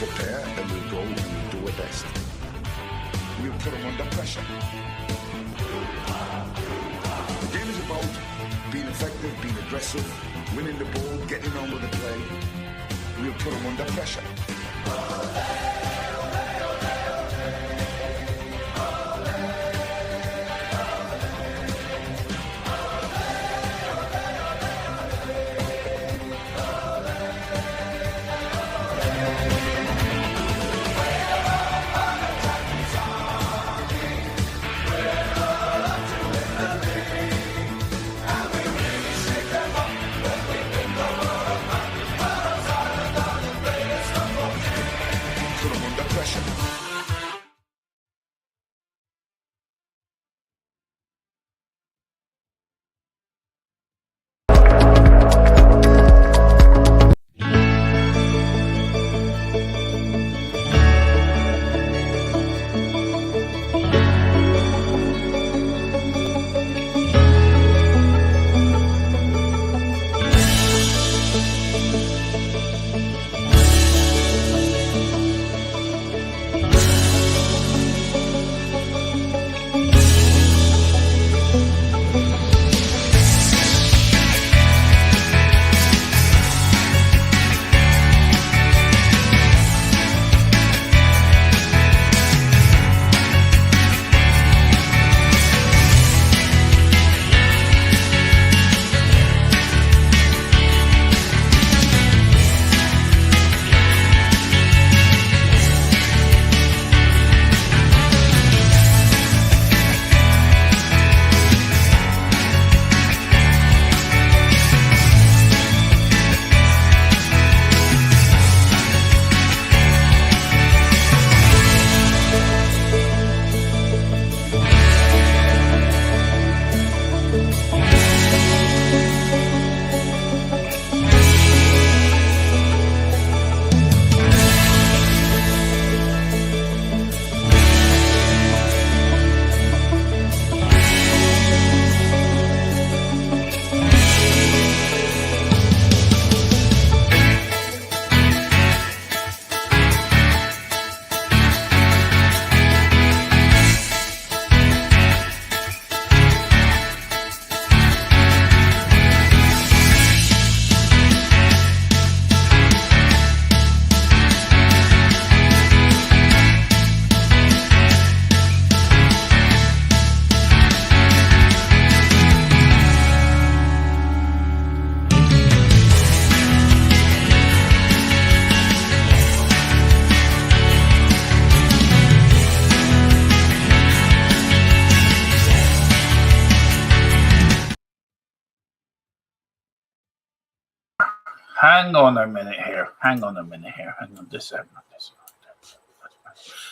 prepare and we'll go and we'll do our best. We'll put them under pressure. The game is about being effective, being aggressive, winning the ball, getting on with the play. We'll put them under pressure. Hang on a minute here. Hang on this.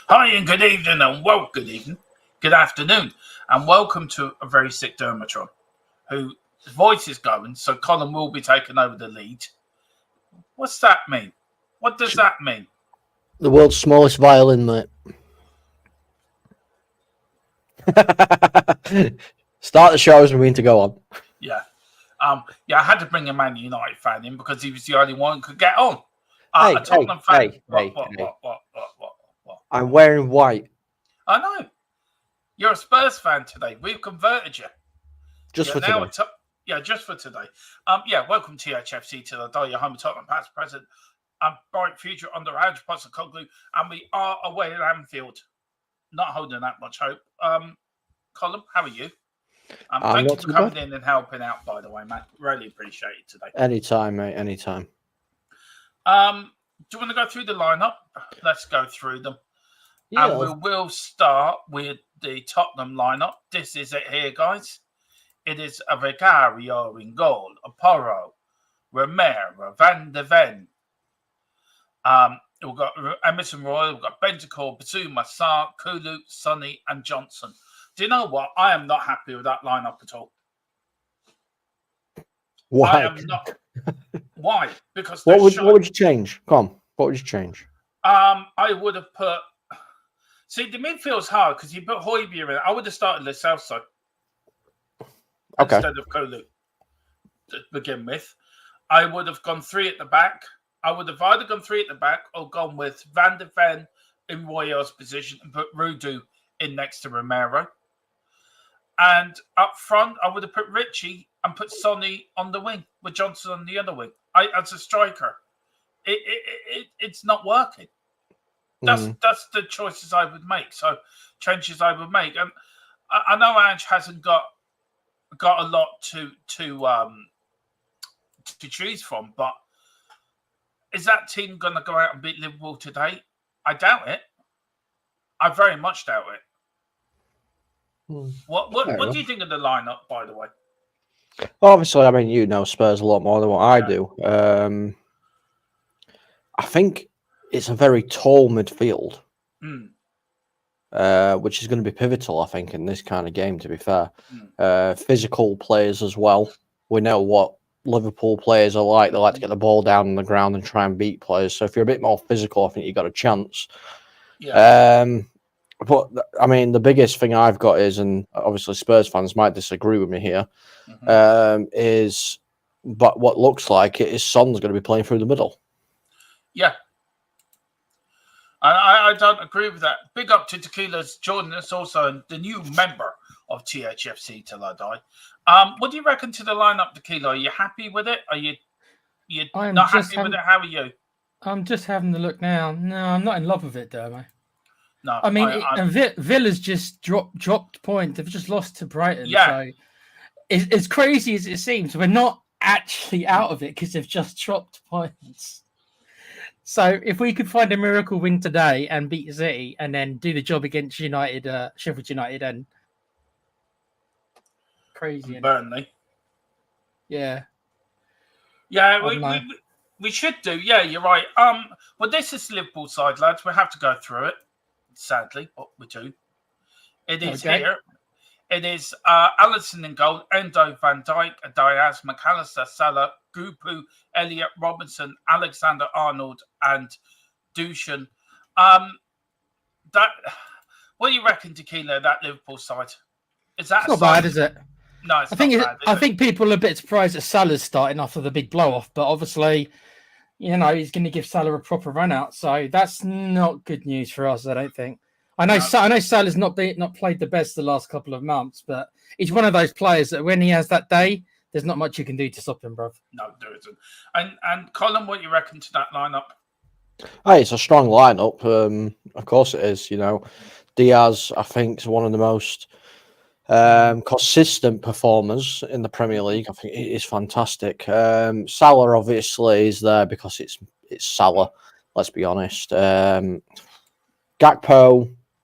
Hi and good evening and good evening, good afternoon, and welcome to a very sick Dermatron, whose voice is going, so Colin will be taking over the lead. What's that mean? What does that mean? The world's smallest violin, mate. Start the show as we mean to go on. Yeah. I had to bring a Man United fan in because he was the only one who could get on. Hey, a Tottenham fan. What? I'm wearing white. I know. You're a Spurs fan today. We've converted you. Just for today. Just for today. Welcome to Thfc to the day, your home of Tottenham, past, present, and bright future under ANGE, Postecoglou, and we are away at Anfield. Not holding that much hope. Colin, how are you? Thank you for coming in and helping out, by the way, Matt. Really appreciate it today. Anytime, mate. Anytime. Do you want to go through the lineup? Let's go through them. Yeah. And we will start with the Tottenham lineup. This is it here, guys. It is a Vicario in goal, Aporo, Romero, Van de Ven. We've got Emerson Royal, we've got Bentancur, Basuma, Sarr, Kulu, Sonny, and Johnson. Do you know what? I am not happy with that lineup at all. Why? I am not. Why? Because what would you change? Come on. What would you change? I would have put. See, the midfield's hard because you put Højbjerg in. I would have started Lo Celso instead of Kulu to begin with. I would have gone 3 at the back I would have either gone 3 at the back or gone with Van de Ven in Royale's position and put Rudu in next to Romero. And up front, I would have put Richie and put Sonny on the wing with Johnson on the other wing. As a striker, it's not working. That's the choices I would make. So changes I would make, and I know Ange hasn't got a lot to choose from, but is that team going to go out and beat Liverpool today? I doubt it. I very much doubt it. What do you think of the lineup, by the way? Obviously, I mean, you know Spurs a lot more than what I do. I think it's a very tall midfield, which is going to be pivotal, I think, in this kind of game, to be fair. Physical players as well. We know what Liverpool players are like. They like to get the ball down on the ground and try and beat players. So if you're a bit more physical, I think you've got a chance. Yeah. But, I mean, the biggest thing I've got is, and obviously Spurs fans might disagree with me here, but what looks like it is Son's going to be playing through the middle. Yeah. I don't agree with that. Big up to Tequila's joining us, also the new member of THFC till I die. What do you reckon to the lineup, Tequila? Are you happy with it? Are you not happy with it? How are you? I'm just having a look now. No, I'm not in love with it, Dermo. No, I mean, Villa's just dropped points. They've just lost to Brighton. Yeah. So, as crazy as it seems, we're not actually out of it because they've just dropped points. So, if we could find a miracle win today and beat City, and then do the job against Sheffield United, and crazy, and Burnley. Yeah. We should do. Yeah, you're right. Well, this is Liverpool side, lads. We have to go through it. Sadly, but we do. It is here. It is Alisson in goal, Endo, Van Dijk, Diaz, McAllister, Salah, Gupu, Elliott, Robinson, Alexander-Arnold, and Dushan. What do you reckon, Tequila, that Liverpool side? Is that not bad, is it? No, it's not bad. I think people are a bit surprised that Salah's starting after the big blow-off, but obviously, you know, he's going to give Salah a proper run out, so that's not good news for us, I don't think. I know Salah's not played the best the last couple of months, but he's one of those players that when he has that day, there's not much you can do to stop him, bruv. No, there isn't. And Colin, what do you reckon to that lineup? Hey, it's a strong lineup. Of course it is. You know, Diaz, I think, is one of the most consistent performers in the Premier League. I think it is fantastic. Salah obviously is there because it's Salah. Let's be honest. Gakpo,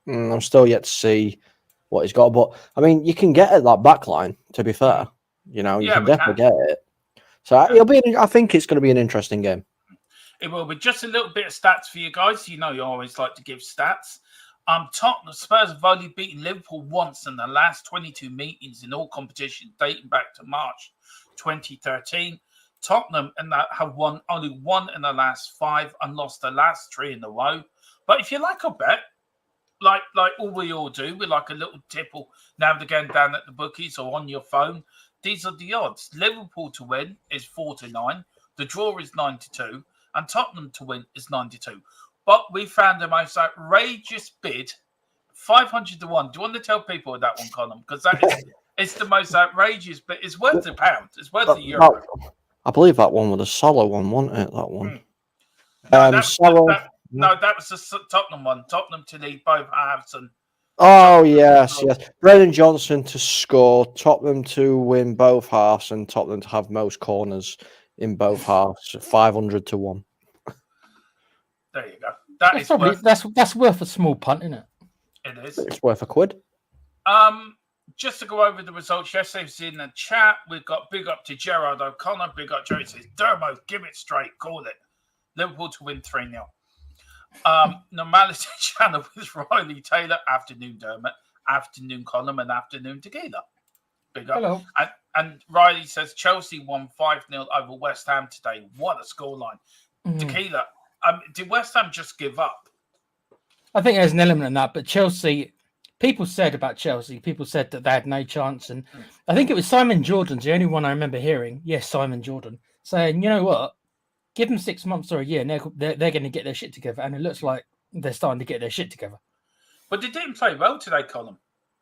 I'm still yet to see what he's got, but I mean, you can get at that back line. To be fair, you know, you can definitely get it. So it'll be. I think it's going to be an interesting game. It will be. Just a little bit of stats for you guys. You know, you always like to give stats. Tottenham Spurs have only beaten Liverpool once in the last 22 meetings in all competitions dating back to March 2013. Tottenham have won only one in the last 5 and lost the last 3 in a row. But if you like a bet, like all we all do, we like a little tipple now and again down at the bookies or on your phone. These are the odds. Liverpool to win is 4-9. The draw is 9-2. And Tottenham to win is 92. But we found the most outrageous bid, 500 to 1. Do you want to tell people that one, Colin? Because it's the most outrageous bid. It's worth £1. It's worth €1. I believe that one was a Salah one, wasn't it? That one. No, that was the Tottenham one. Tottenham to lead both halves. And yes. Brennan Johnson to score, Tottenham to win both halves, and Tottenham to have most corners in both halves. 500 to 1. There you go. That's worth a small punt, isn't it? It is. It's worth £1. Just to go over the results, yesterday's in the chat. We've got big up to Gerard O'Connor. Big up Joe says, Dermo, give it straight. Call it. Liverpool to win 3-0. Normality channel with Riley Taylor. Afternoon, Dermot. Afternoon, Colin. And afternoon, Tequila. Big up. Hello. And Riley says, Chelsea won 5-0 over West Ham today. What a scoreline. Tequila. Did West Ham just give up? I think there's an element in that, but Chelsea, people said that they had no chance. And I think it was Simon Jordan's the only one I remember hearing. Yes, Simon Jordan saying, you know what? give them 6 months or a year, and they're going to get their shit together. And it looks like they're starting to get their shit together. But they didn't play well today, Colin,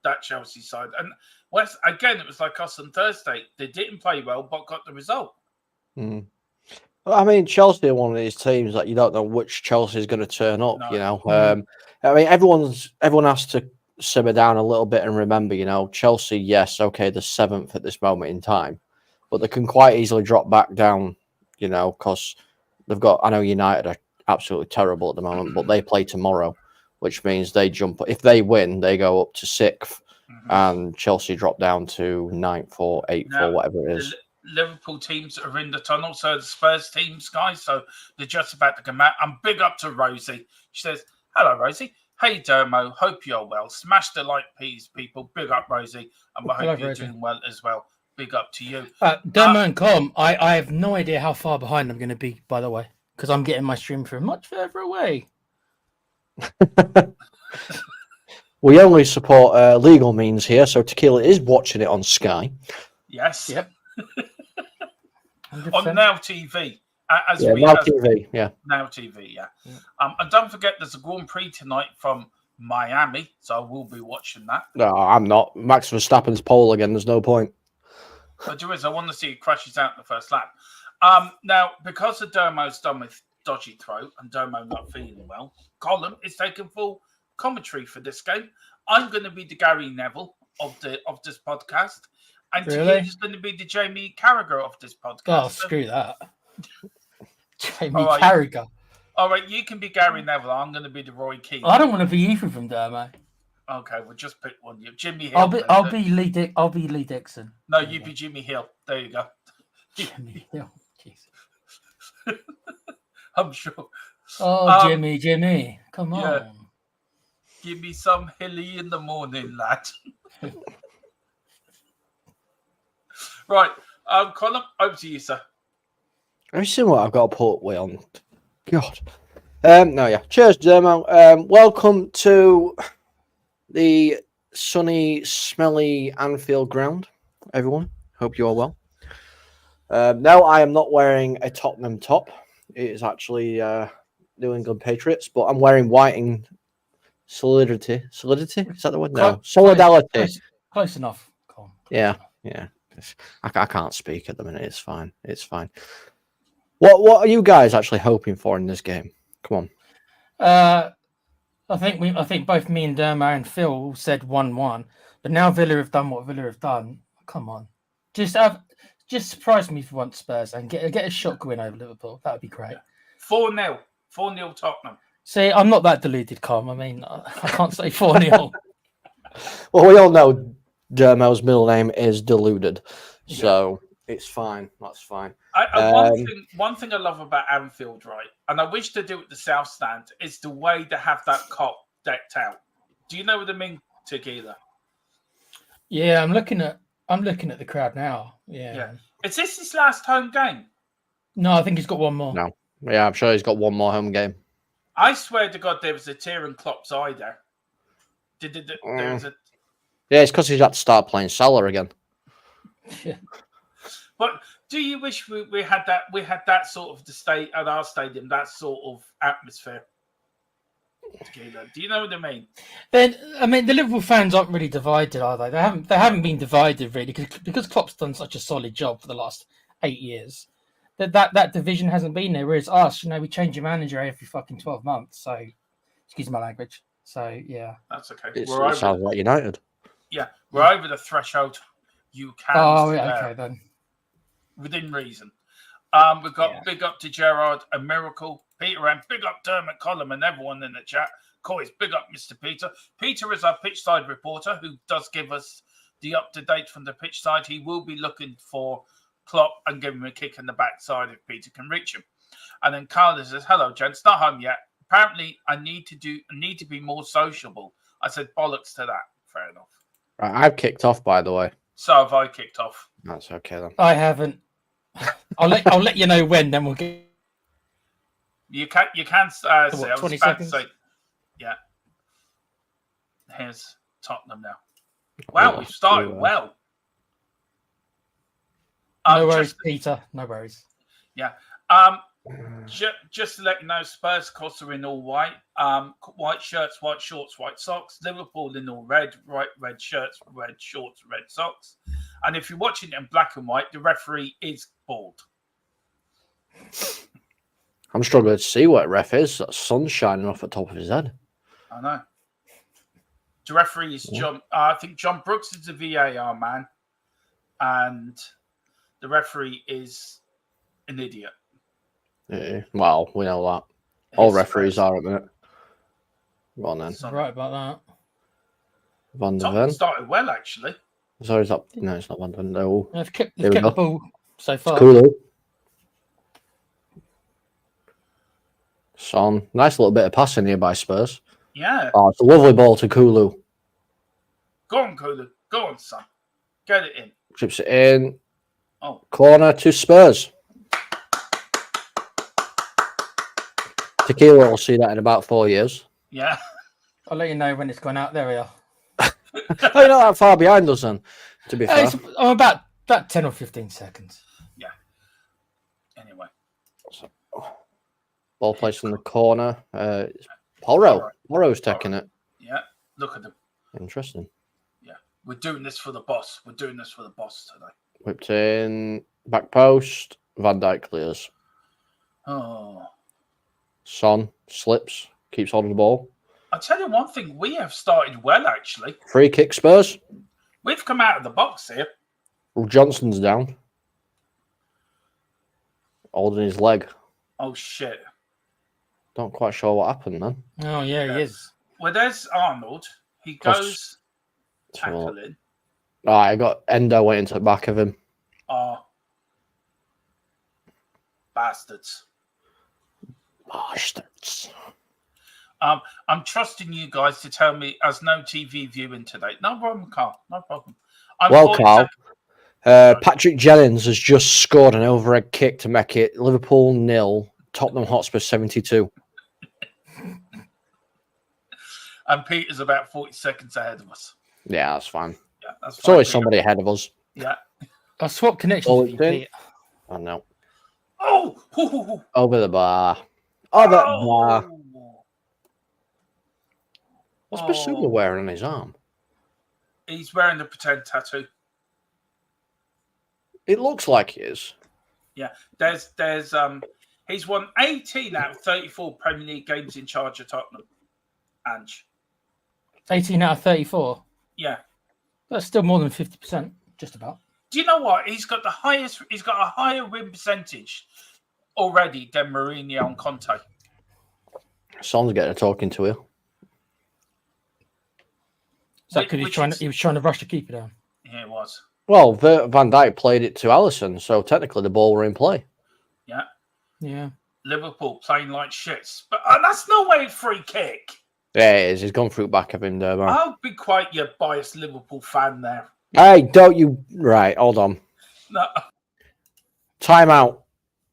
that Chelsea side. And West, again, it was like us on Thursday. They didn't play well, but got the result. Mm. Well, I mean, Chelsea are one of these teams that you don't know which Chelsea is going to turn up. No. You know, I mean, everyone has to simmer down a little bit and remember, you know, Chelsea. Yes, okay, they're 7th at this moment in time, but they can quite easily drop back down. You know, because they've got. I know United are absolutely terrible at the moment, but they play tomorrow, which means they jump. If they win, they go up to 6th, and Chelsea drop down to 9th or 8th or whatever it is. Liverpool teams are in the tunnel, so the Spurs teams, guys, so they're just about to come out. And big up to Rosie. She says, hello, Rosie. Hey, Dermo. Hope you're well. Smash the like, please, people. Big up, Rosie. And I hope you're doing well as well. Big up to you. Dermo and Com, I have no idea how far behind I'm going to be, by the way, because I'm getting my stream from much further away. We only support legal means here, so Tequila is watching it on Sky. Yes. Yep. On Now TV. Now TV, yeah. Now TV, yeah. And don't forget, there's a Grand Prix tonight from Miami, so I will be watching that. No, I'm not. Max Verstappen's pole again. There's no point. But there is. I want to see it crashes out in the first lap. Now, because the Dermo's done with dodgy throat and Dermo not feeling well, Colin is taking full commentary for this game. I'm going to be the Gary Neville of this podcast. And really? He's going to be the Jamie Carragher of this podcast. Oh, screw that. Jamie Carragher. All right, you can be Gary Neville. I'm going to be the Roy Keane. I don't want to be either from Dermo. Okay, we'll just pick one. Jimmy Hill. I'll be Lee Dixon. No, you be Jimmy Hill. There you go. Jimmy Hill. Jesus. I'm sure. Oh, Jimmy. Come on. Yeah. Give me some hilly in the morning, lad. Right. Colin, over to you, sir. Have you seen what I've got to put way on? God. No, yeah. Cheers, Dermo. Welcome to the sunny, smelly Anfield ground, everyone. Hope you are well. No, I am not wearing a Tottenham top. It is actually New England Patriots, but I'm wearing white in solidity. Solidity? Is that the word? No. Solidarity. Close enough. Close yeah. I can't speak at the minute. It's fine. What are you guys actually hoping for in this game? Come on. I think both me and Dermo and Phil said 1-1, but now Villa have done what Villa have done. Come on, just surprise me for once, Spurs, and get a shock win over Liverpool. That would be great. 4-0 Tottenham. See, I'm not that deluded, Com. I mean, I can't say 4-0. Well, we all know Dermo's middle name is Deluded, so it's fine. That's fine. One thing I love about Anfield, right, and I wish to do it the South Stand, is the way they have that cop decked out. Do you know what I mean, Tequila? Yeah, I'm looking at the crowd now. Yeah. Is this his last home game? No, I think he's got one more. No. Yeah, I'm sure he's got one more home game. I swear to God, there was a tear in Klopp's eye there. There was a... Yeah, it's because he's had to start playing Salah again. Yeah. But do you wish we had that sort of the state at our stadium, that sort of atmosphere? Do you know what I mean? Then the Liverpool fans aren't really divided, are they? They haven't been divided really because Klopp's done such a solid job for the last 8 years. That division hasn't been there. Whereas us, we change your manager every fucking 12 months. So, excuse my language. So yeah, that's okay. It sounds like United. Yeah, we're over the threshold. You can. Oh, yeah, okay then. Within reason. We've got big up to Gerard, a miracle. Peter and big up Dermot, Colin, and everyone in the chat. Coys, big up Mr. Peter. Peter is our pitch side reporter who does give us the up-to-date from the pitch side. He will be looking for Klopp and give him a kick in the backside if Peter can reach him. And then Carla says, hello, gents, not home yet. Apparently, I need to be more sociable. I said, bollocks to that. Fair enough. Right, I've kicked off, by the way. So have I kicked off. That's okay then. I haven't. I'll let you know when. Then we'll get. You can say. I was 20 about seconds? to say. Yeah. Here's Tottenham now. Wow, we've started well. No worries, Peter. No worries. Yeah. Just to let you know, Spurs, of course, are in all white. White shirts, white shorts, white socks. Liverpool in all red, red shirts, red shorts, red socks. And if you're watching it in black and white, the referee is bald. I'm struggling to see what ref is. That sun's shining off the top of his head. I know. The referee is John. I think John Brooks is the VAR man, and the referee is an idiot. Yeah, well, we know that. All referees are at the minute. Go on then. Right about that. Van der Tottenham Ven. started well, actually. Sorry, is that... No, it's not Van der Ven. No. They've kept the ball so far. It's cool. Son. Nice little bit of passing here by Spurs. Yeah. Oh, it's a lovely ball to Kulu. Go on, Kulu. Go on, son. Get it in. Chips it in. Oh. Corner to Spurs. Tequila will see that in about 4 years. Yeah. I'll let you know when it's gone out. There we are. Oh, you're not that far behind us then, to be fair. I'm about 10 or 15 seconds. Yeah. Anyway. Ball placed in the corner. Porro. Porro's taking it. Yeah. Look at them. Interesting. Yeah. We're doing this for the boss. We're doing this for the boss today. Whipped in. Back post. Van Dijk clears. Oh. Son slips. Keeps holding the ball. I'll tell you one thing. We have started well, actually. Free kick Spurs. We've come out of the box here. Well, Johnson's down. Holding his leg. Oh, shit. Not quite sure what happened then. Oh, yeah, he is. Well, there's Arnold. He goes tackling. I got Endo went into the back of him. Oh. Bastards. Bastards. I'm trusting you guys to tell me as no TV viewing today. No problem, Carl. No problem. Well, Carl, Patrick Jennings has just scored an overhead kick to make it Liverpool 0, Tottenham Hotspur 72. And Peter's about 40 seconds ahead of us. Yeah, that's fine. Yeah, that's fine. There's always somebody ahead of us. Yeah. I swapped connections with you, Pete. I know. Oh! Over the bar. Over the bar. What's Basuma wearing on his arm? He's wearing a pretend tattoo. It looks like he is. Yeah. He's won 18 out of 34 Premier League games in charge of Tottenham. Ange. 18 out of 34. Yeah. That's still more than 50%, just about. Do you know what? He's got a higher win percentage already than Mourinho and Conte. Son's getting a talking to you. Is that because he was trying to rush the keeper down? Yeah, it was. Well, Van Dijk played it to Alisson, so technically the ball were in play. Yeah. Yeah. Liverpool playing like shits. But that's no way free kick. Yeah, it is. He's gone through back of him there, man. I'll be quite your biased Liverpool fan there. Hey, don't you... Right, hold on. No. Time out.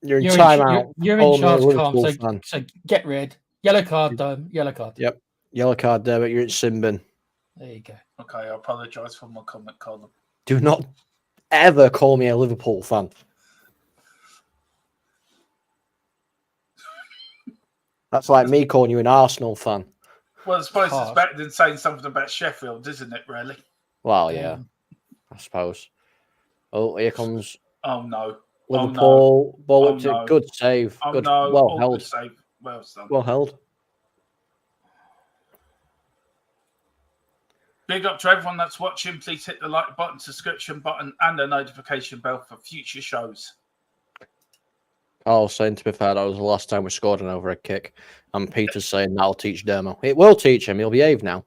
You're in timeout. You're in charge, Calm, so get rid. Yellow card, Dome. Yellow card. Yep. Yellow card there, but you're in sin bin. There you go. Okay, I apologise for my comment, Colin. Do not ever call me a Liverpool fan. That's like me calling you an Arsenal fan. Well, I suppose it's better than saying something about Sheffield, isn't it, really? Well, yeah, I suppose. Oh, here comes... Oh, no. Liverpool. Ball up to... no. Good save. Oh, good. no. Well held. Good save. Well done. Well held. Big up to everyone that's watching. Please hit the like button, subscription button, and the notification bell for future shows. I was saying, to be fair, that was the last time we scored an overhead kick. And Peter's saying that'll teach Dermo. It will teach him. He'll behave now.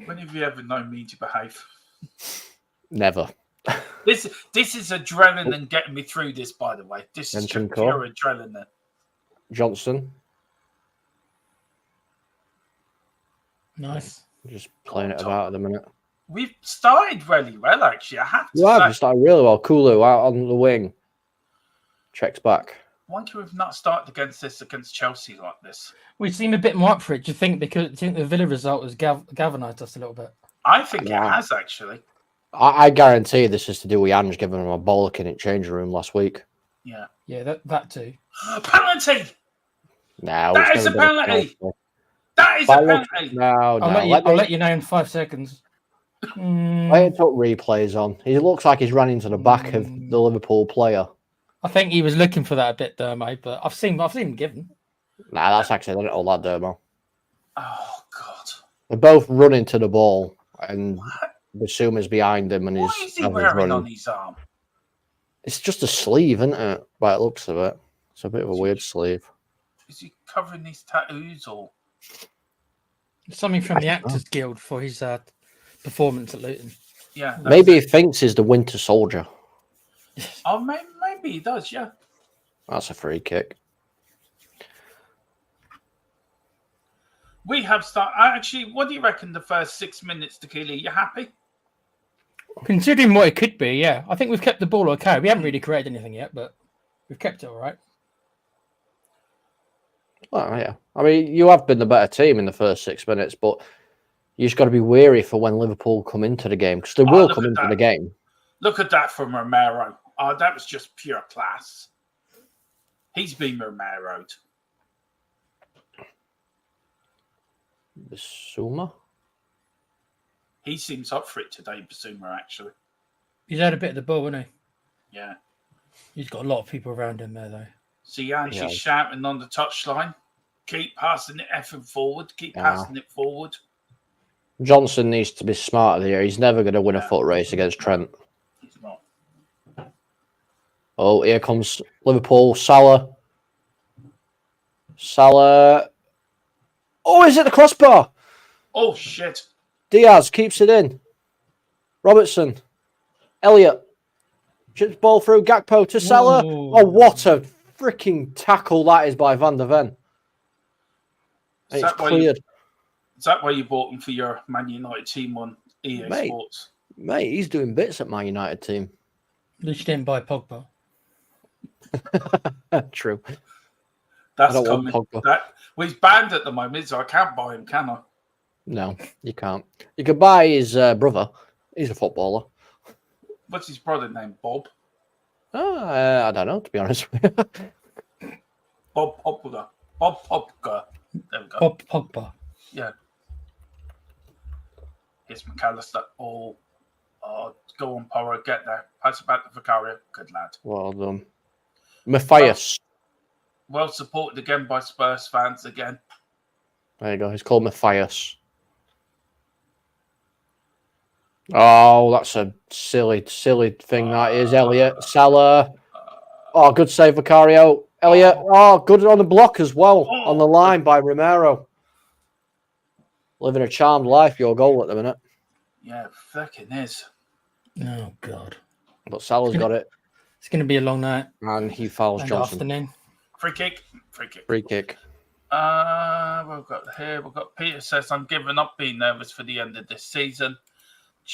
When have you ever known me to behave? Never. This is adrenaline getting me through this, by the way. This is pure adrenaline. Johnson. Nice. Just playing it about at the minute. We've started really well, actually. I have to say. You started really well. Kulu out on the wing. Checks back. I wonder if we've not started against Chelsea like this. We seem a bit more up for it. Do you think the Villa result has galvanised us a little bit? I think it has, actually. I guarantee this is to do with Ange giving him a bollocking in changing room last week. Yeah. Yeah, that too. Penalty! No, That it's is a never been a penalty! penalty. That is a penalty! No, I'll let you know in 5 seconds. Let it took replays on. He looks like he's run into the back of the Liverpool player. I think he was looking for that a bit there, mate, but I've seen him given. Nah, that's accidental, that Dermo. Oh, God. They're both running to the ball, and Bissouma's behind him, and What is he wearing on his arm? It's just a sleeve, isn't it? By the looks of it. It's a bit of a weird sleeve. Is he covering his tattoos or? Something from the Actors Guild for his performance at Luton. Yeah. Maybe he thinks he's the Winter Soldier. Oh, maybe he does, yeah. That's a free kick. We have started. Actually, what do you reckon the first 6 minutes, Tequila? You happy? Considering what it could be, yeah. I think we've kept the ball okay. We haven't really created anything yet, but we've kept it all right. Well, yeah. I mean, you have been the better team in the first 6 minutes, but you just got to be wary for when Liverpool come into the game, because they will come into the game. Look at that from Romero. Oh, that was just pure class. He's been Romero'd. Bissouma? He seems up for it today, Basuma, actually. He's had a bit of the ball, hasn't he? Yeah. He's got a lot of people around him there, though. See Angie shouting on the touchline. Keep passing it effing forward. Keep passing it forward. Johnson needs to be smarter here. He's never going to win a foot race against Trent. He's not. Oh, here comes Liverpool. Salah. Oh, is it the crossbar? Oh, shit. Diaz keeps it in. Robertson. Elliott. Chips ball through. Gakpo to Salah. Ooh. Oh, what a freaking tackle that is by Van der Ven. And it's cleared. Is that why you bought him for your Man United team on EA Sports? Mate, he's doing bits at my United team. At least you didn't buy Pogba. True. That's coming. He's banned at the moment, so I can't buy him, can I? No, you can't. You could buy his brother. He's a footballer. What's his brother name? Bob? I don't know, to be honest with you. Bob Pogba. Bob Pogba. There we go. Bob Pogba. Yeah. Here's McAllister. Oh, go on, Porro. Get there. Pass it back to Vicario. Good lad. Well done. Matthias. Well supported again by Spurs fans again. There you go. He's called Matthias. Oh, that's a silly thing that is. Elliott. Salah. Oh, good save, Vicario. Elliott. Oh, good on the block as well. On the line by Romero. Living a charmed life, your goal at the minute. Yeah, fucking is. Oh, God. But Salah's got it. It's going to be a long night. And he fouls Johnson. Afternoon. Free kick. Free kick. We've got Peter says, I'm giving up being nervous for the end of this season.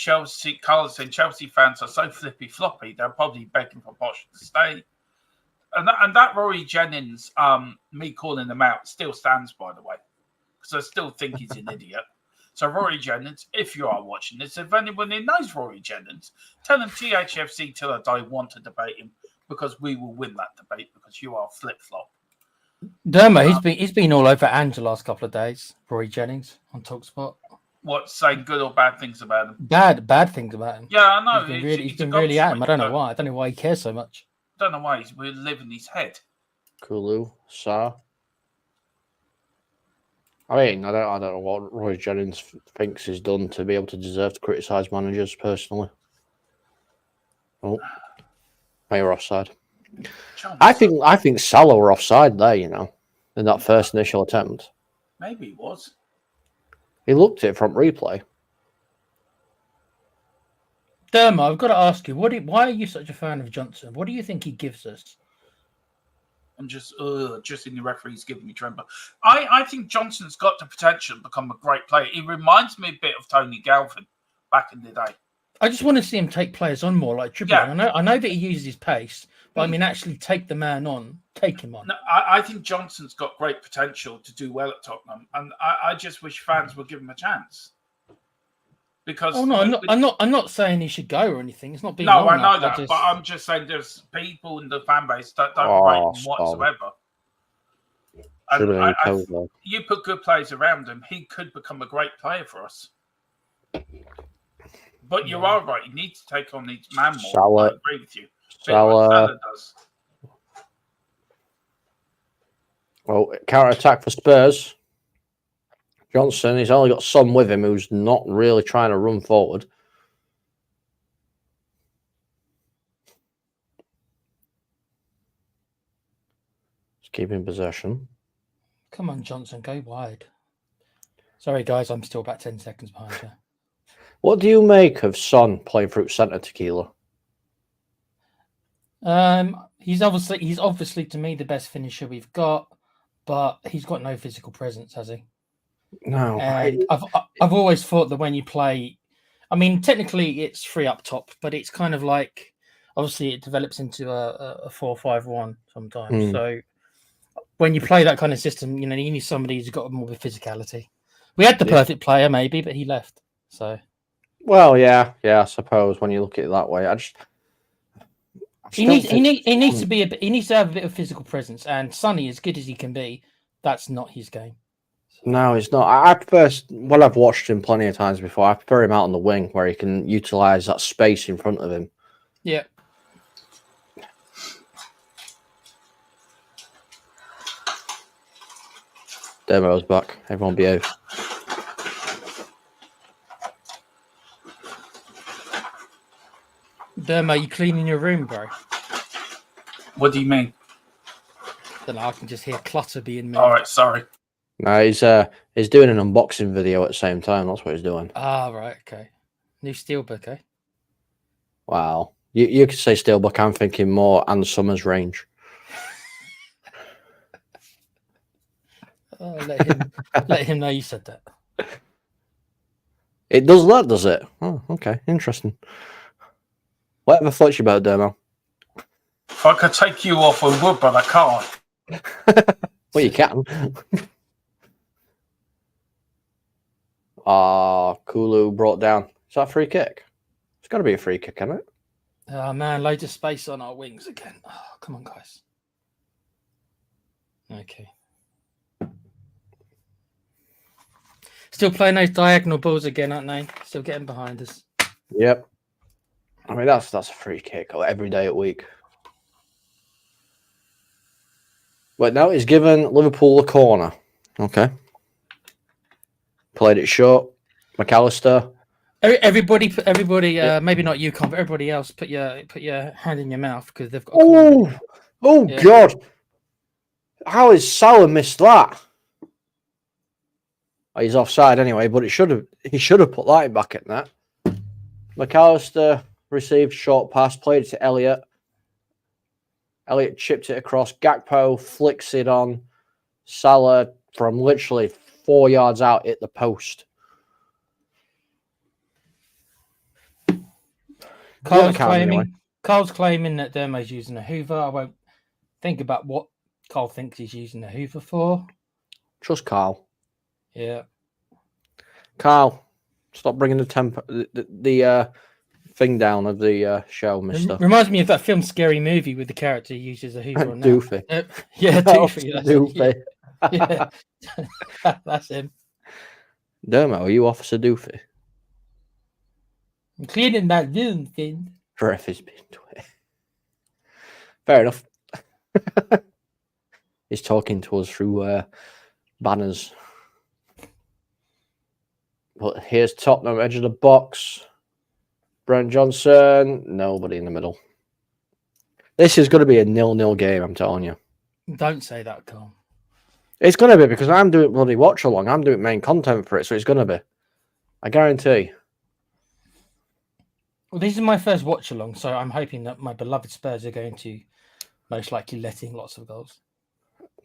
Carlos saying Chelsea fans are so flippy floppy, they're probably begging for Bosch to stay. And that Rory Jennings, me calling him out, still stands, by the way, because I still think he's an idiot. So Rory Jennings, if you are watching this, if anyone who knows Rory Jennings, tell him THFC till I die want to debate him, because we will win that debate, because you are flip-flop. Dermo, he's been all over ANGE the last couple of days. Rory Jennings on TalkSport. What, saying good or bad things about him? Bad things about him. Yeah, I know. He's been really at him. I don't know why. I don't know why he cares so much. I don't know why. We're living his head. Kulu, Sa. I mean, I don't know what Roy Jennings thinks he's done to be able to deserve to criticise managers personally. Oh, they were offside. I think Salah were offside there, you know, in that first initial attempt. Maybe he was. He looked at it from replay. Dermo, I've got to ask you, why are you such a fan of Johnson? What do you think he gives us? I'm just in the referee's giving me tremble. I think Johnson's got the potential to become a great player. He reminds me a bit of Tony Galvin back in the day. I just want to see him take players on more, like dribbling. Yeah. I know that he uses his pace, but I mean, actually take the man on, take him on. No, I think Johnson's got great potential to do well at Tottenham, and I just wish fans would give him a chance. Because Oh no, I'm not saying he should go or anything. It's not being. No, I know enough. that, but I'm just saying there's people in the fan base that don't rate him whatsoever. And you put good players around him, he could become a great player for us. But you are right; he needs to take on each man more. Salah, I agree with you. Salah does. Well, counter attack for Spurs. Johnson, he's only got Son with him, who's not really trying to run forward. Just keeping possession. Come on, Johnson, go wide. Sorry, guys, I'm still about 10 seconds behind you. What do you make of Son playing through centre, Tequila? He's obviously to me the best finisher we've got, but he's got no physical presence, has he? No. And I've always thought that when you play, I mean, technically it's 3 up top, but it's kind of like obviously it develops into a 4-5-1 sometimes. So when you play that kind of system, you need somebody who's got more of a physicality. We had the perfect player, maybe, but he left. So, well, yeah, I suppose when you look at it that way, he needs to have a bit of physical presence. And Sonny, as good as he can be, that's not his game. So. No, he's not. I prefer. Well, I've watched him plenty of times before. I prefer him out on the wing where he can utilize that space in front of him. Yeah. Demo's back. Everyone behave. Dermo, you cleaning your room, bro? What do you mean? Then I can just hear clutter being made. All right, sorry. No, he's doing an unboxing video at the same time. That's what he's doing. Ah, right, okay. New Steelbook, eh? Wow. You could say Steelbook. I'm thinking more Ann Summers range. Oh, let him know you said that. It does that, does it? Oh, okay. Interesting. Whatever floats your boat, Dermo. If I could take you off with wood, but I can't. Well, you can. Kulu brought down. Is that a free kick? It's got to be a free kick, isn't it? Oh, man, loads of space on our wings again. Oh, come on, guys. Okay. Still playing those diagonal balls again, aren't they? Still getting behind us. Yep. I mean, that's a free kick every day a week. But now he's given Liverpool a corner. Okay. Played it short. McAllister. Everybody, maybe not you, Con, but everybody else, put your hand in your mouth because they've got. Yeah. God! How has Salah missed that? Oh, he's offside anyway, but he should have put that back in that. McAllister received short pass, played it to Elliott. Elliott chipped it across. Gakpo flicks it on. Salah from literally 4 yards out hit the post. Carl's claiming that Dermo's using a Hoover. I won't think about what Carl thinks he's using the Hoover for. Trust Carl. Yeah. Carl, stop bringing the temper, the thing down of the show, mister. Reminds me of that film Scary Movie with the character who uses a Hoover on Doofy. Yeah, Doofy. Doofy. Yeah. That's him. Dermo, are you Officer Doofy? I'm cleaning that room, thing. Ref has been to it. Fair enough. He's talking to us through banners. But here's Tottenham, edge of the box. Brent Johnson, nobody in the middle. This is going to be a 0-0 game, I'm telling you. Don't say that, Carl. It's going to be because I'm doing bloody watch along. I'm doing main content for it, so it's going to be. I guarantee. Well, this is my first watch along, so I'm hoping that my beloved Spurs are going to most likely let in lots of goals.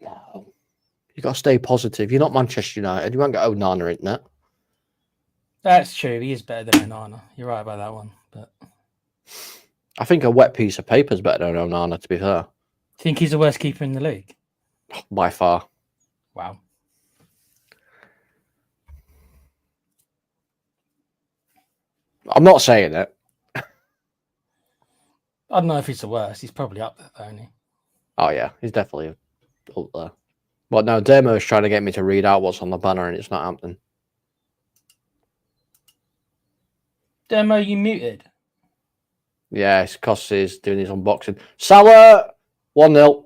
No. You got to stay positive. You're not Manchester United. You won't get Onana in that. That's true. He is better than Onana. You're right about that one. But I think a wet piece of paper is better than Onana, to be fair. Think he's the worst keeper in the league? By far. Wow. I'm not saying it. I don't know if he's the worst. He's probably up there, though, isn't he? Oh, yeah. He's definitely up there. But no, Damo's trying to get me to read out what's on the banner, and it's not happening. Demo, you muted. Yeah, it's because he's doing his unboxing. Salah, 1-0.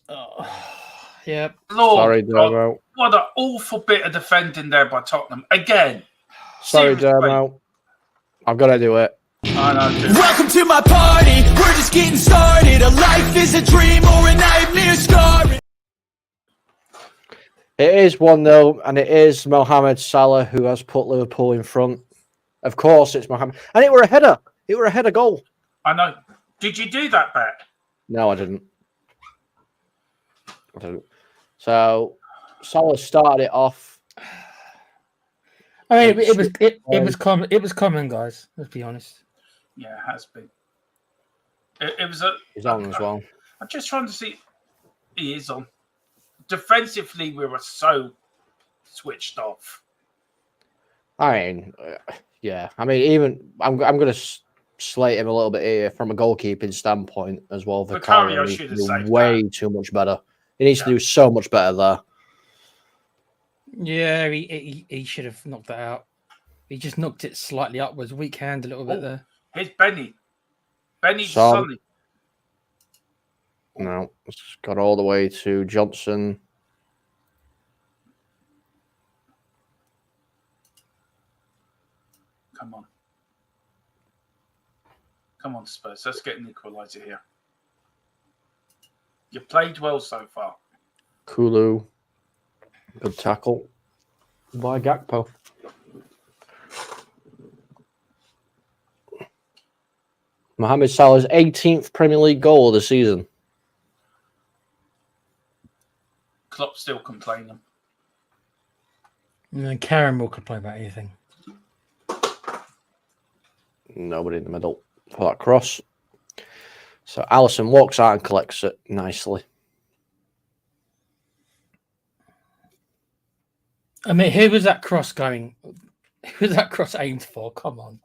Oh, yeah. Lord, Sorry, Demo. what an awful bit of defending there by Tottenham. Again. Sorry, seriously. Demo. I've got to do it. I know, dude. Welcome to my party, we're just getting started. A life is a dream or a nightmare scarring. It is 1-0, and it is Mohamed Salah who has put Liverpool in front. Of course, it's Mohamed. And it were a header. It were a header goal. I know. Did you do that bet? No, I didn't. So, Salah started it off. I mean, it was common, guys. Let's be honest. Yeah, it has been. It was a. He's on as well. I'm just trying to see. He is on. Defensively, we were so switched off. I mean, yeah. I mean, even I'm going to slate him a little bit here from a goalkeeping standpoint as well. Vicario needs should to have do saved way too much better. He needs to do so much better there. Yeah, he should have knocked that out. He just knocked it slightly upwards, weak hand a little bit there. Here's Benny. Benny Son. Sonny. No, it's got all the way to Johnson. Come on. Come on, Spurs. Let's get an equaliser here. You played well so far. Kulu. Good tackle by Gakpo. Mohamed Salah's 18th Premier League goal of the season. Klopp still complaining. And then Karen will complain about anything. Nobody in the middle for that cross. So Alisson walks out and collects it nicely. I mean, who was that cross going? Who was that cross aimed for? Come on.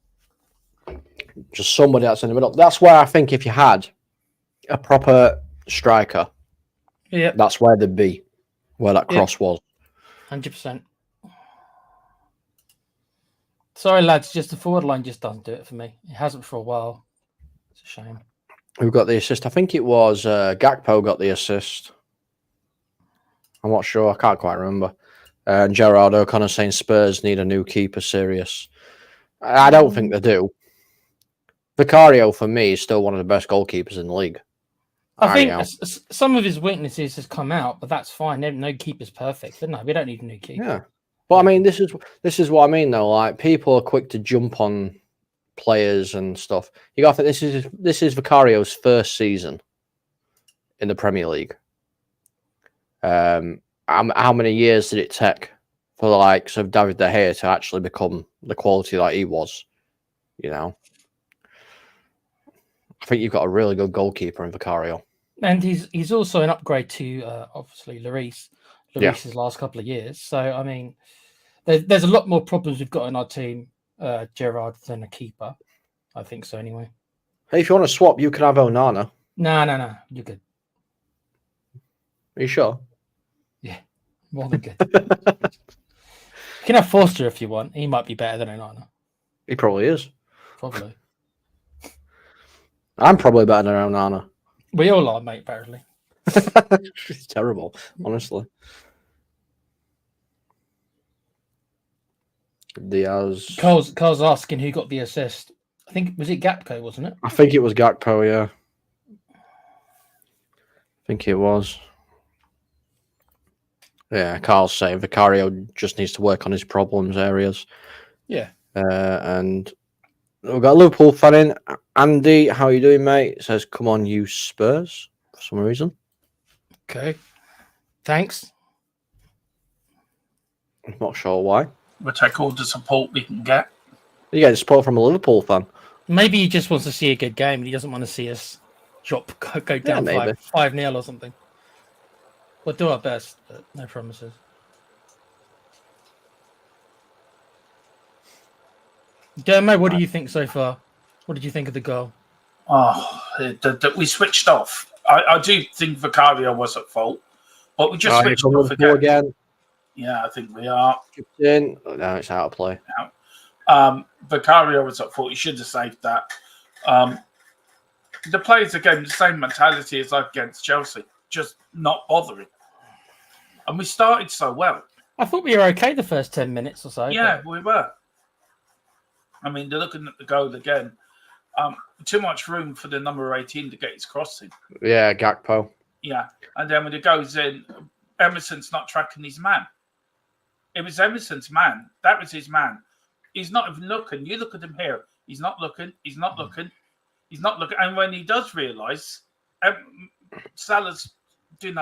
Just somebody that's in the middle. That's where I think if you had a proper striker, Yeah, that's where they'd be, where that cross was. 100%. Sorry, lads, just the forward line just doesn't do it for me. It hasn't for a while. It's a shame. Who got the assist? I think it was Gakpo got the assist. I'm not sure. I can't quite remember. And Gerard O'Connor saying Spurs need a new keeper, serious. I don't think they do. Vicario, for me, is still one of the best goalkeepers in the league. I think some of his weaknesses has come out, but that's fine. No keeper's perfect. No, we don't need a new keeper. Yeah. But I mean, this is what I mean, though. Like, people are quick to jump on players and stuff. You got to think this is Vicario's first season in the Premier League. How many years did it take for the likes of David De Gea to actually become the quality that he was? You know, I think you've got a really good goalkeeper in Vicario, and he's also an upgrade to obviously Lloris's last couple of years. So I mean, there's a lot more problems we've got in our team, Gerard, than a keeper. I think so anyway. Hey, if you want to swap, you can have Onana. No, you're good. Are you sure? Yeah, more than good. You can have Forster if you want. He might be better than Onana. He probably is. Probably. I'm probably better than Onana. We all are, mate, apparently. It's terrible, honestly. Diaz. Carl's asking who got the assist. I think, was it Gakpo, wasn't it? I think it was Gakpo, yeah. I think it was. Yeah, Carl's saying Vicario just needs to work on his problems areas. Yeah. And we've got a Liverpool fan in. Andy, how are you doing, mate? It says, come on, you Spurs, for some reason. Okay. Thanks. I'm not sure why. We'll take all the support we can get. You get support from a Liverpool fan. Maybe he just wants to see a good game and he doesn't want to see us go down 5-0 or something. We'll do our best, but no promises. Dermo, what do you think so far? What did you think of the goal? Oh, we switched off. I do think Vicario was at fault, but we just switched off again. Yeah, I think we are. In. Oh, no, it's out of play. Vicario was at fault. He should have saved that. The players again, the same mentality as like against Chelsea, just not bothering. And we started so well. I thought we were okay the first 10 minutes or so. Yeah, we were. I mean, they're looking at the goal again. Too much room for the number 18 to get his crossing. Yeah, Gakpo. Yeah, and then when it goes in, Emerson's not tracking his man. It was Emerson's man. That was his man. He's not even looking. You look at him here. He's not looking. He's not looking. He's not looking. And when he does realise, Salah's, give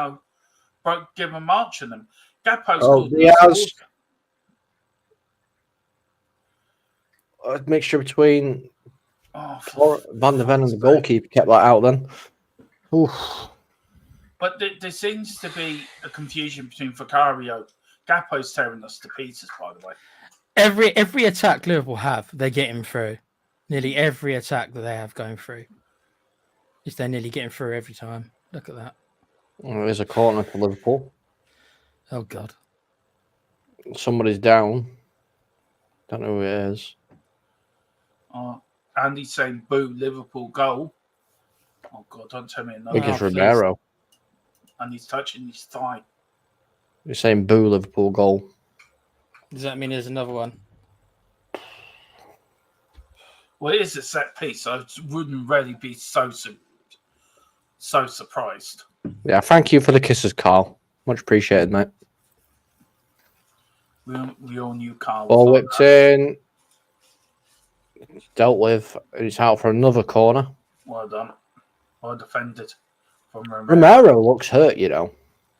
him a march on him. Gakpo's Diaz. A mixture between Van der Ven and the goalkeeper kept that out then. Oof. But there seems to be a confusion between Vicario. Gakpo's tearing us to pieces, by the way. Every attack Liverpool have, they're getting through. Nearly every attack that they have going through. They're nearly getting through every time. Look at that. Well, there's a corner for Liverpool. Oh, God. Somebody's down. Don't know who it is. Andy's saying, boo, Liverpool goal. Oh, God, don't tell me another. I think it's Romero. And he's touching his thigh. You're saying boo, Liverpool goal. Does that mean there's another one? Well, it is a set piece. I wouldn't really be so surprised. Yeah, thank you for the kisses, Carl. Much appreciated, mate. We all knew Carl. Ball whipped in. Dealt with. It's out for another corner. Well done. Well defended from Romero. Romero looks hurt, you know.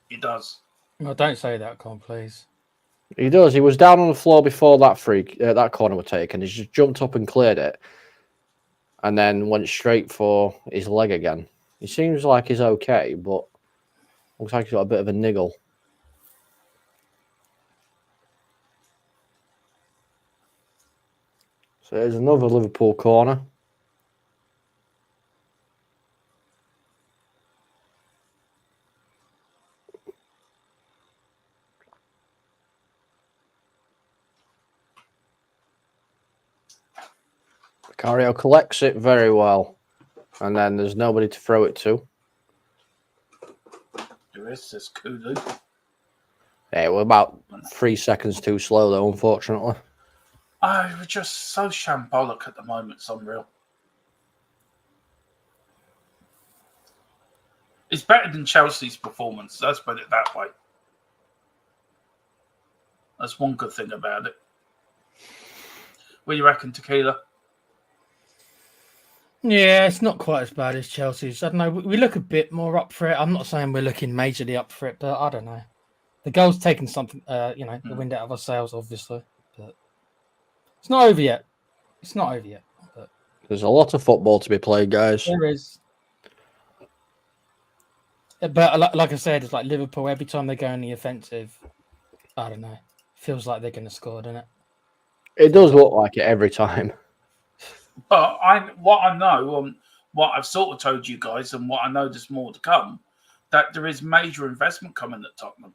He does. Well, don't say that, Con, please. He does. He was down on the floor before that corner was taken. He just jumped up and cleared it, and then went straight for his leg again. He seems like he's okay, but looks like he's got a bit of a niggle. So there's another Liverpool corner. Vicario collects it very well. And then there's nobody to throw it to. There is this Kulu. Yeah, we're about 3 seconds too slow, though, unfortunately. We're just so shambolic at the moment. It's unreal. It's better than Chelsea's performance. Let's put it that way. That's one good thing about it. What do you reckon, Tequila? Yeah, it's not quite as bad as Chelsea's. I don't know. We look a bit more up for it. I'm not saying we're looking majorly up for it, but I don't know. The goal's taken something, the wind out of our sails, obviously. But it's not over yet. It's not over yet. But there's a lot of football to be played, guys. There is. But like I said, it's like Liverpool. Every time they go in the offensive, I don't know. Feels like they're going to score, doesn't it? It does look like it every time. But what I know, what I've sort of told you guys, and what I know there's more to come, that there is major investment coming at Tottenham.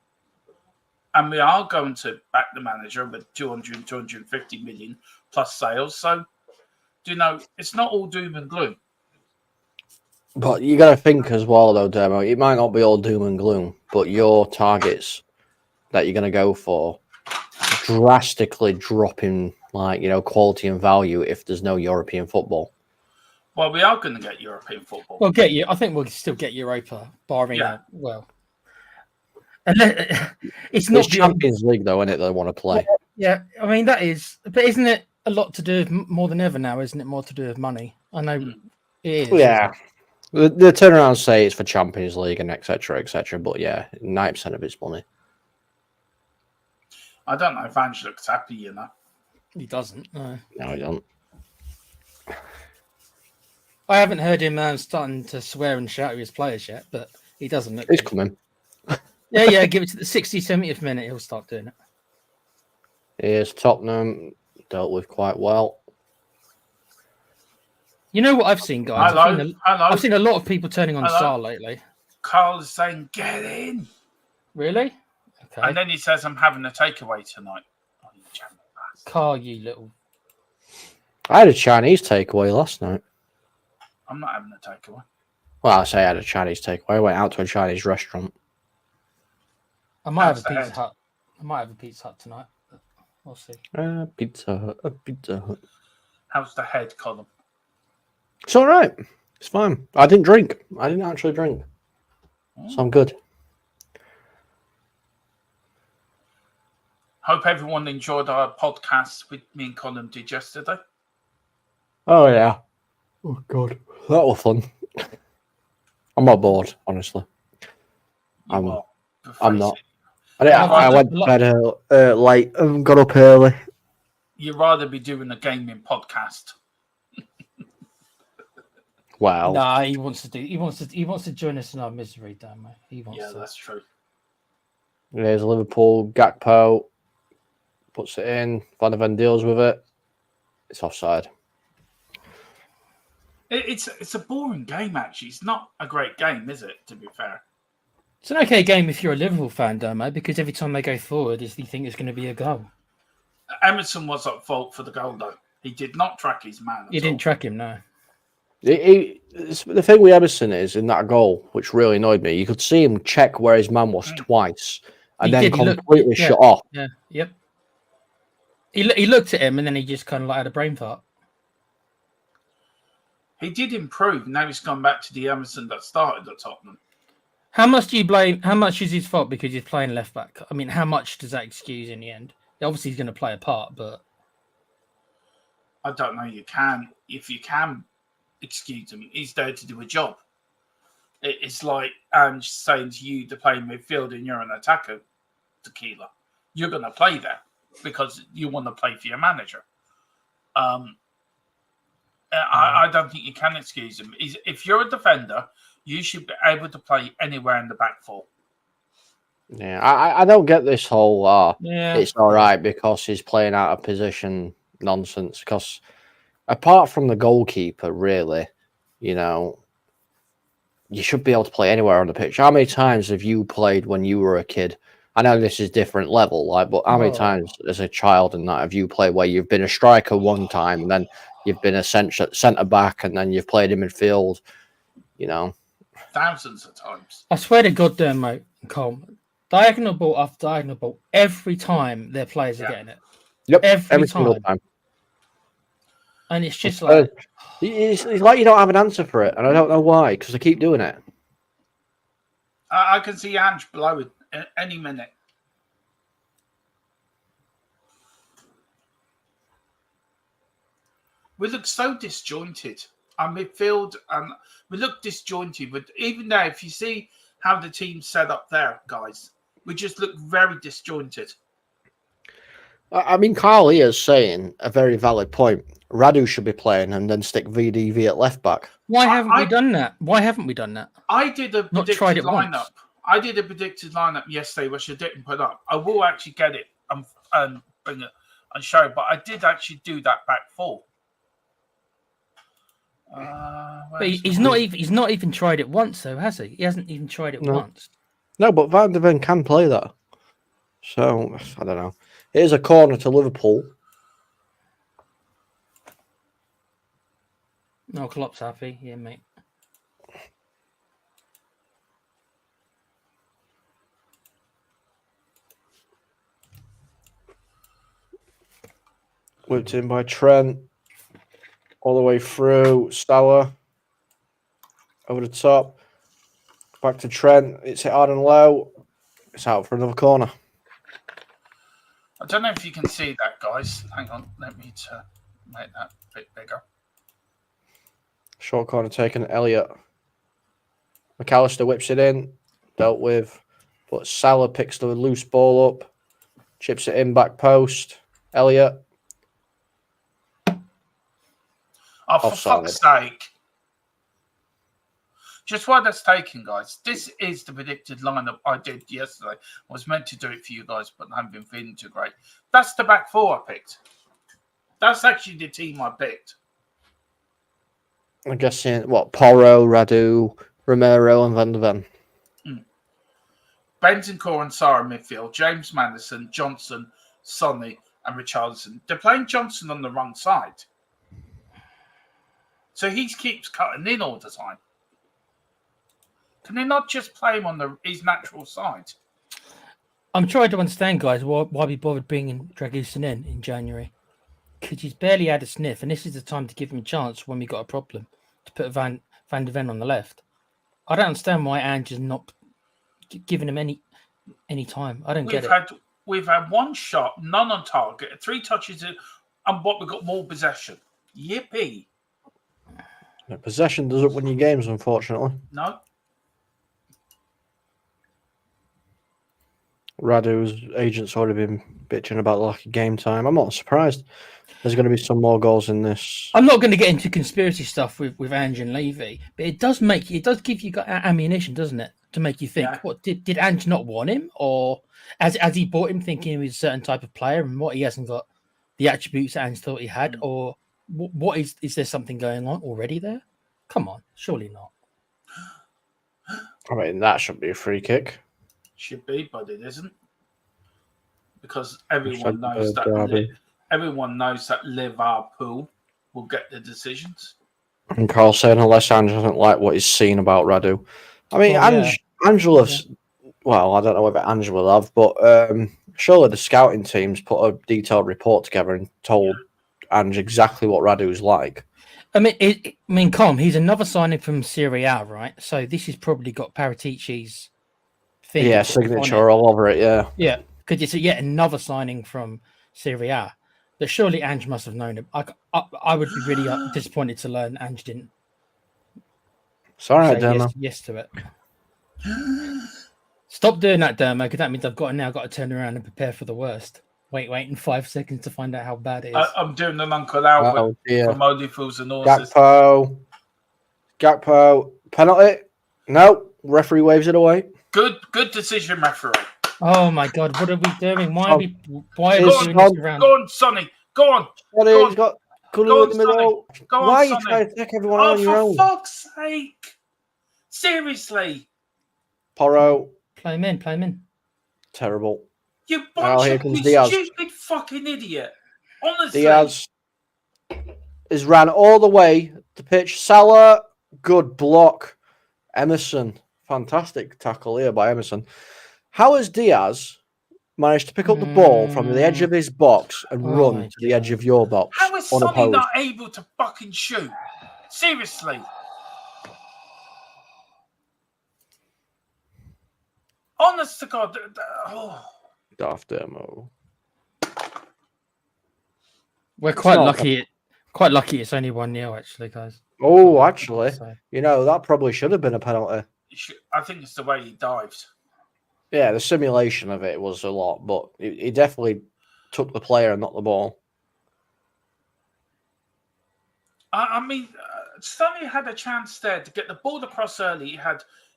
And we are going to back the manager with 200, 250 million plus sales. So, it's not all doom and gloom. But you got to think as well, though, Demo. It might not be all doom and gloom, but your targets that you're going to go for drastically dropping, quality and value if there's no European football. Well, we are going to get European football. We'll get you. I think we'll still get Europa, barring it's not Champions League, though, isn't it? They want to play. Yeah, I mean that is, but isn't it a lot to do with more than ever now? Isn't it more to do with money? I know it is. Yeah, they turn around and say it's for Champions League and etc. But yeah, 90% of it's money. I don't know if Ange looks happy, He doesn't. No, he doesn't. I haven't heard him starting to swear and shout at his players yet, but he doesn't look. He's coming. Yeah, give it to the 60th, 70th minute. He'll start doing it. Here's Tottenham, dealt with quite well. You know what I've seen, guys? Hello. I've seen a lot of people turning on Saar lately. Carl is saying, get in. Really? Okay. And then he says, I'm having a takeaway tonight. Oh, you jammed bastard. Carl, you little... I had a Chinese takeaway last night. I'm not having a takeaway. Well, I say I had a Chinese takeaway. I went out to a Chinese restaurant. I might have a Pizza Hut. I might have a Pizza Hut tonight. We'll see. Pizza Hut. How's the head, Colin? It's all right. It's fine. I didn't drink. I didn't actually drink. So I'm good. Hope everyone enjoyed our podcast with me and Colin did yesterday. Oh, yeah. Oh, God. That was fun. I'm not bored, honestly. I'm not. I went to bed late and got up early. You'd rather be doing a gaming podcast. Wow. Nah, he wants to join us in our misery, damn it. He wants to. That's true. There's Liverpool, Gakpo puts it in, Van der Ven deals with it. It's offside. It's a boring game, actually. It's not a great game, is it, to be fair? It's an okay game if you're a Liverpool fan, Domo, because every time they go forward, you think it's going to be a goal. Emerson was at fault for the goal, though. He did not track his man. You didn't track him, no. The thing with Emerson is, in that goal, which really annoyed me, you could see him check where his man was twice and then completely shut off. Yeah, yep. He looked at him and then he just kind of like had a brain fart. He did improve. Now he's gone back to the Emerson that started at Tottenham. How much do you blame? How much is his fault because he's playing left back? I mean, how much does that excuse in the end? Obviously, he's going to play a part, but I don't know. If you can excuse him, he's there to do a job. It's like Ange saying to you to play midfield and you're an attacker, Tequila. You're going to play there because you want to play for your manager. I don't think you can excuse him. If you're a defender, you should be able to play anywhere in the back four. Yeah, I don't get this whole it's all right because he's playing out of position nonsense. Because apart from the goalkeeper, really, you should be able to play anywhere on the pitch. How many times have you played when you were a kid? I know this is different level, but how many times as a child and that have you played where you've been a striker one time and then you've been a centre back and then you've played in midfield, Thousands of times. I swear to God, mate, Cole, diagonal ball after diagonal ball, every time their players are getting it. Yep, every single time. And it's just like... It's like you don't have an answer for it, and I don't know why, because I keep doing it. I can see Ange blowing any minute. We look so disjointed. Our midfield, we look disjointed. But even now, if you see how the team's set up there, guys, we just look very disjointed. I mean, Carl here is saying a very valid point. Radu should be playing and then stick VDV at left back. Why haven't we done that? Why haven't we done that? I did a Not tried it lineup. once. I did a predicted lineup yesterday, which I didn't put up. I will actually get it and bring it and show it, but I did actually do that back four. But he's not even tried it once, though, has he? He hasn't even tried it once. No, but Van der Ven can play that. So I don't know. Here's a corner to Liverpool. No, Klopp's happy. Yeah, mate. Whipped in by Trent. All the way through. Salah. Over the top. Back to Trent. It's hit hard and low. It's out for another corner. I don't know if you can see that, guys. Hang on. Let me make that a bit bigger. Short corner taken. Elliott. McAllister whips it in. Dealt with. But Salah picks the loose ball up. Chips it in back post. Elliott. Oh, for fuck's sake. Just while that's taken, guys, this is the predicted lineup I did yesterday. I was meant to do it for you guys, but I haven't been feeling too great. That's the back four I picked. That's actually the team I picked. I'm guessing, Porro, Radu, Romero, and Van de Ven. Bentancur and Sarr midfield, James Maddison, Johnson, Sonny, and Richarlison. They're playing Johnson on the wrong side. So he keeps cutting in all the time. Can they not just play him on his natural side? I'm trying to understand, guys, why we bothered bringing Dragusin in January. Because he's barely had a sniff, and this is the time to give him a chance when we got a problem, to put Van de Ven on the left. I don't understand why Ange is not giving him any time. I don't get it. We've had one shot, none on target, 3 touches, and we've got more possession. Yippee. Possession doesn't win you games, unfortunately. No. Radu's agent's already been bitching about the lack of game time. I'm not surprised. There's going to be some more goals in this. I'm not going to get into conspiracy stuff with Ange and Levy, but it does give you ammunition, doesn't it, to make you think, what did Ange not want him, or as he bought him thinking he was a certain type of player, and what he hasn't got the attributes that Ange thought he had, or what is there something going on already there? Come on, surely not. I mean, that should be a free kick. Should be, but it isn't, because everyone knows that Liverpool will get the decisions. And Carl saying unless Ange doesn't like what he's seen about Radu. I mean, Ange will have. Well, I don't know whether Ange will have, but surely the scouting teams put a detailed report together and told Ange exactly what Radu's like. I mean, he's another signing from Serie A, right? So this has probably got Paratici's signature all over it. Yeah, because it's yet another signing from Serie A. That surely Ange must have known him. I would be really disappointed to learn Ange didn't. It's all right, Dermo. Yes to it. Stop doing that, Dermo, because that means I've now got to turn around and prepare for the worst. Wait in 5 seconds to find out how bad it is. I'm doing an Uncle Albert from Only Fools and Horses. Gakpo, penalty? No, referee waves it away. Good decision, referee. Oh my God, what are we doing? Why are we doing this around? Go on, Sonny. Go on. He's got Kulu in the middle. Why are you trying to take everyone on your own? For fuck's sake. Seriously. Porro. Play him in. Terrible. You bunch of stupid fucking idiot. Honestly. Diaz is ran all the way to pitch. Salah, good block. Emerson, fantastic tackle here by Emerson. How has Diaz managed to pick up the ball from the edge of his box and run to the edge of your box? How is Sonny not able to fucking shoot? Seriously. Honest to God. Daft demo. We're quite lucky. Quite lucky it's only 1-0, actually, guys. Oh, actually, that probably should have been a penalty. I think it's the way he dived. Yeah, the simulation of it was a lot, but he definitely took the player and not the ball. I mean, Sonny had a chance there to get the ball across early.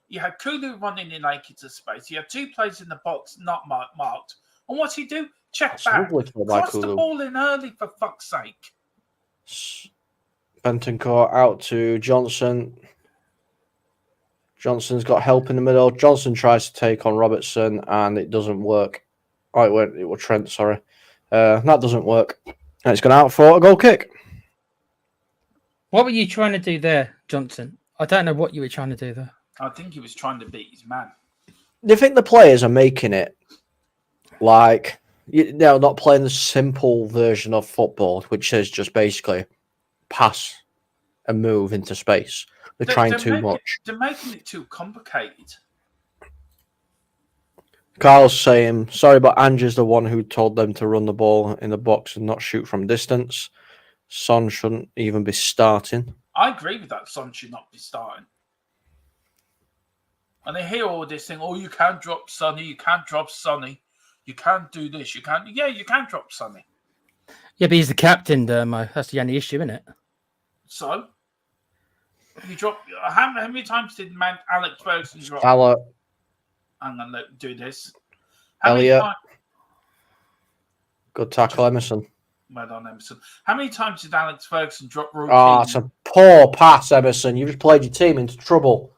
You had Kulu running in naked to space. You had 2 players in the box not marked. And what's he do? Check back. Cross the ball in early, for fuck's sake. Bentancur out to Johnson. Johnson's got help in the middle. Johnson tries to take on Robertson, and it doesn't work. Oh, it was Trent, sorry. That doesn't work. And it's gone out for a goal kick. What were you trying to do there, Johnson? I don't know what you were trying to do there. I think he was trying to beat his man. Do you think the players are making it like, not playing the simple version of football, which is just basically pass and move into space? They're trying too much. They're making it too complicated. Carl's saying, sorry, but Ange is the one who told them to run the ball in the box and not shoot from distance. Son shouldn't even be starting. I agree with that. Son should not be starting. And they hear all this thing, you can't drop Sonny, you can't drop Sonny, you can't do this, you can't drop Sonny. Yeah, but he's the captain, Dermo. That's the only issue, isn't it? So? You drop. How many times did Alex Ferguson drop? Salah, I'm going to do this. How Elliot. many times? Good tackle, Emerson. Well done, Emerson. How many times did Alex Ferguson drop Roy Oh, Keane? it's a poor pass, Emerson. You just played your team into trouble.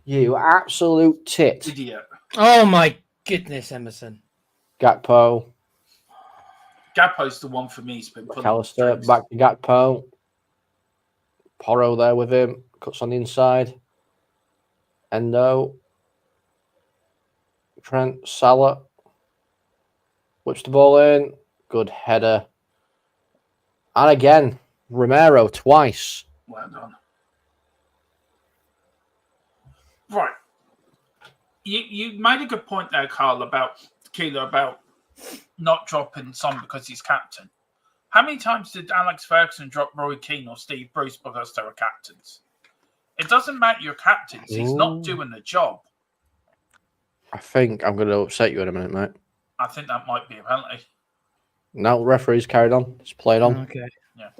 You absolute tit. Idiot. Oh my goodness, Emerson. Gakpo. Gakpo's the one for me. He's been pulling McAllister, strings. back to Gakpo. Porro there with him. Cuts on the inside. Endo. Trent, Salah. Whips the ball in. Good header. And again, Romero twice. Well done. Right. You made a good point there, Carl, about Keeler, about not dropping Son because he's captain. How many times did Alex Ferguson drop Roy Keane or Steve Bruce because they were captains? It doesn't matter your captains. He's not doing the job. I think I'm going to upset you in a minute, mate. I think that might be a penalty. No, referee's carried on. It's played on. Okay. Yeah.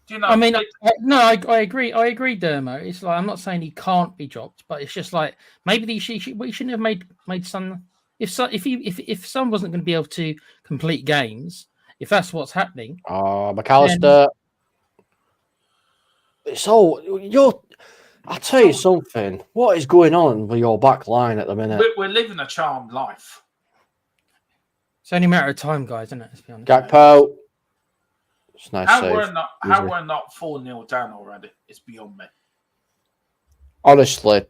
Do you know? I mean, I agree. I agree, Dermo. It's like I'm not saying he can't be dropped, but it's just like maybe we shouldn't have made Son. If Son wasn't going to be able to complete games, if that's what's happening. Oh, McAllister. It's all I'll tell you something. What is going on with your back line at the minute? We're living a charmed life. It's only a matter of time, guys, isn't it? Let's be honest. Gakpo. It's nice How save. we're not 4-0 down already? It's beyond me. Honestly,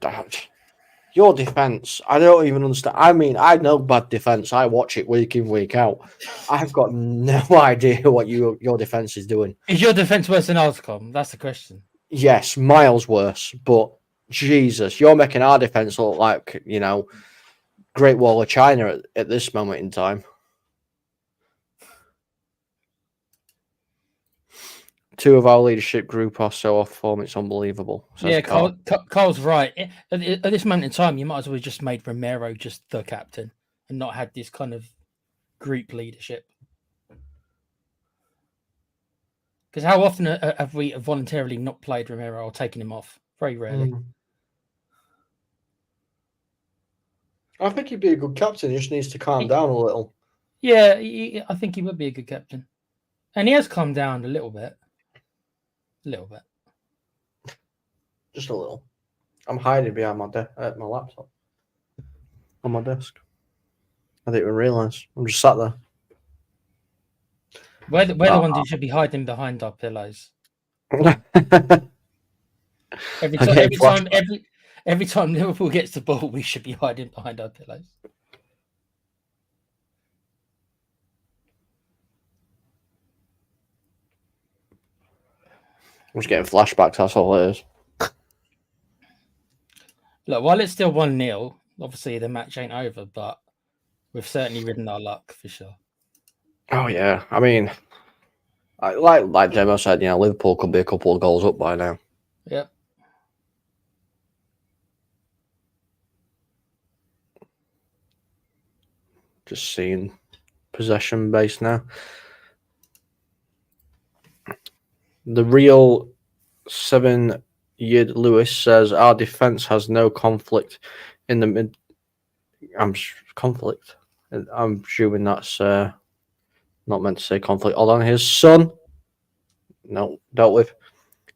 your defense, I don't even understand. I mean, I know bad defense. I watch it week in, week out. I've got no idea what your defense is doing. Is your defense worse than Alscom? That's the question. Yes, miles worse. But Jesus, you're making our defense look like, Great Wall of China at this moment in time. Two of our leadership group are so off form, it's unbelievable. Yeah, Carl's right. At this moment in time, you might as well have just made Romero just the captain and not had this kind of group leadership. Because how often have we voluntarily not played Romero or taken him off? Very rarely. I think he'd be a good captain. He just needs to calm down a little. Yeah, I think he would be a good captain. And he has calmed down a little bit. A little bit. Just a little. I'm hiding behind my laptop. On my desk. I didn't even realise. I'm just sat there. We're the ones who should be hiding behind our pillows. Every time Liverpool gets the ball, we should be hiding behind our pillows. I'm just getting flashbacks, that's all it is. Look, while it's still 1-0, obviously the match ain't over, but we've certainly ridden our luck for sure. Oh, yeah. I mean, like Demo said, Liverpool could be a couple of goals up by now. Yep. Just seeing possession base now. The real 7-year Lewis says our defense has no conflict in the mid. Conflict. I'm assuming that's not meant to say conflict. Hold on, his son. No, dealt with.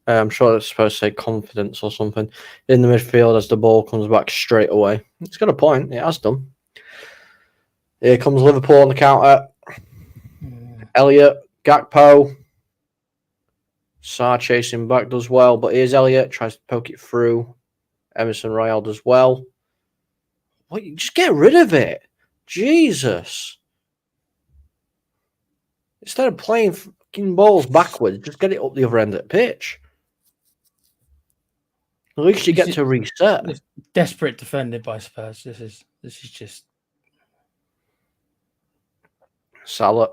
I'm sure it's supposed to say confidence or something in the midfield as the ball comes back straight away. It's got a point. It has done. Here comes Liverpool on the counter. Elliot, Gakpo. Sarr chasing back does well, but here's Elliot, tries to poke it through. Emerson Royale does well. What? Just get rid of it. Jesus. Instead of playing fucking balls backwards, just get it up the other end of the pitch. At least you get to reset. Desperate defended by Spurs. This is just Salah.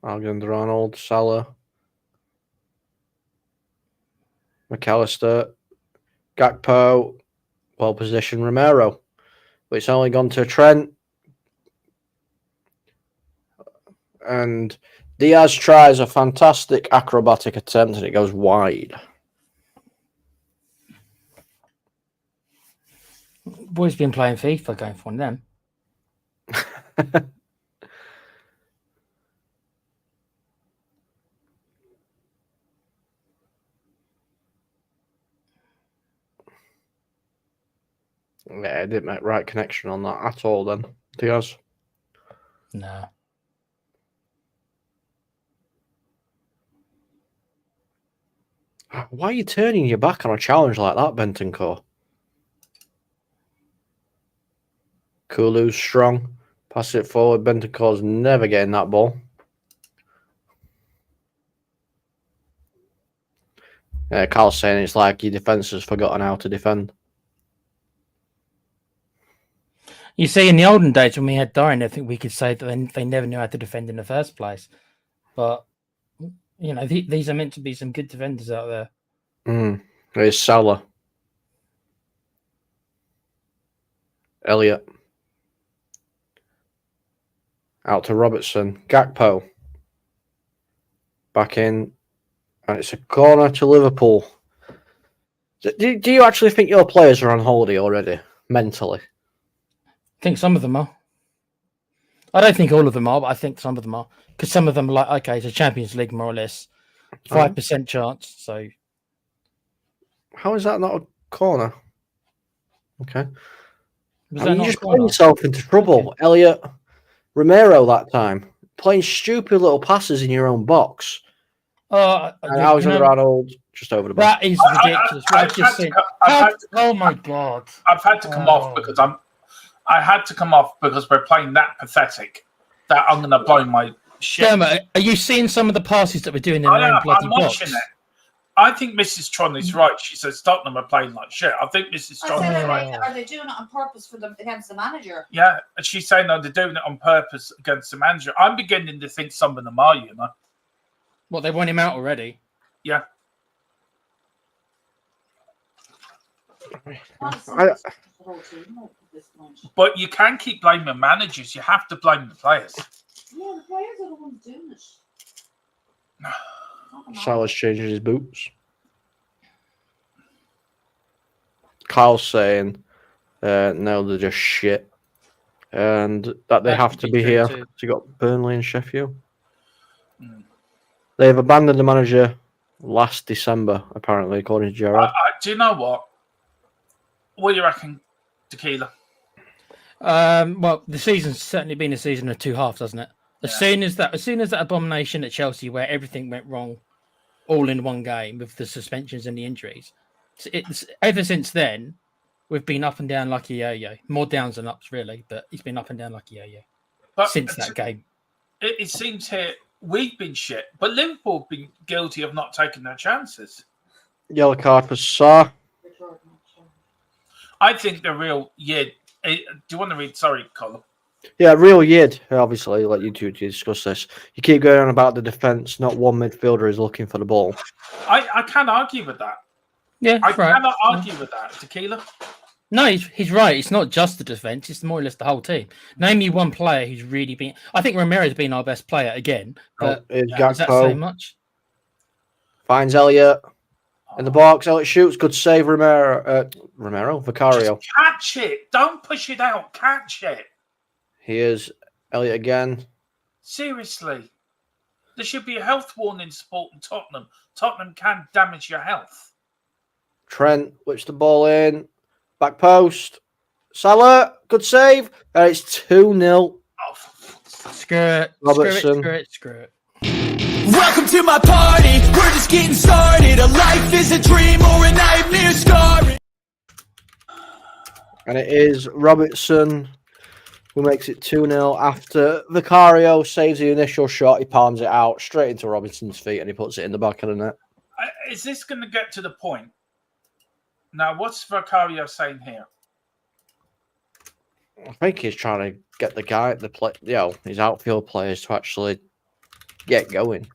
Alexander-Arnold, Salah, McAllister, Gakpo, well positioned Romero. But it's only gone to Trent. And Diaz tries a fantastic acrobatic attempt and it goes wide. Boy's been playing FIFA, going for one of them. Yeah, I didn't make right connection on that at all then. Diaz. No. Why are you turning your back on a challenge like that, Bentancur? Kulu's strong. Pass it forward. Bentancur's never getting that ball. Carl's saying it's like your defence has forgotten how to defend. You see, in the olden days when we had Dorian, I think we could say that they never knew how to defend in the first place. But, you know, these are meant to be some good defenders out there. There's Salah. Elliott. Out to Robertson. Gakpo. Back in. And it's a corner to Liverpool. Do you actually think your players are on holiday already? Mentally? I think some of them are. I don't think all of them are, but I think some of them are. Because some of them are like, okay, it's a Champions League, more or less. 5% chance, so... How is that not a corner? Okay. You just putting yourself into trouble. Okay. Elliott, Romero that time. Playing stupid little passes in your own box. And Alexander Arnold just over the bar. That is ridiculous. Oh my God. I've had to come off because I had to come off because we're playing that pathetic that I'm going to blow my shit. Dermot, are you seeing some of the passes that we're doing in their own bloody box? Watching it. I think Mrs. Tron is right. She says Tottenham are playing like shit. I think Mrs. Tron is right. Are they doing it on purpose for them against the manager? Yeah, and she's saying they're doing it on purpose against the manager. I'm beginning to think some of them are, you know. What, they want him out already? Yeah. But you can't keep blaming managers. You have to blame the players. Yeah, the players are the ones doing it. Salah's changing his boots. Kyle's saying, no, they're just shit. And that they have to be here to got Burnley and Sheffield. They've abandoned the manager last December, apparently, according to Gerrard. Do you know what? What do you reckon, Tequila? Well, the season's certainly been a season of two halves, hasn't it? As soon as that abomination at Chelsea, where everything went wrong, all in one game with the suspensions and the injuries, it's ever since then we've been up and down like a yo-yo. More downs than ups, really, but it's been up and down like a yo-yo since that game. It seems here we've been shit, but Liverpool have been guilty of not taking their chances. Yellow card for Sarr. I think the real do you want to read? Sorry, Colin. Yeah, real yid. Obviously, let you two discuss this. You keep going on about the defence. Not one midfielder is looking for the ball. I can't argue with that. Yeah, I cannot argue with that. Tequila. No, he's right. It's not just the defence. It's more or less the whole team. Name me one player who's really been... I think Romero's been our best player again. But does that say much? Finds Elliott in the box. Elliott shoots. Good save, Vicario. Just catch it. Don't push it out. Catch it. Here's Elliott again. Seriously. There should be a health warning supporting Tottenham. Tottenham can damage your health. Trent whips the ball in. Back post. Salah. Good save. And it's 2-0. Screw it. Robertson. Screw it. Welcome to my party. We're just getting started. A life is a dream or a nightmare scarring. And it is Robertson who makes it 2-0 after Vicario saves the initial shot. He palms it out straight into Robertson's feet and he puts it in the back of the net. Is this going to get to the point? Now, what's Vicario saying here? I think he's trying to get his outfield players to actually get going.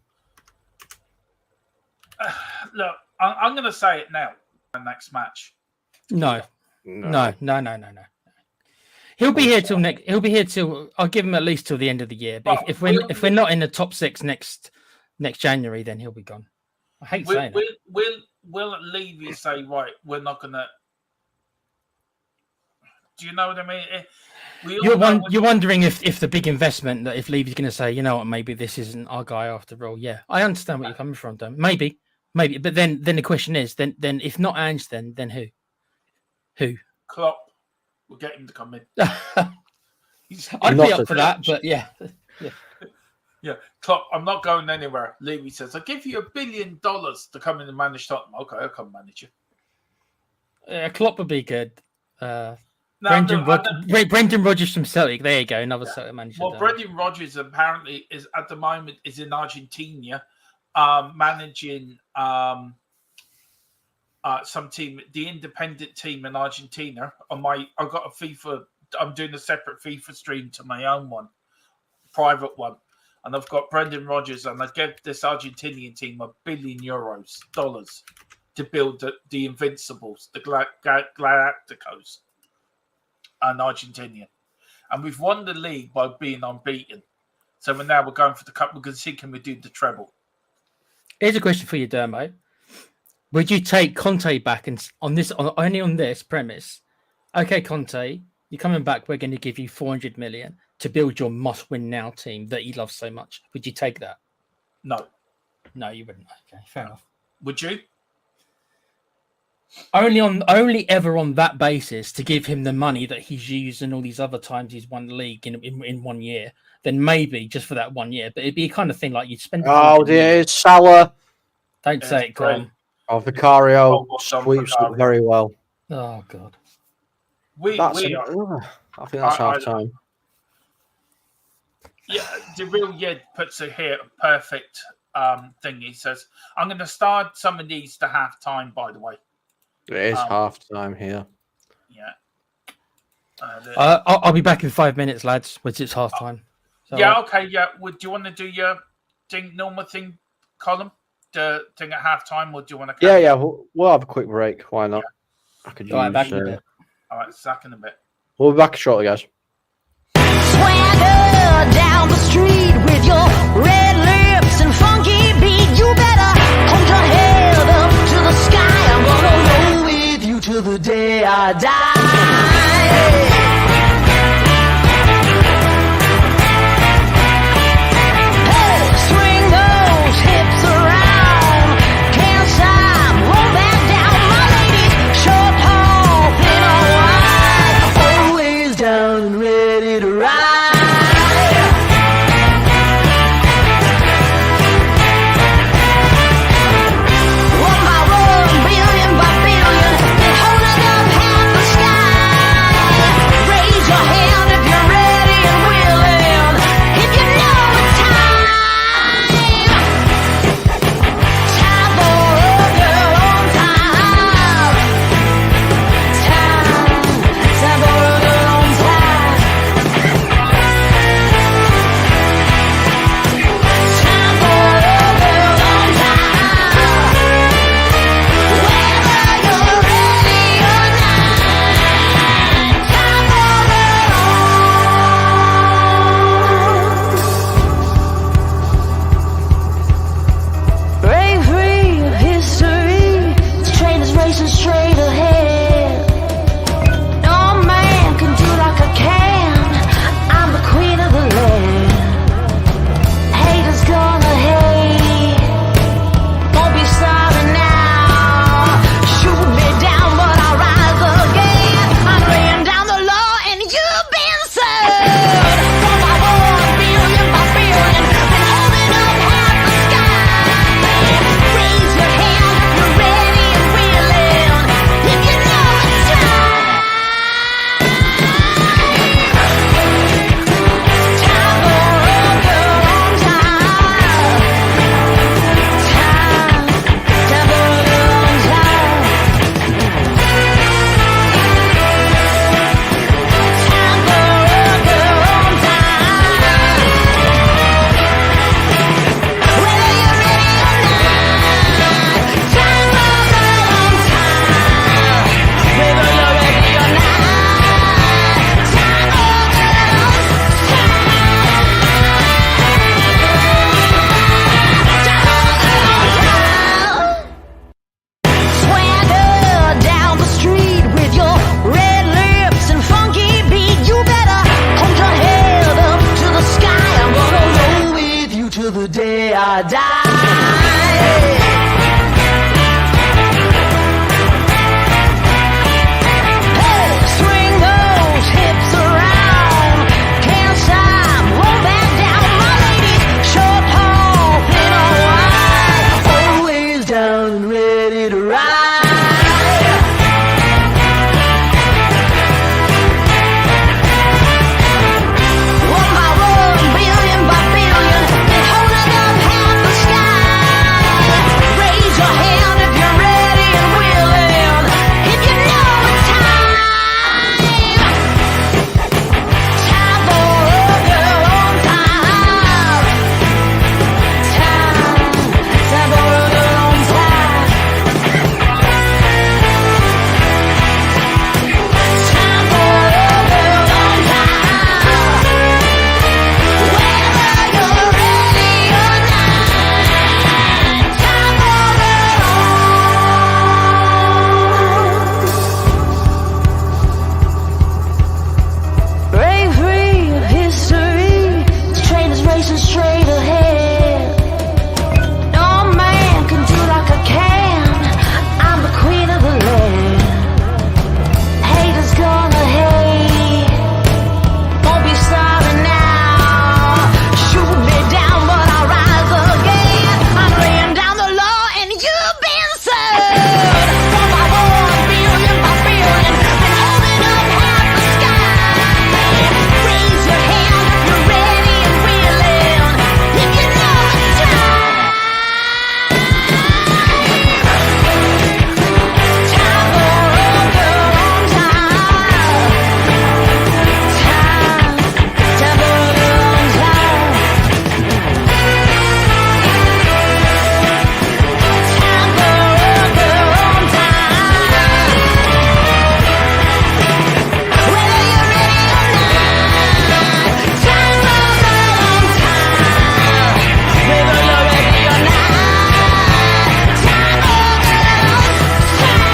Look, I'm going to say it now. The next match. No. He'll be here till next. He'll be here till. I'll give him at least till the end of the year. But if we're not in the top 6 next January, then he'll be gone. I hate saying that. Will Levy say, right, we're not gonna? Do you know what I mean? You're wondering if the big investment, that if Levy's going to say, you know what, maybe this isn't our guy after all. Yeah, I understand where you're coming from, Dom. Maybe, but then the question is, then if not Ange, then who? Who? Klopp. We'll get him to come in. I'd be up for that, but yeah. Yeah, Klopp, I'm not going anywhere. Levy says, I'll give you $1 billion to come in and manage Tottenham. Okay, I'll come manage you. Yeah, Klopp would be good. Brendan Rodgers from Celtic. There you go, another Celtic manager. Well, Brendan Rodgers apparently is at the moment is in Argentina, managing some team, the independent team in Argentina. I've got a FIFA. I'm doing a separate FIFA stream to my own one, private one, and I've got Brendan Rodgers, and I gave this Argentinian team $1 billion to build the Invincibles, the Galacticos, and Argentinian, and we've won the league by being unbeaten. So we're going for the cup. We're going to see can we do the treble. Here's a question for you, Dermo. Would you take Conte back and only on this premise? Okay, Conte, you're coming back. We're going to give you 400 million to build your must-win now team that you love so much. Would you take that? No, you wouldn't. Okay, fair enough. Would you? Only ever on that basis to give him the money that he's used in all these other times he's won the league in 1 year. Then maybe just for that 1 year, but it'd be a kind of thing like you'd spend. Oh dear, Salah. Don't say it, Colin. Oh, Vicario sweeps it very well. Oh God. I think that's half time. Yeah, the real Yed puts it here perfect thing. He says, I'm going to start some of these to half time, by the way. It is half time here. Yeah. I'll be back in 5 minutes, lads, which is half time. Yeah, okay, yeah. Do you want to do your normal thing, Colin? The thing at half time, or do you want to? Yeah. We'll have a quick break. Why not? Yeah. I could use. Back in a bit. All right, back in a bit. We'll be back shortly, guys. Swagger down the street with your red lips and funky beat. You better hold your head up to the sky. I'm gonna roll with you till the day I die. Hey, swing those hips around. Can't stop, won't back down. My ladies, short, tall, thin or wide, always down and ready to ride. One by one, billion by billion, been holding up half the sky. Raise your hand if you're ready and willing, if you know it's time. Time for a good long time. Time for a good long time. Time for a good long time. Whether you're ready or not, time for the break free of history. The train is racing straight ahead. No man can do like I can. I'm the queen of the land. Haters gonna hate. Won't be sorry now. Shoot me down, but I'll rise again. I'm laying down the law and you've been served. One by one, billion by billion, been holding up half the sky. Raise your hand if you're ready and willing, if you know it's time. Time for a good long time. Time for a good long time. Time for a good long time. Whether you're ready or not, time for a good long time. Whether you're ready or not, time for a good long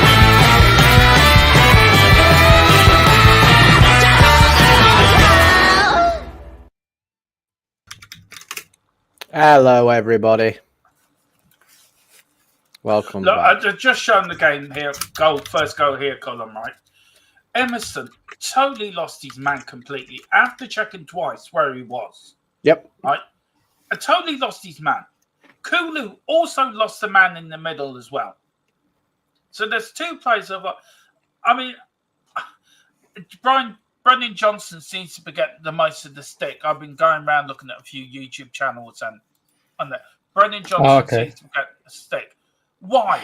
time. Hello, everybody. Welcome Look, back. I've just shown the game here. First goal here, Colin, right? Emerson totally lost his man completely after checking twice where he was. Yep. Right? I totally lost his man. Kulu also lost the man in the middle as well. So there's two players of. I mean, Brendan Johnson seems to get the most of the stick. I've been going around looking at a few YouTube channels and that. Brendan Johnson seems to get the stick. Why?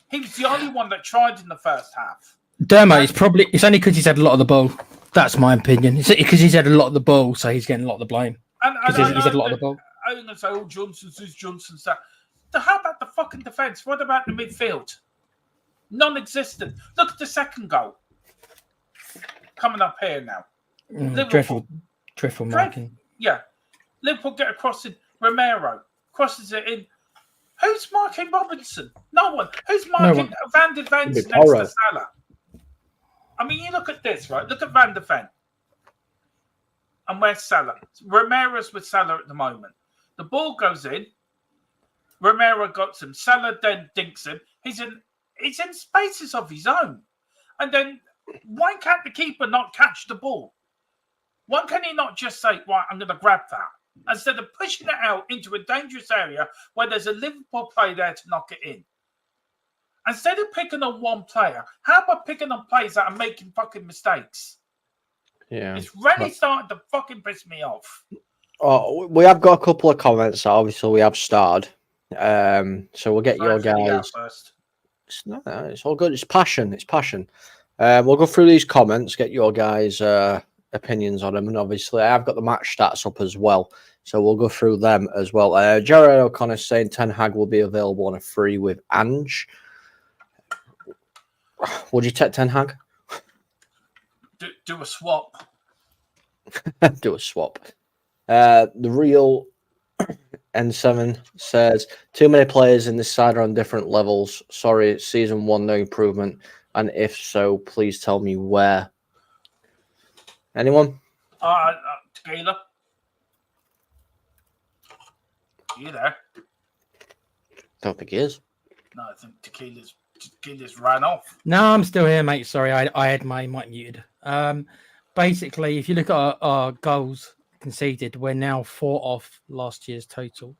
He was the only one that tried in the first half. Dermot, it's only because he's had a lot of the ball. That's my opinion. It's because he's had a lot of the ball, so he's getting a lot of the blame. Because he's had a lot of the ball. I'm going to say, oh, Johnson's that. How about the fucking defence? What about the midfield? Non-existent. Look at the second goal. Coming up here now. Dreadful marking. Yeah. Liverpool get across in Romero. Crosses it in. Who's marking Robinson? No one. Who's marking Van de Ven next to Salah? I mean, you look at this, right? Look at Van de Ven. And where's Salah? Romero's with Salah at the moment. The ball goes in. Romero got him. Salah then dinks him. He's in spaces of his own. And then why can't the keeper not catch the ball? Why can he not just say, right, I'm going to grab that? Instead of pushing it out into a dangerous area where there's a Liverpool player there to knock it in. Instead of picking on one player, how about picking on players that are making fucking mistakes? Yeah. It's really starting to fucking piss me off. Oh, we have got a couple of comments that obviously we have starred. So we'll get your guys. First. It's all good. It's passion. It's passion. We'll go through these comments, get your guys' opinions on them, and obviously I've got the match stats up as well, so we'll go through them as well. Jared O'Connor saying Ten Hag will be available on a free with ANGE. Would you take Ten Hag? Do a swap. Do a swap. The real N7 says too many players in this side are on different levels. Sorry, it's season one, no improvement. And if so, please tell me where. Anyone? Tequila. You there? don't think he is. No, I think Tequila's ran off. No, I'm still here, mate. Sorry, I had my mic muted. Basically, if you look at our goals conceded, we're now 4 off last year's total.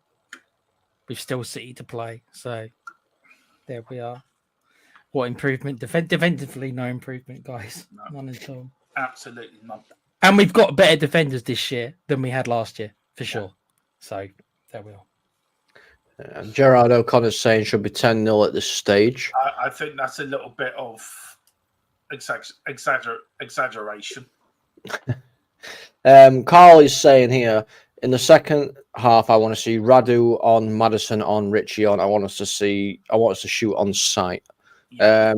We've still City to play, so there we are. What improvement? Defensively, no improvement, guys. No. None at all. Absolutely none. And we've got better defenders this year than we had last year, for sure. So there we are. Gerard O'Connor's saying should be 10-0 at this stage. I think that's a little bit of exaggeration. Carl is saying here, in the second half, I want to see Radu on, Maddison on, Richie on. I want us to shoot on sight. Yeah.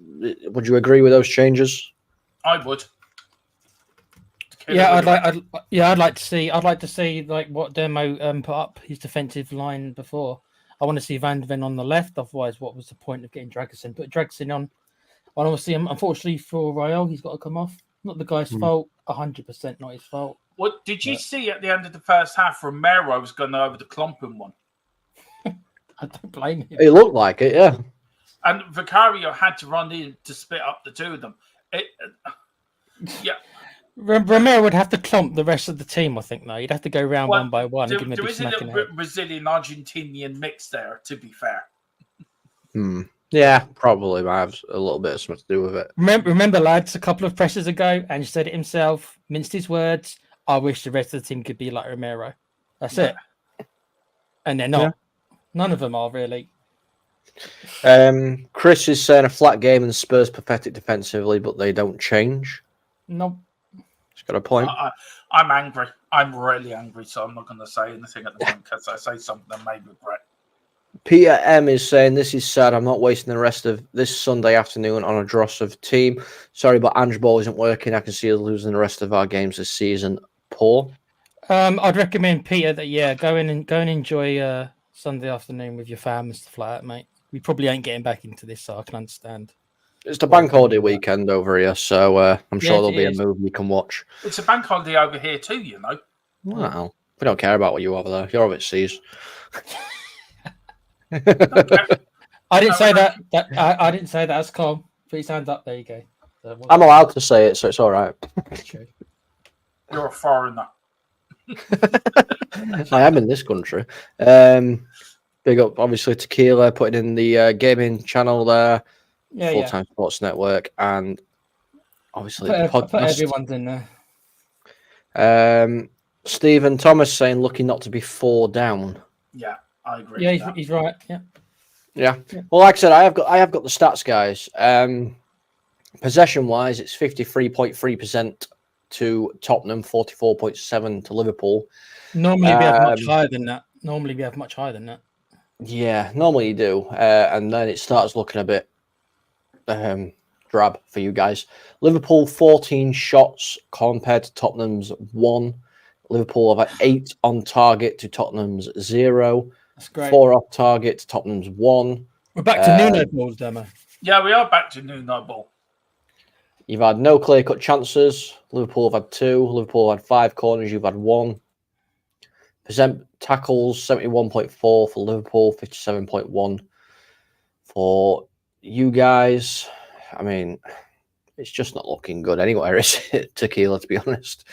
Would you agree with those changes? I would. Yeah, I'd like to see like what Demo put up his defensive line before. I want to see Van de Ven on the left. Otherwise, what was the point of getting Dragusin? Put Dragusin on. I want to see him. Unfortunately for Rael, he's got to come off. Not the guy's fault. 100% not his fault. What did you see at the end of the first half? Romero was going over the clumping one. I don't blame him. It looked like it, yeah. And Vicario had to run in to split up the two of them. Yeah. Romero would have to clump the rest of the team, I think, though. He'd have to go round one by one. There, and give him a there big is a smack in little the head. Brazilian-Argentinian mix there, to be fair. Yeah, probably might have a little bit of something to do with it. Remember, lads, a couple of presses ago, and he said it himself, minced his words. I wish the rest of the team could be like Romero. That's it. And they're not. Yeah. None of them are, really. Chris is saying a flat game and Spurs pathetic defensively, but they don't change. Nope. He's got a point. I'm angry. I'm really angry, so I'm not going to say anything at the moment because I say something I may regret. Peter M is saying, this is sad. I'm not wasting the rest of this Sunday afternoon on a dross of team. Sorry, but Ange ball isn't working. I can see us losing the rest of our games this season. Paul? I'd recommend, Peter, that, go and enjoy Sunday afternoon with your fam and stuff like that, mate. We probably ain't getting back into this, so I can understand. It's the bank holiday weekend over here, so I'm sure there'll be a movie you can watch. It's a bank holiday over here too, you know. Well, we don't care about what you over there. You're overseas. I didn't say that. I didn't say that. That's calm. Put your hands up. There you go. I'm allowed to say it, so it's all right. You're a foreigner. I am in this country. Big up, obviously, Tequila putting in the gaming channel there. Full-time Sports Network, and obviously the podcast. Put everyone's in there. Stephen Thomas saying, lucky not to be 4 down. Yeah, I agree. Yeah, he's right. Yeah. Well, like I said, I have got the stats, guys. Possession-wise, it's 53.3% to Tottenham, 44.7% to Liverpool. Normally we have much higher than that. Yeah, normally you do, and then it starts looking a bit drab for you guys. Liverpool 14 shots compared to Tottenham's 1. Liverpool have had 8 on target to Tottenham's 0. That's great. 4 off target to Tottenham's 1. We're back to Nuno balls, Demo. Yeah, we are back to Nuno ball. You've had no clear-cut chances. Liverpool have had 2. Liverpool have had 5 corners. You've had 1. Percent tackles 71.4 for Liverpool, 57.1 for you guys. I mean, it's just not looking good anywhere, is it, Tequila, to be honest?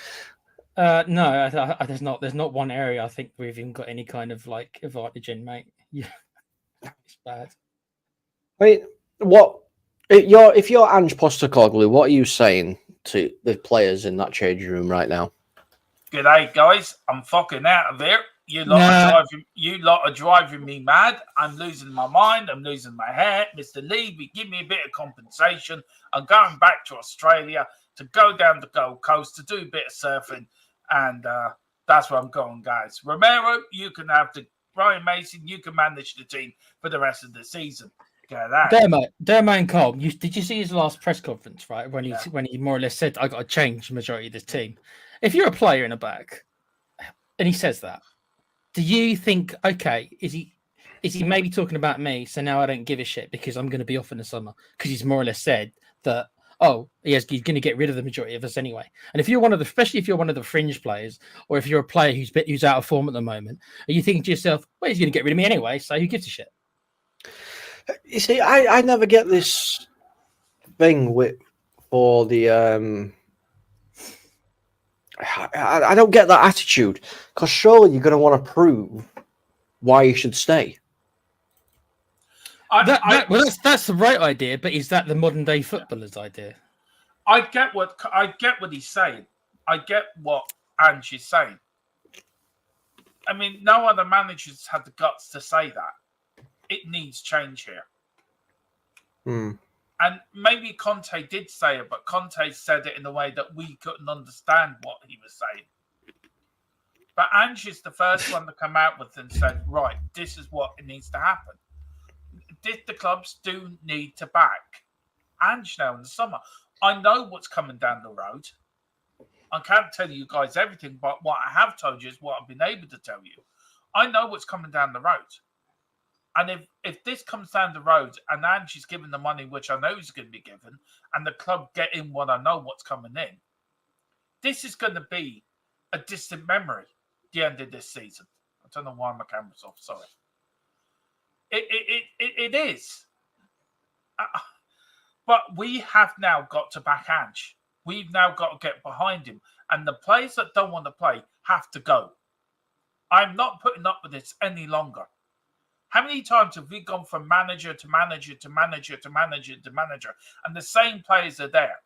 No, there's not one area I think we've even got any kind of like advantage in, mate. Yeah, it's bad. I mean, if you're Ange Postecoglou, what are you saying to the players in that changing room right now? G'day, guys. I'm fucking out of here. You lot are driving me mad. I'm losing my mind. I'm losing my hair. Mr. Lee, give me a bit of compensation. I'm going back to Australia to go down the Gold Coast to do a bit of surfing. And that's where I'm going, guys. Romero, you can have Brian Mason, you can manage the team for the rest of the season. Dermo and Cole, did you see his last press conference, right? When he more or less said, I got to change the majority of this team. If you're a player in the back and he says that, do you think, okay, is he maybe talking about me? So now I don't give a shit because I'm going to be off in the summer because he's more or less said that he's going to get rid of the majority of us anyway. And if you're especially if you're one of the fringe players, or if you're a player who's out of form at the moment, and you think to yourself, well, he's going to get rid of me anyway, so who gives a shit? You see, I never get this thing for the I don't get that attitude, because surely you're going to want to prove why you should stay. That's the right idea, but is that the modern day footballer's idea? I get what he's saying. I get what Ange is saying. I mean, no other managers had the guts to say that. It needs change here. And maybe Conte did say it, but Conte said it in a way that we couldn't understand what he was saying. But Ange is the first one to come out with and said, right, this is what it needs to happen. The clubs do need to back Ange now in the summer. I know what's coming down the road. I can't tell you guys everything, but what I have told you is what I've been able to tell you. I know what's coming down the road. And if this comes down the road and Ange is given the money, which I know he's going to be given, and the club get in what I know what's coming in, this is going to be a distant memory, the end of this season. I don't know why my camera's off, sorry. It is. But we have now got to back Ange. We've now got to get behind him. And the players that don't want to play have to go. I'm not putting up with this any longer. How many times have we gone from manager to manager to manager to manager to manager, and the same players are there?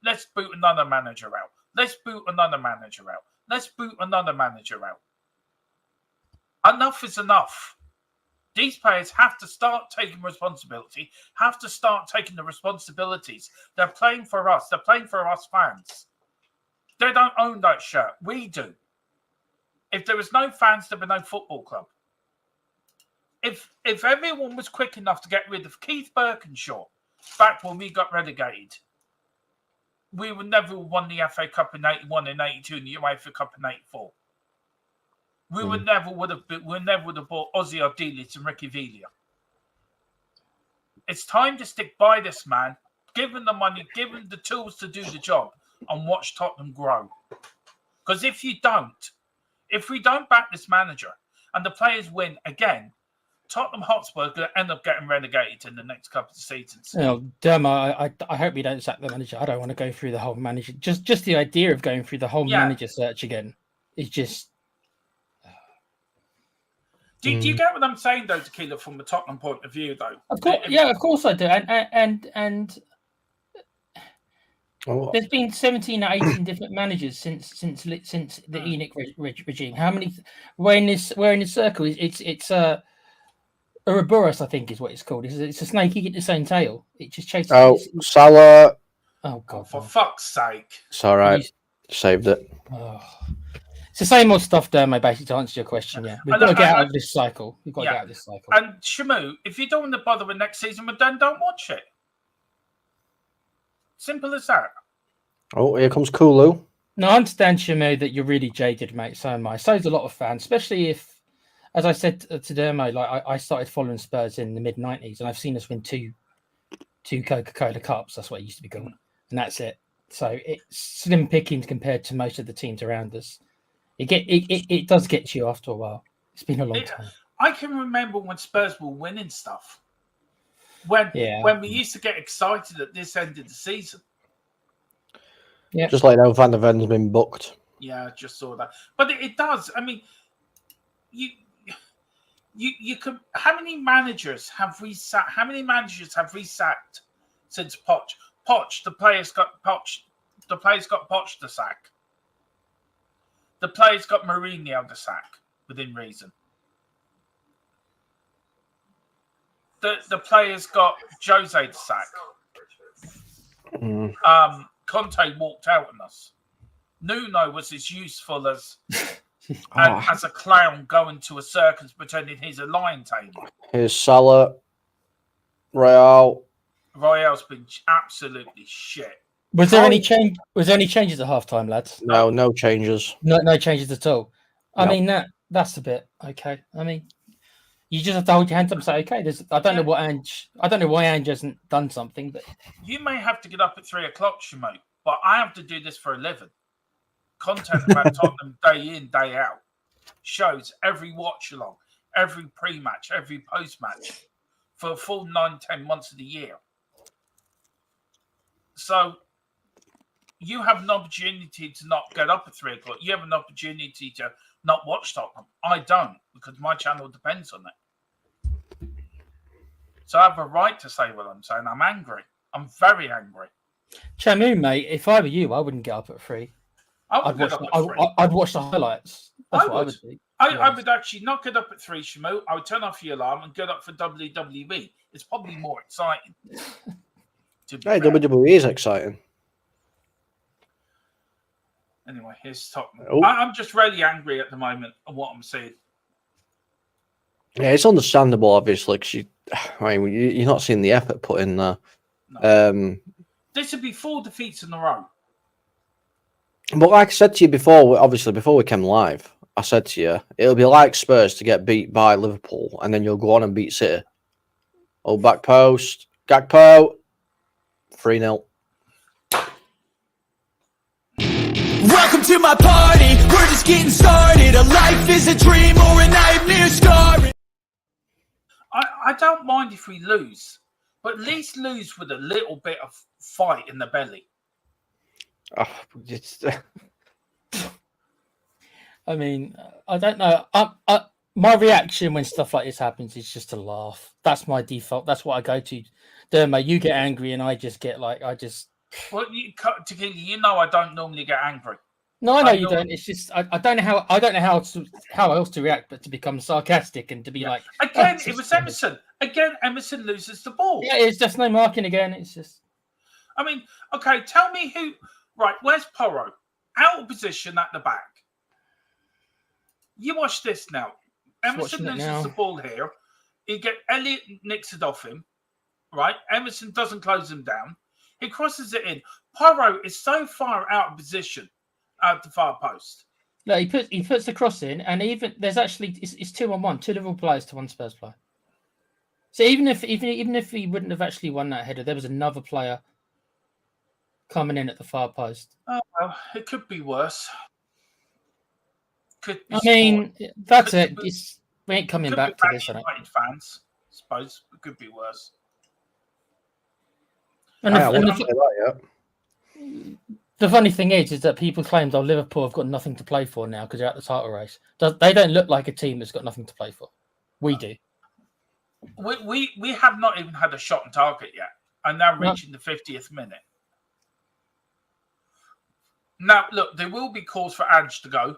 Let's boot another manager out. Let's boot another manager out. Let's boot another manager out. Enough is enough. These players have to start taking responsibility, have to start taking the responsibilities. They're playing for us. They're playing for us fans. They don't own that shirt. We do. If there was no fans, there'd be no football club. If everyone was quick enough to get rid of Keith Birkinshaw back when we got relegated, we would never have won the FA Cup in 81 and 82 and the UEFA Cup in 84. We would never would have bought Ozzy Ardiles and Ricky Villa. It's time to stick by this man, give him the money, give him the tools to do the job, and watch Tottenham grow. Because if we don't back this manager and the players win again, Tottenham Hotspur are going to end up getting relegated in the next couple of seasons. Dermo, I hope you don't sack the manager. I don't want to go through the whole manager. Just the idea of going through the whole manager search again is just. Do you get what I'm saying, though, Tequila, from the Tottenham point of view, though? Of course, of course I do. And there's been 17 or 18 different managers since the ENIC regime. How many? We're in this circle. It's Ouroboros, I think, is what it's called. It's a snake eating its own tail. It just chases. Salah. Oh God! For fuck's sake! It's all right. Saved it. Oh. It's the same old stuff, Dermo, basically, to answer your question. Yeah, we've got to get out of this cycle. We've got to get out of this cycle. And Shamu, if you don't want to bother with next season, then don't watch it. Simple as that. Oh, here comes Kulu. No, I understand, Shamu, that you're really jaded, mate. So am I. So's a lot of fans, especially if, as I said to Dermo, like I started following Spurs in the mid-90s, and I've seen us win two Coca-Cola Cups. That's what it used to be called, and that's it. So it's slim pickings compared to most of the teams around us. It does get to you after a while. It's been a long time. I can remember when Spurs were winning stuff. When we used to get excited at this end of the season. Yeah. Just like now Van der Ven's been booked. Yeah, I just saw that. But it does. I mean, you can. How many managers have we sacked? How many managers have we sacked since Poch? Poch, the players got Poch to sack. The players got Mourinho to sack within reason. The players got Jose to sack. Conte walked out on us. Nuno was as useful as as a clown going to a circus pretending he's a lion tamer. Here's Salah. Royale's been absolutely shit. Was there any change? Was there any changes at halftime, lads? No changes. No changes at all. I mean that's a bit okay. I mean, You just have to hold your hands up and say, okay, I don't know why Ange hasn't done something, but you may have to get up at 3 o'clock, Shimo, but I have to do this for a living. Content about Tottenham day in, day out. Shows every watch along, every pre-match, every post-match for a full 9-10 months of the year. So you have an opportunity to not get up at 3 o'clock. You have an opportunity to not watch Tottenham. I don't, because my channel depends on it. So I have a right to say what I'm saying. I'm angry. I'm very angry. Chamu, mate, if I were you, I wouldn't get up at 3. I'd watch the highlights. That's what I would do. I would actually not get up at 3, Shimo. I would turn off your alarm and get up for WWE. It's probably more exciting. Hey, WWE is exciting. Anyway, here's Tottenham. Oh. I'm just really angry at the moment at what I'm seeing. Yeah, it's understandable, obviously, because you're not seeing the effort put in there. No. This would be 4 defeats in a row. But like I said to you before, obviously, before we came live, I said to you, it'll be like Spurs to get beat by Liverpool, and then you'll go on and beat City. Oh, back post. Gakpo. 3-0. Welcome to my party, we're just getting started. A life is a dream or a nightmare scarring. I don't mind if we lose, but at least lose with a little bit of fight in the belly. Oh, it's... I mean, I don't know. My reaction when stuff like this happens is just to laugh. That's my default. That's what I go to. Dermo, you get angry, and I just get like, Well, Tequila, you know I don't normally get angry. No, I know you don't. It's just I don't know how else to react, but to become sarcastic and to be like again. It was Emerson. Again, Emerson loses the ball. Yeah, it's just no marking again. It's just. I mean, okay. Tell me who. Right, where's Porro? Out of position at the back. You watch this now. Emerson loses the ball here. You get Elliott nicks it off him. Right, Emerson doesn't close him down. He crosses it in. Porro is so far out of position at the far post. No, he puts the cross in, and even there's actually it's 2-on-1, 2 Liverpool players to 1 Spurs player. So even if he wouldn't have actually won that header, there was another player coming in at the far post. Oh well, it could be worse. Could be. I mean, that's it. We ain't coming back to this. United fans, I suppose it could be worse. And the funny thing is that people claim that Liverpool have got nothing to play for now because they're at the title race. They don't look like a team that's got nothing to play for. We do. We have not even had a shot on target yet, and now reaching the 50th minute. Now, look, there will be calls for ANGE to go.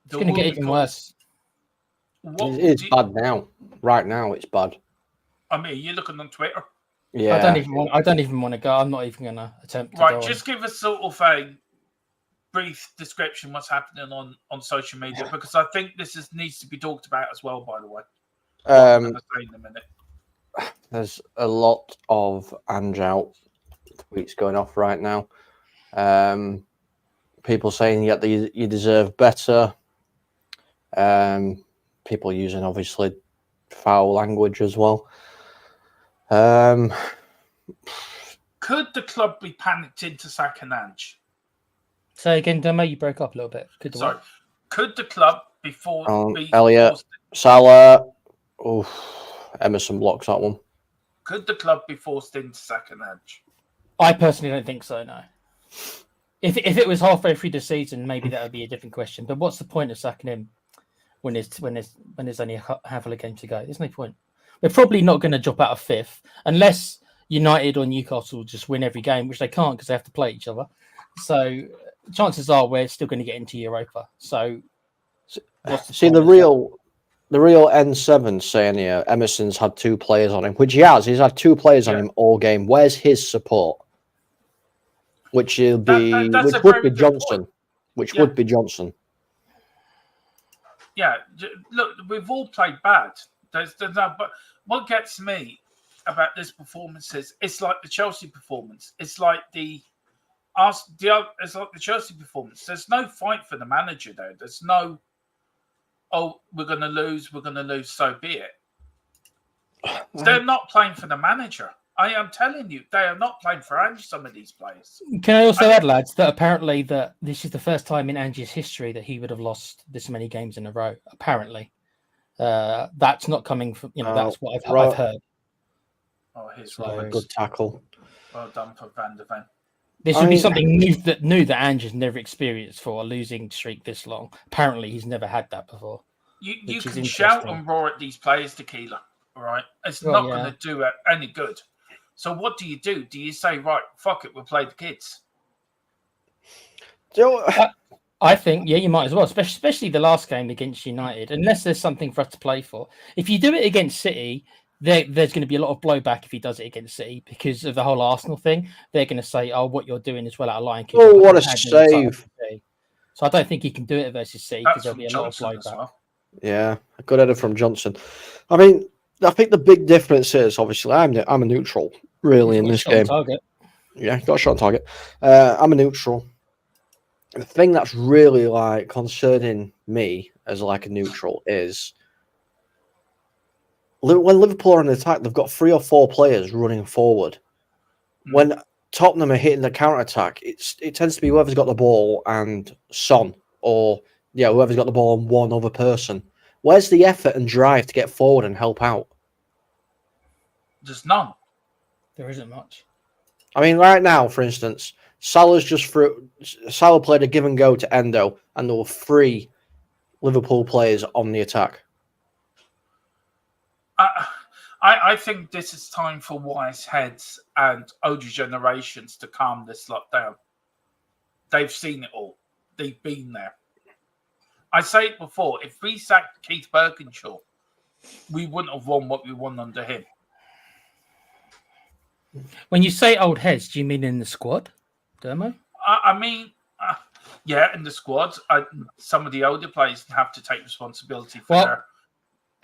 It's going to get even worse. It is bad now. Right now, it's bad. I mean, you're looking on Twitter. Yeah, I don't even want to go. I'm not even going to attempt to go. Just give us sort of a brief description what's happening on social media, because I think this needs to be talked about as well. By the way, in a minute. There's a lot of ANGE out tweets going off right now. People saying that you deserve better. People using obviously foul language as well. Could the club be panicked into sacking ANGE? Say again, Demo, you broke up a little bit. Could the club Elliott, Salah, Emerson blocks that one. Could the club be forced into sacking ANGE? I personally don't think so, no. If it was halfway through the season, maybe that would be a different question. But what's the point of sacking him when there's only a handful of games to go? There's no point. We're probably not going to drop out of 5th unless United or Newcastle just win every game, which they can't because they have to play each other. So chances are we're still going to get into Europa. So see the real N7 saying here, Emerson's had 2 players on him, which he has. He's had 2 players on him all game. Where's his support? Which would be Johnson. Would be Johnson. Yeah, look, we've all played bad. There's no, but what gets me about this performance is it's like the Chelsea performance. It's like the Chelsea performance. There's no fight for the manager though. There's no, we're going to lose, so be it. They're not playing for the manager. I am telling you, they are not playing for ANGE, some of these players. Can I also add, lads, that apparently that this is the first time in ANGE's history that he would have lost this many games in a row. Apparently, that's not coming from that's what I've heard. Oh, here's a good tackle. Well done for Van der Ven. This would be something new that ANGE has never experienced for a losing streak this long. Apparently, he's never had that before. You can shout and roar at these players, Tequila. All right, it's not going to do it any good. So what do? Do you say, right, fuck it, we'll play the kids? I think, you might as well, especially the last game against United, unless there's something for us to play for. If you do it against City, there's going to be a lot of blowback if he does it against City because of the whole Arsenal thing. They're going to say, oh, what you're doing is well out of line. Oh, what a save. So I don't think he can do it versus City because there'll be a lot of blowback. Well. Yeah, a good header from Johnson. I mean, I think the big difference is, obviously, I'm a neutral, really, in this game. Yeah, got a shot on target. I'm a neutral. The thing that's really concerning me as a neutral is when Liverpool are on attack, they've got 3 or 4 players running forward. When Tottenham are hitting the counter attack, it tends to be whoever's got the ball and Son, or whoever's got the ball and one other person. Where's the effort and drive to get forward and help out? There's none. There isn't much. I mean, right now, for instance, Salah played a give and go to Endo, and there were 3 Liverpool players on the attack. I think this is time for wise heads and older generations to calm this lot down. They've seen it all. They've been there. I say it before, if we sacked Keith Birkinshaw, we wouldn't have won what we won under him. When you say old heads, do you mean in the squad, Dermo? I mean, in the squad. Some of the older players have to take responsibility for their...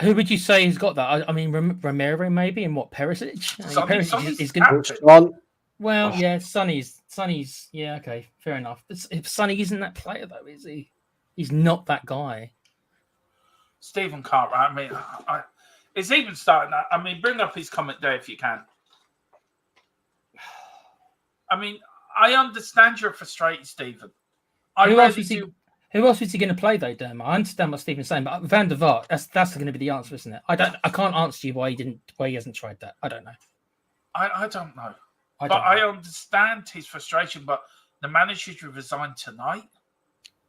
Who would you say has got that? I mean, Romero maybe, and what, Perisic? Sonny's is going to... Well, Oh. yeah, Sonny's, yeah, okay, fair enough. But if Sonny isn't that player, though, is he? He's not that guy. Stephen Cartwright, I mean, it's even starting that. I mean, bring up his comment there if you can. I mean, I understand you're frustrated, Stephen. Who else was he going to play, though, Dermo? I understand what Stephen's saying, but Van der Vaart, that's going to be the answer, isn't it? I can't answer you why he hasn't tried that. I don't know. I don't know. I understand his frustration, but the manager should resign tonight.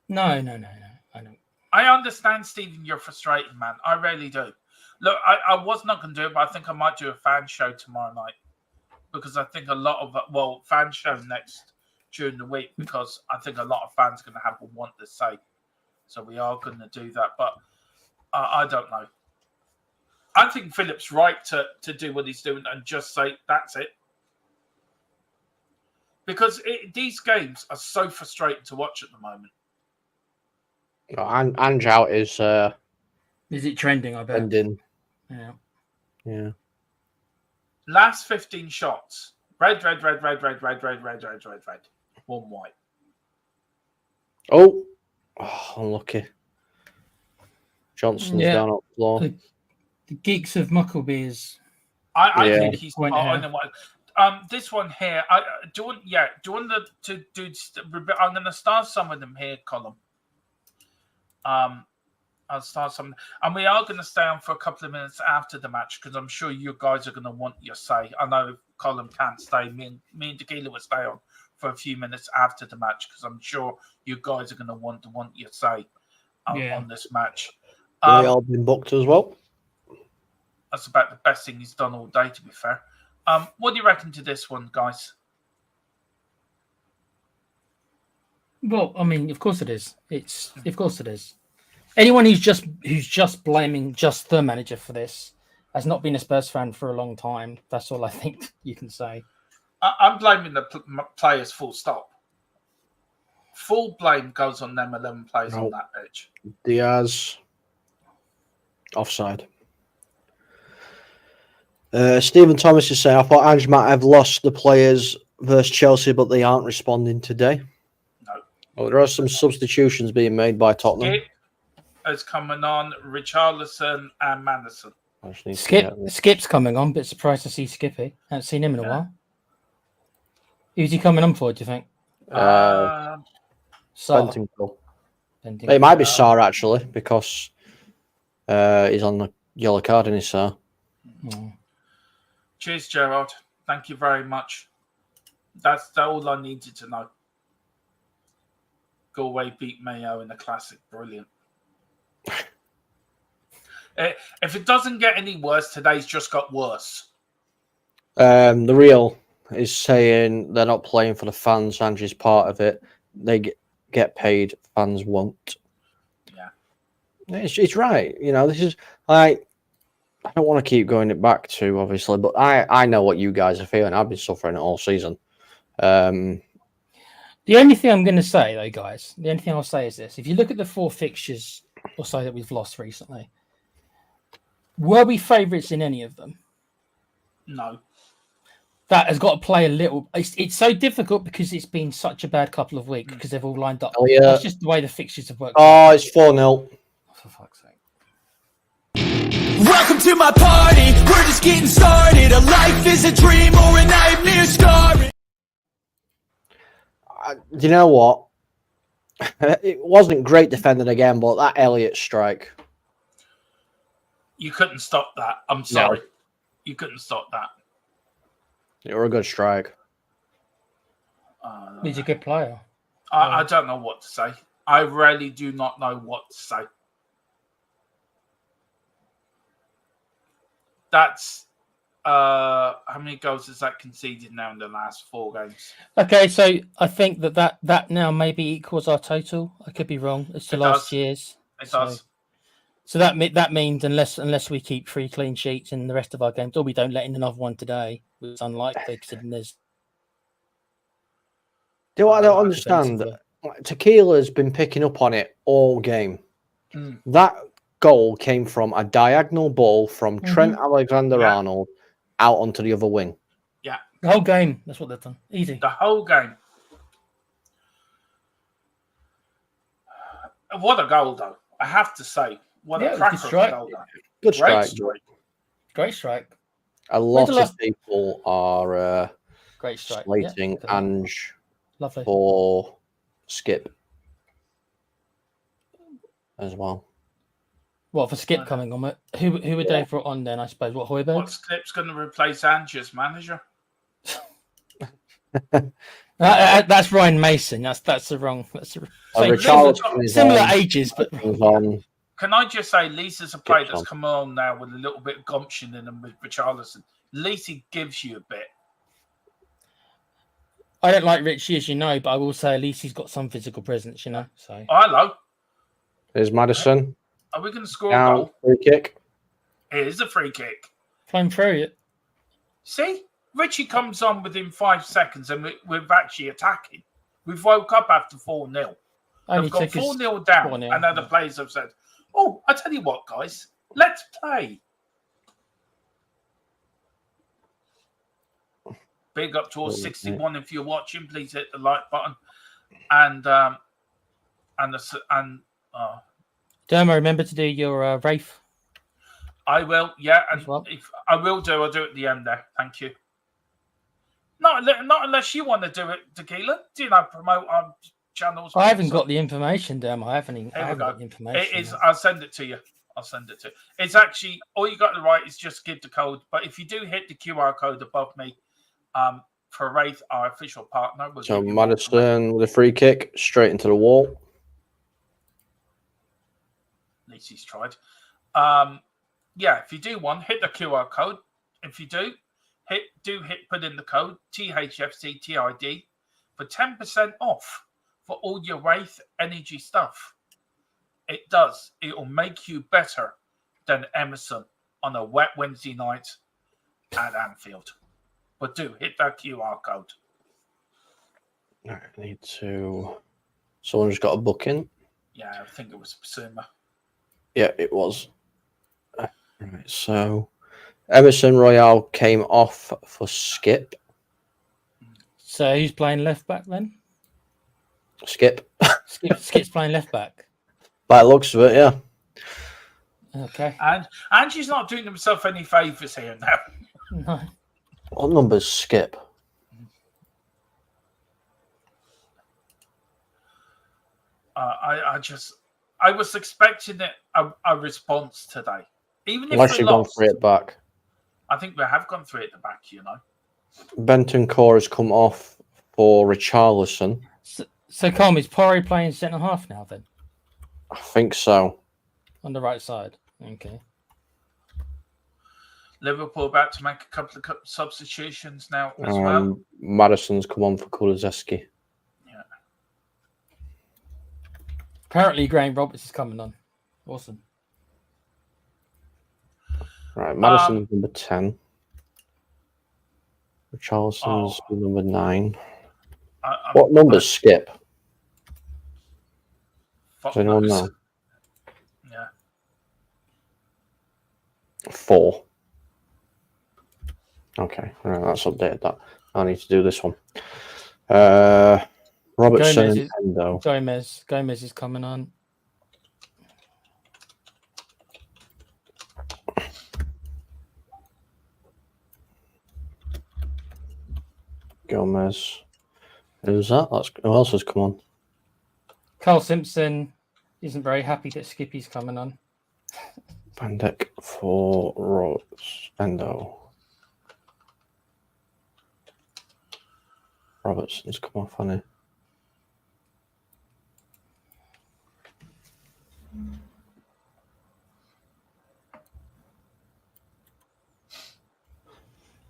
No. I don't. I understand, Stephen, you're frustrated, man. I really do. Look, I was not going to do it, but I think I might do a fan show tomorrow night because I think a lot of fan show next during the week because I think a lot of fans are going to have a want to say. So we are going to do that, but I don't know. I think Philip's right to do what he's doing and just say that's it. Because these games are so frustrating to watch at the moment. Ange out is it trending? I bet. Trending. Yeah. Last 15 shots. Red. 1 white. Oh, unlucky. Johnson's down up the floor. The geeks of Muckleby is. I think he's part on the one. This one here. Do you want to do? I'm going to start some of them here, Colin. I'll start some, and we are going to stay on for a couple of minutes after the match because I'm sure you guys are going to want your say. I know Colin can't stay. Me and Tequila will stay on for a few minutes after the match because I'm sure you guys are going to want your say on this match. We all been booked as well. That's about the best thing he's done all day, to be fair. What do you reckon to this one, guys? Well, I mean, of course it is. Of course it is. Anyone who's just blaming just the manager for this has not been a Spurs fan for a long time. That's all I think you can say. I'm blaming the players full stop. Full blame goes on them 11 players on that pitch. Diaz. Offside. Stephen Thomas is saying, I thought Ange might have lost the players versus Chelsea, but they aren't responding today. No. Well, there are some substitutions being made by Tottenham. Skip is coming on, Richarlison and Madison. I just need to Skip, get- Skip's coming on. Bit surprised to see Skippy. Haven't seen him in a while. Who's he coming on for? Do you think? Sarr. Bentincule. Bentincule. It might be Sarr actually because he's on the yellow card in his Sarr. Cheers, Gerard. Thank you very much. That's all I needed to know. Galway beat Mayo in the Classic. Brilliant. If it doesn't get any worse, today's just got worse. The Real is saying they're not playing for the fans. Ange's part of it. They get paid. Fans won't. Yeah, it's right. You know, this is I don't want to keep going it back to obviously, but I know what you guys are feeling. I've been suffering it all season. The only thing I'm going to say, though, guys, the only thing I'll say is this: if you look at the 4 fixtures or so that we've lost recently, were we favourites in any of them? no. That has got to play a little. It's so difficult because it's been such a bad couple of weeks because they've all lined up. Oh, yeah. That's just the way the fixtures have worked. Oh, it's 4-0. For fuck's sake. Welcome to my party, we're just getting started. A life is a dream or a nightmare scarring. You know what? It wasn't great defending again, but that Elliott strike. You couldn't stop that. I'm sorry. You couldn't stop that. It was a good strike. He's a good player. I don't know what to say. I really do not know what to say. That's how many goals has that conceded now in the last 4 games? Okay, so I think that now maybe equals our total. I could be wrong. It's the It last does. year's. It does. So that means unless we keep 3 clean sheets in the rest of our games, or we don't let in another one today, which is unlikely considering there's. I don't understand. Tequila's been picking up on it all game. That goal came from a diagonal ball from Trent Alexander-Arnold out onto the other wing. Yeah. The whole game. That's what they've done. Easy. The whole game. What a goal, though. I have to say. What a cracker of a goal. Good strike. Great strike. A lot of people are great strike. slating Ange Lovely. for Skip as well. What, for Skip coming on? Who would they put on then, I suppose? What, Højbjerg? What Skip's going to replace Ange as manager? That's Ryan Mason. That's the wrong. Similar ages, but can I just say, Lisa's a player that's come on now with a little bit of gumption in him with Richarlison. At least he gives you a bit. I don't like Richie, as you know, but I will say at least he's got some physical presence, you know. So hello. There's Madison. Are we going to score a goal? Free kick. It is a free kick. Playing through it. See, Richie comes on within 5 seconds, and we're actually attacking. We've woke up after 4-0. We've got 4-0 down, and now the players have said, "Oh, I tell you what, guys, let's play." Big up to all 61 if you're watching. Please hit the like button, and Dermo, remember to do your Wraith. I will, yeah, and if I will do, I'll do it at the end there. Thank you. Not unless you want to do it, Tequila. Do you not promote our channels? I haven't got the information, Dermo. I haven't got the information. It is. I'll send it to you. It's actually all you got to write is just give the code. But if you do hit the QR code above me, for Wraith, our official partner. So Madison with a free kick straight into the wall. At least he's tried. Yeah, if you do one, hit the QR code. If you do, put in the code THFC TID for 10% off for all your Wraith energy stuff. It does. It will make you better than Emerson on a wet Wednesday night at Anfield. But do hit that QR code. All right, I need to. Someone just got a booking. Yeah, I think it was Basuma. Yeah, it was. Right, so Emerson Royale came off for Skip. So who's playing left back then? Skip. Skip's playing left back. By the looks of it, yeah. Okay. And Angie's not doing himself any favours here now. No. What numbers skip? I was expecting a response today. Even if Unless we you've gone lost, 3 at back. I think we have gone 3 at the back, you know. Benton Core has come off for Richarlison. So Colm, is Porre playing centre half now then? I think so. On the right side. Okay. Liverpool about to make a couple of substitutions now as well. Madison's come on for Kulusevski. Yeah. Apparently Graham Roberts is coming on. Awesome. Right, Madison's number 10. Richarlison's number 9. What numbers skip? Does anyone know? Yeah. 4. Okay, right, that's updated that. I need to do this one. Robertson and Endo. Gomez is coming on. Gomez. Who's that? Who else has come on? Carl Simpson isn't very happy that Skippy's coming on. Van Dijk for Roberts. Endo. Robertson's come off, hasn't he?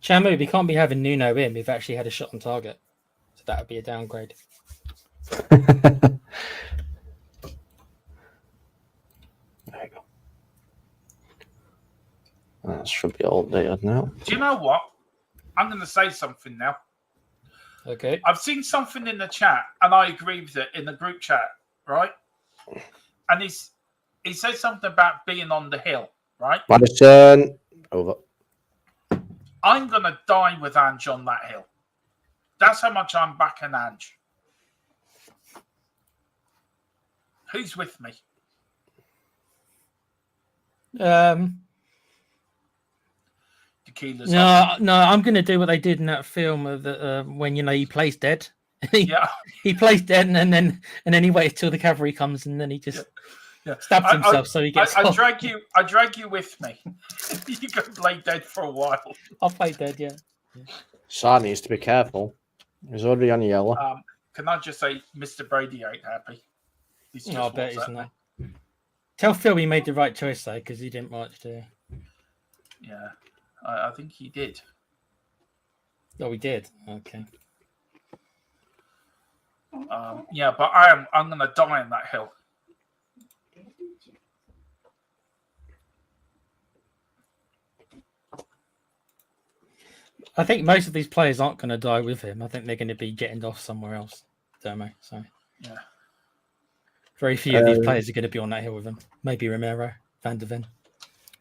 Shamu, we can't be having Nuno in. We've actually had a shot on target. So that would be a downgrade. There you go. That should be all updated now. Do you know what? I'm going to say something now. Okay. I've seen something in the chat, and I agree with it in the group chat, right? And he said something about being on the hill, right? Madison. Over. I'm going to die with Ange on that hill. That's how much I'm backing Ange. Who's with me? Tequila's No, I'm going to do what they did in that film of when he plays dead. Yeah, he plays dead, and then he waits till the cavalry comes, and then he just stabs himself so he gets. I drag you with me. You can play dead for a while. I'll play dead. Yeah. Sa needs to be careful. He's already on yellow. Can I just say, Mr. Brady ain't happy? I bet he's not. Tell Phil he made the right choice though, because he didn't watch too. Yeah, I think he did. Oh, we did. Okay. Yeah, but I'm going to die on that hill. I think most of these players aren't going to die with him. I think they're going to be getting off somewhere else. Don't So yeah, very few of these players are going to be on that hill with him. Maybe Romero, Van der Ven.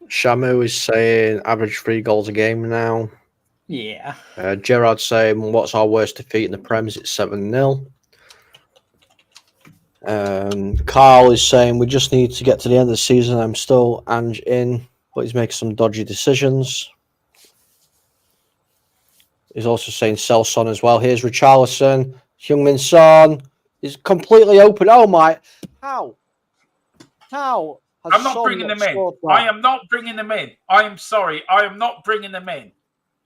Shamu is saying average 3 goals a game now. Yeah. Gerard's saying, what's our worst defeat in the Prems? It's 7-0. Carl is saying, we just need to get to the end of the season. I'm still Ange in, but he's making some dodgy decisions. He's also saying sell Son as well. Here's Richarlison. Heung-min Son is completely open. Oh my. How? I'm not bringing him in. I am not bringing him in. I am sorry. I am not bringing him in.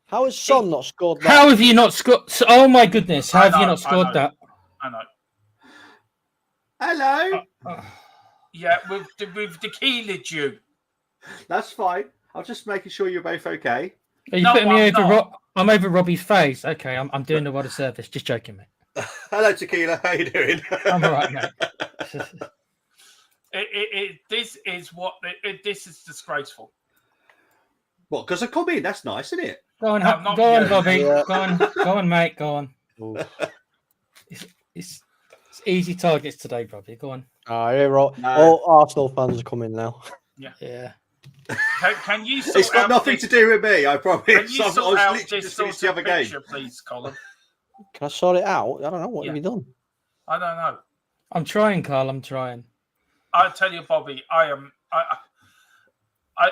How has Son not scored that? How have you not scored? Oh my goodness. How have you not scored that? I know. Hello. Yeah, we've tequilaed you. That's fine. I'm just making sure you're both okay. Are you putting me over? I'm over Robbie's face. Okay, I'm doing the water service. Just joking, mate. Hello, Tequila. How you doing? I'm all right, mate. This is disgraceful. What? Because I come in. That's nice, isn't it? Go on, Bobby. Yeah. Go on, mate. Go on. It's easy targets today, Bobby. Go on. All Arsenal fans are coming now. Yeah. Can you? It's got nothing to do with me. I promise. Can you I was sort out literally this just sort the of other picture, game. please, Colin? Can I sort it out? I don't know. What have you done? I don't know. I'm trying, Carl. I'm trying. I tell you, Bobby,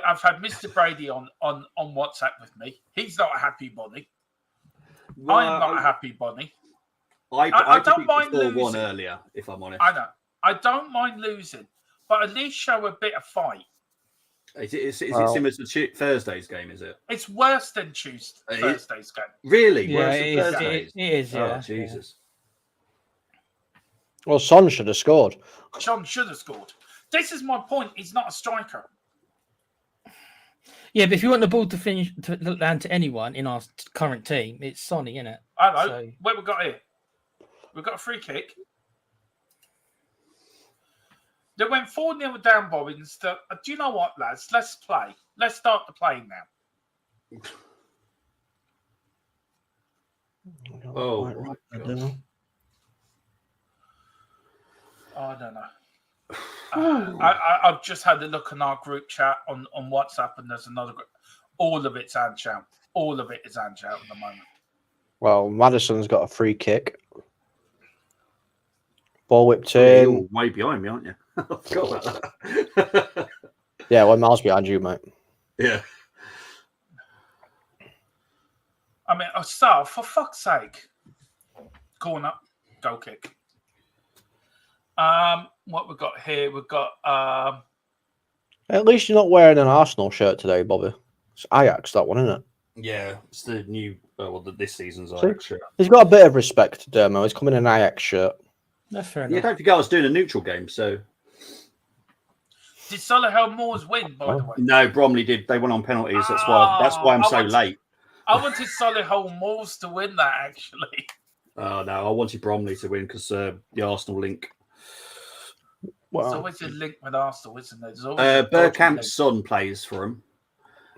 I've had Mr. Brady on WhatsApp with me. He's not a happy bunny. Well, I am not a happy bunny. I don't mind 4-1 losing. earlier, if I'm honest. I know. I don't mind losing, but at least show a bit of fight. Is it similar to Thursday's game, is it? It's worse than Thursday's game. Really? Yeah, Worse than it is. Thursday's? It is. Yeah. Oh, Jesus. Well, Son should have scored. Sean should have scored. This is my point. He's not a striker. Yeah, but if you want the ball to land to anyone in our current team, it's Sonny, isn't it? I know. So- What we got here? We've got a free kick. They went 4-0 down, Bobbins. Do you know what, lads? Let's play. Let's start the playing now. Oh, I don't know. I don't know. I've just had a look in our group chat on WhatsApp, and there's another group. All of it's ANGE out. All of it is ANGE out at the moment. Well, Madison's got a free kick. Ball whipped you're in. way behind me, aren't you? I forgot about that. Yeah, 1 miles behind you, mate. Yeah. I mean, Sal, for fuck's sake. Corner, goal kick. What we've got here, we've got At least you're not wearing an Arsenal shirt today, Bobby. It's Ajax, that one, isn't it? Yeah, it's the new, this season's See? Ajax shirt. He's got a bit of respect to Dermo. He's coming in an Ajax shirt. That's fair Yeah, enough. don't forget I was doing a neutral game, so... did Solihull Moors win, by the way? No, Bromley did. They went on penalties. That's why I'm so late. I wanted Solihull Moors to win that, actually. Oh, no, I wanted Bromley to win because the Arsenal link. There's always a link with Arsenal, isn't there? There's always a dodgy Bergkamp's son plays for him.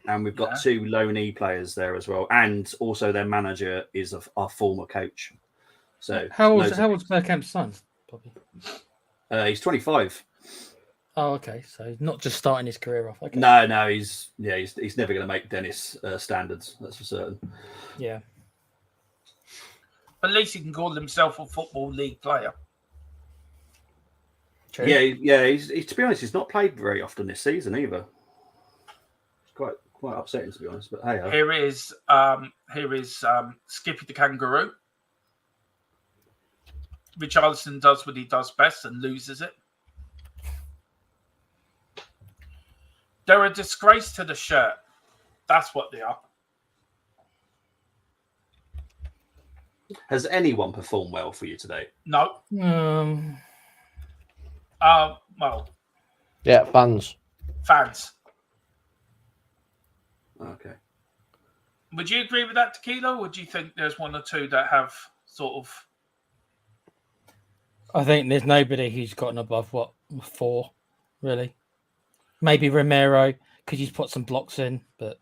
And we've got 2 loanee players there as well. And also their manager is our former coach. So How old's Bergkamp's son, Bobby? he's 25. Oh, okay. So he's not just starting his career off. Okay. No, he's never going to make Dennis standards. That's for certain. Yeah. But at least he can call himself a Football League player. True. Yeah. He's to be honest, he's not played very often this season either. It's quite upsetting to be honest. But hey, Here is Skippy the Kangaroo. Richarlison does what he does best and loses it. They're a disgrace to the shirt. That's what they are. has anyone performed well for you today? No. Well, Yeah, fans. Okay. Would you agree with that, Tequila? Or do you think there's one or two that have sort of... I think there's nobody who's gotten above 4, really. Maybe Romero, because he's put some blocks in, but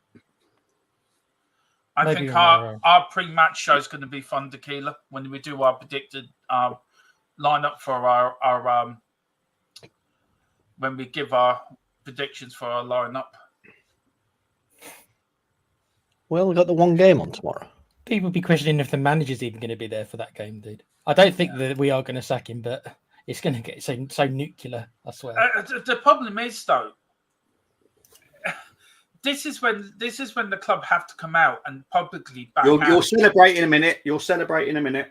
I maybe think Romero. our pre-match show is going to be fun, Tequila, when we do our predicted lineup for our when we give our predictions for our lineup. Well, we got the one game on tomorrow. People will be questioning if the manager's even going to be there for that game, dude. I don't think that we are going to sack him, but it's going to get so nuclear, I swear. The problem is, though, this is when the club have to come out and publicly back out. You'll celebrate in a minute. You'll celebrate in a minute.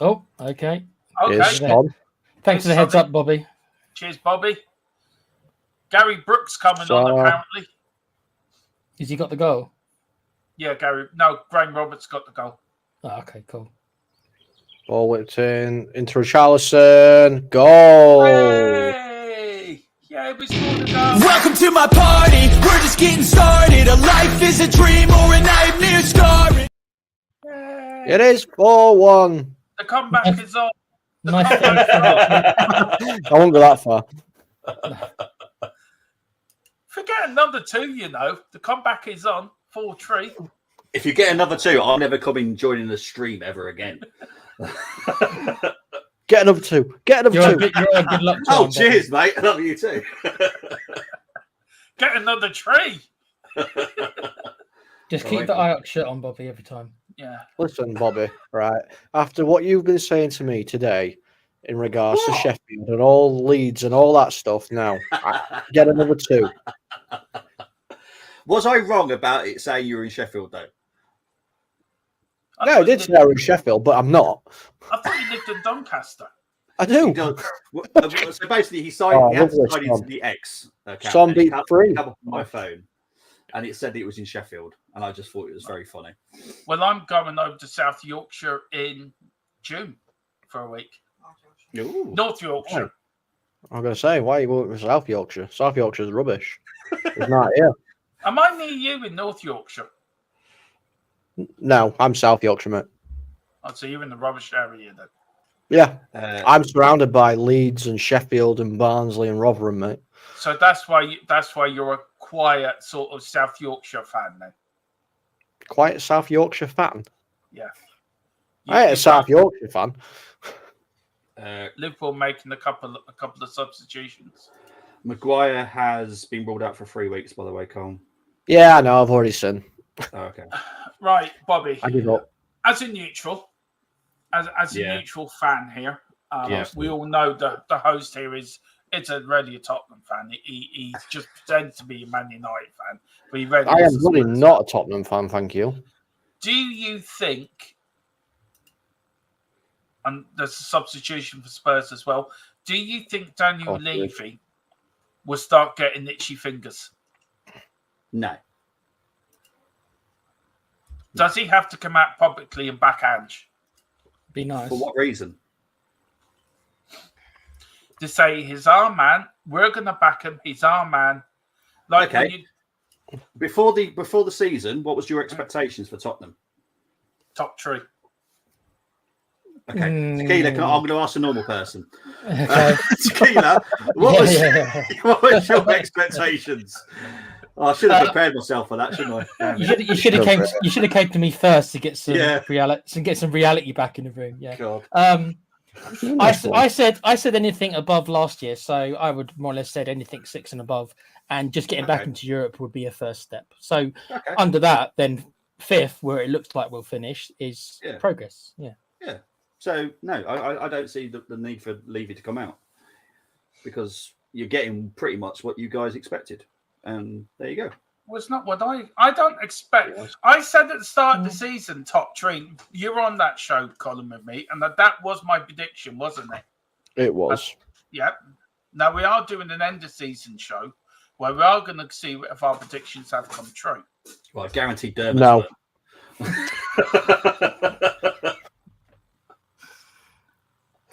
Oh, okay. Cheers, Okay. Tom. Thanks for the heads up, Bobby. Cheers, Bobby. Gary Brooks coming on, apparently. Has he got the goal? Yeah, Graham Roberts got the goal. Oh, okay, cool. Ball whipped into Richarlison. Goal. Hey! Yeah, we scored a goal. Welcome to my party, we're just getting started. A life is a dream or a nightmare scarring. It is 4-1. The comeback is on. Nice. I won't go that far. Forget another 2, The comeback is on. 4-3. If you get another 2, I'll never come in joining the stream ever again. Get another 2. Get another 2. You're a good luck charm, Oh, Bobby. cheers, mate. I love you too. Get another 3. Just keep the Ajax shirt on, Bobby, every time. Yeah. Listen, Bobby, right? After what you've been saying to me today, in regards to Sheffield and all Leeds and all that stuff. Now, get another 2. Was I wrong about it saying you were in Sheffield, though? No, I did say I was in Sheffield, but I'm not. I thought you lived in Doncaster. I do. He does. So basically, he signed. He had to sign into the X account. Son beat 3. Come up on my phone, and it said it was in Sheffield, and I just thought it was very funny. Well, I'm going over to South Yorkshire in June for a week. Ooh. North Yorkshire. I'm going to say, why are you going to South Yorkshire? South Yorkshire's rubbish. It's not here. Am I near you in North Yorkshire? No, I'm South Yorkshire, mate. Oh, so you're in the rubbish area then. Yeah, I'm surrounded by Leeds and Sheffield and Barnsley and Rotherham, mate. So that's why you're a quiet sort of South Yorkshire fan then. Quite a South Yorkshire fan. Yeah. I ain't a South Yorkshire fan. Liverpool making a couple of substitutions. Maguire has been ruled out for 3 weeks, by the way, Colin. Yeah, I know. I've already seen. Oh, okay. Right, Bobby. I give up. As a neutral, as a neutral fan here, we all know that the host here is really a Tottenham fan. He just pretends to be a Man United fan, but he really I am really not a Tottenham fan, thank you. Do you think, and there's a substitution for Spurs as well, do you think Daniel Levy will start getting itchy fingers? No. Does he have to come out publicly and back Ange? Be nice. For what reason? To say he's our man, we're going to back him. He's our man. Like okay. Before the season, what was your expectations for Tottenham? Top 3. Okay, Tequila. I'm going to ask a normal person. Okay. Tequila, what was your expectations? Oh, I should have prepared myself for that, shouldn't I? You should have came to me first to get some reality back in the room. Yeah. God. I said anything above last year, so I would more or less said anything 6 and above, and just getting back into Europe would be a first step. So under that, then 5th, where it looks like we'll finish, is progress. Yeah. Yeah. So no, I don't see the need for Levy to come out because you're getting pretty much what you guys expected. And there you go. Well, it's not what I don't expect. I said at the start of the season, top 3. You were on that show, Colin, with me, and that was my prediction, wasn't it? It was. Yeah. Now we are doing an end of season show where we are going to see if our predictions have come true. Well, I guarantee Dermot. No.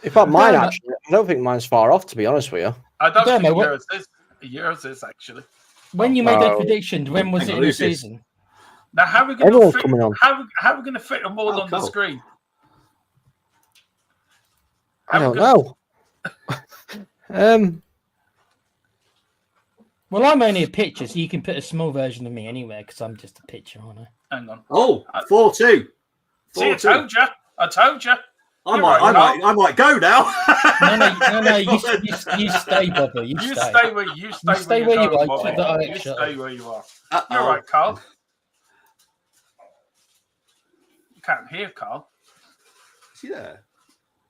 In fact, mine actually, I don't think mine's far off, to be honest with you. I don't think yours is actually. When you made that prediction, when was it in the season? Now, how are we going to fit? How are we going to fit them all on the screen? I don't know. Well, I'm only a picture, so you can put a small version of me anywhere because I'm just a picture, aren't I? Hang on. Oh, 4-2. See, I told you. I might go now. No. You stay, Bobby. You stay where you are. You stay where you are. You're right, Carl. You can't hear Carl. Is he there?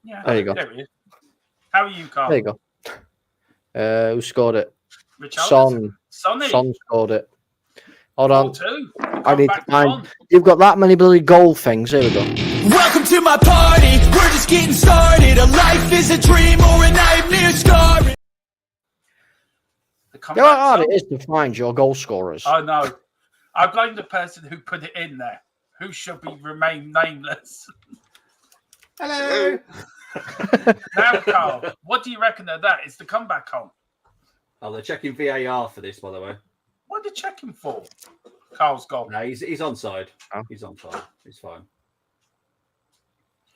Yeah. There you go. There he is. How are you, Carl? There you go. Who scored it? Sonny. Son scored it. Hold on. I need to find. You've got that many bloody goal things. Here we go. Welcome to my party. We're just getting started. A life is a dream or a nightmare scarring. You know how hard it is to find your goal scorers. I know. I blame the person who put it in there, who should remain nameless. Hello. Now, Carl, what do you reckon of that? It's the comeback home. Oh, they're checking VAR for this, by the way. What are they checking for? Carl's goal. No, he's onside. Oh. He's onside. He's fine.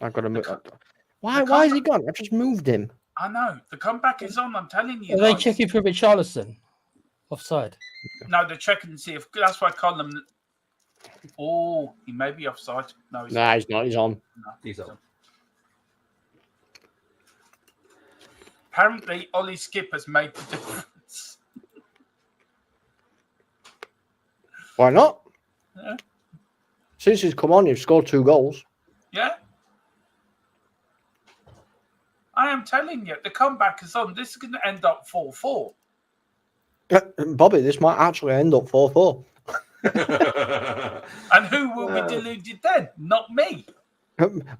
I've got to move. Why is he gone? I just moved him. I know. The comeback is on. I'm telling you. Are they checking for Richarlison? Offside? No, they're checking to see if. That's why Colin. Oh, he may be offside. No, he's not. He's on. No, he's on. Apparently, Ollie Skip has made the difference. Why not? Yeah. Since he's come on, you've scored 2 goals. Yeah. I am telling you, the comeback is on. This is going to end up 4-4. Bobby, this might actually end up 4-4. And who will be deluded then? Not me.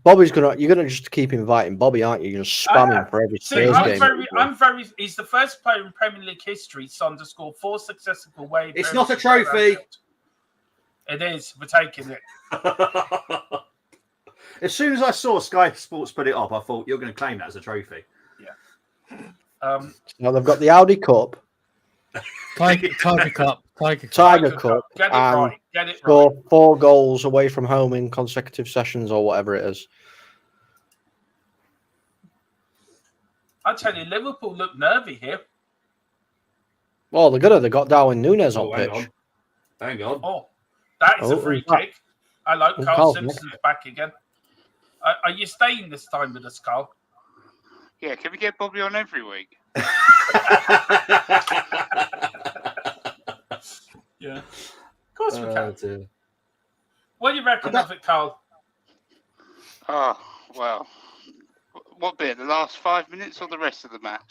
Bobby's you're gonna just keep inviting Bobby, aren't you? You're just spamming for every Spurs game. He's the first player in Premier League history to score 4 successive away. It's not a trophy. It is. We're taking it. As soon as I saw Sky Sports put it up, I thought you're going to claim that as a trophy. Yeah. Now they've got the Audi Cup, Tiger Cup. Tiger Cup. Get it right. Get it Score right. 4 goals away from home in consecutive sessions or whatever it is. I tell you, Liverpool look nervy here. Well, they're good. They got Darwin Núñez on pitch. Hang on. Oh, that is a free kick. Hello, Carl Simpson's back again. Are you staying this time with us, Carl? Yeah, can we get Bobby on every week? Yeah. Of course we can. Dear. What do you reckon of it, Carl? Oh, well. What bit? The last 5 minutes or the rest of the match?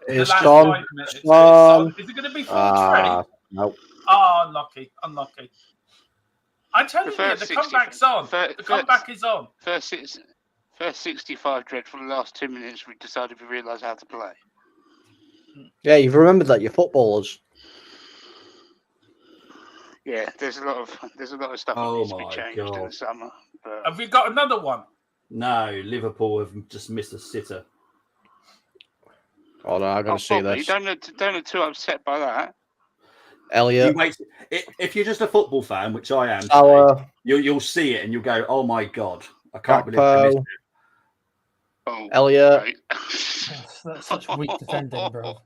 It's the last gone. 5 minutes. It's on. Is it going to be 4-3? No. Oh, unlucky. I'm telling you, the comeback's on. The comeback is on. First 65 dreadful. The last 2 minutes, we decided we realised how to play. Yeah, you've remembered that you're footballers. Yeah, there's a lot of stuff that needs to be changed in the summer. But... Have we got another one? No, Liverpool have just missed a sitter. Oh no, I gotta see Bobby, this. Don't look too upset by that. Elliot. If you're just a football fan, which I am, you'll see it and you'll go, "Oh my god, I can't believe I missed it." Oh, Elliot. Right. That's such weak defending, bro.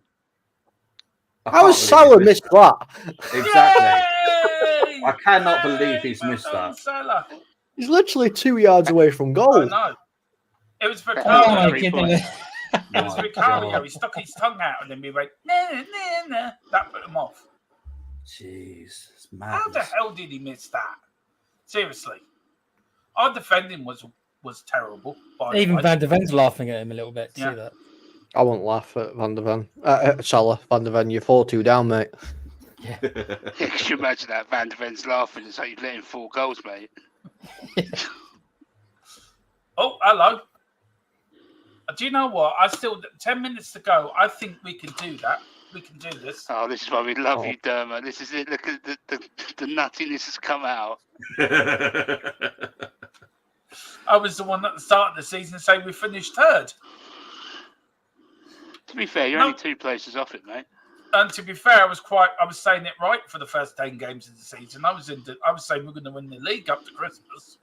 How has Salah missed that? Exactly. Yay! I cannot believe he's missed that. Salah. He's literally 2 yards away from goal. I know. It was Oh Vicario. my goodness. It was Vicario. He stuck his tongue out and then we went, nah. That put him off. Jeez, it's How madness. the hell did he miss that? Seriously. Our defending was terrible. Even Van der Ven's laughing at him a little bit to Yeah. see that. I won't laugh at Van der Ven. Salah, Van der Ven, you're 4-2 down, mate. Yeah. Could you imagine that? Van der Ven's laughing and saying, "You've let in 4 goals, mate." Oh, hello. Do you know what? 10 minutes to go. I think we can do that. We can do this. Oh, this is why we love you, Dermot. This is it. Look at the nuttiness has come out. I was the one at the start of the season saying we finished 3rd. To be fair, you're only 2 places off it, mate. And to be fair, I was saying it right for the first 10 games of the season. I was saying we're going to win the league up to Christmas.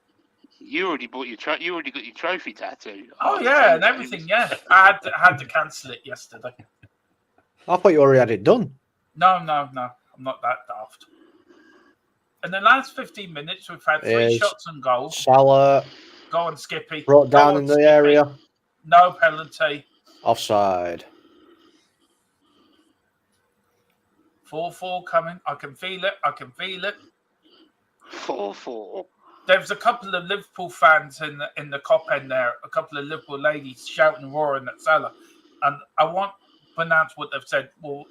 You already bought your you already got your trophy tattoo. Oh yeah, and everything. Yeah, I had to cancel it yesterday. I thought you already had it done. No. I'm not that daft. In the last 15 minutes, we've had 3 shots and goals. Salah. Go on, Skippy. Brought down in the area. No penalty. Offside. 4-4 coming. I can feel it. 4-4. There was a couple of Liverpool fans in the cop end there. A couple of Liverpool ladies shouting, roaring at Salah. And I want to pronounce what they've said. Well,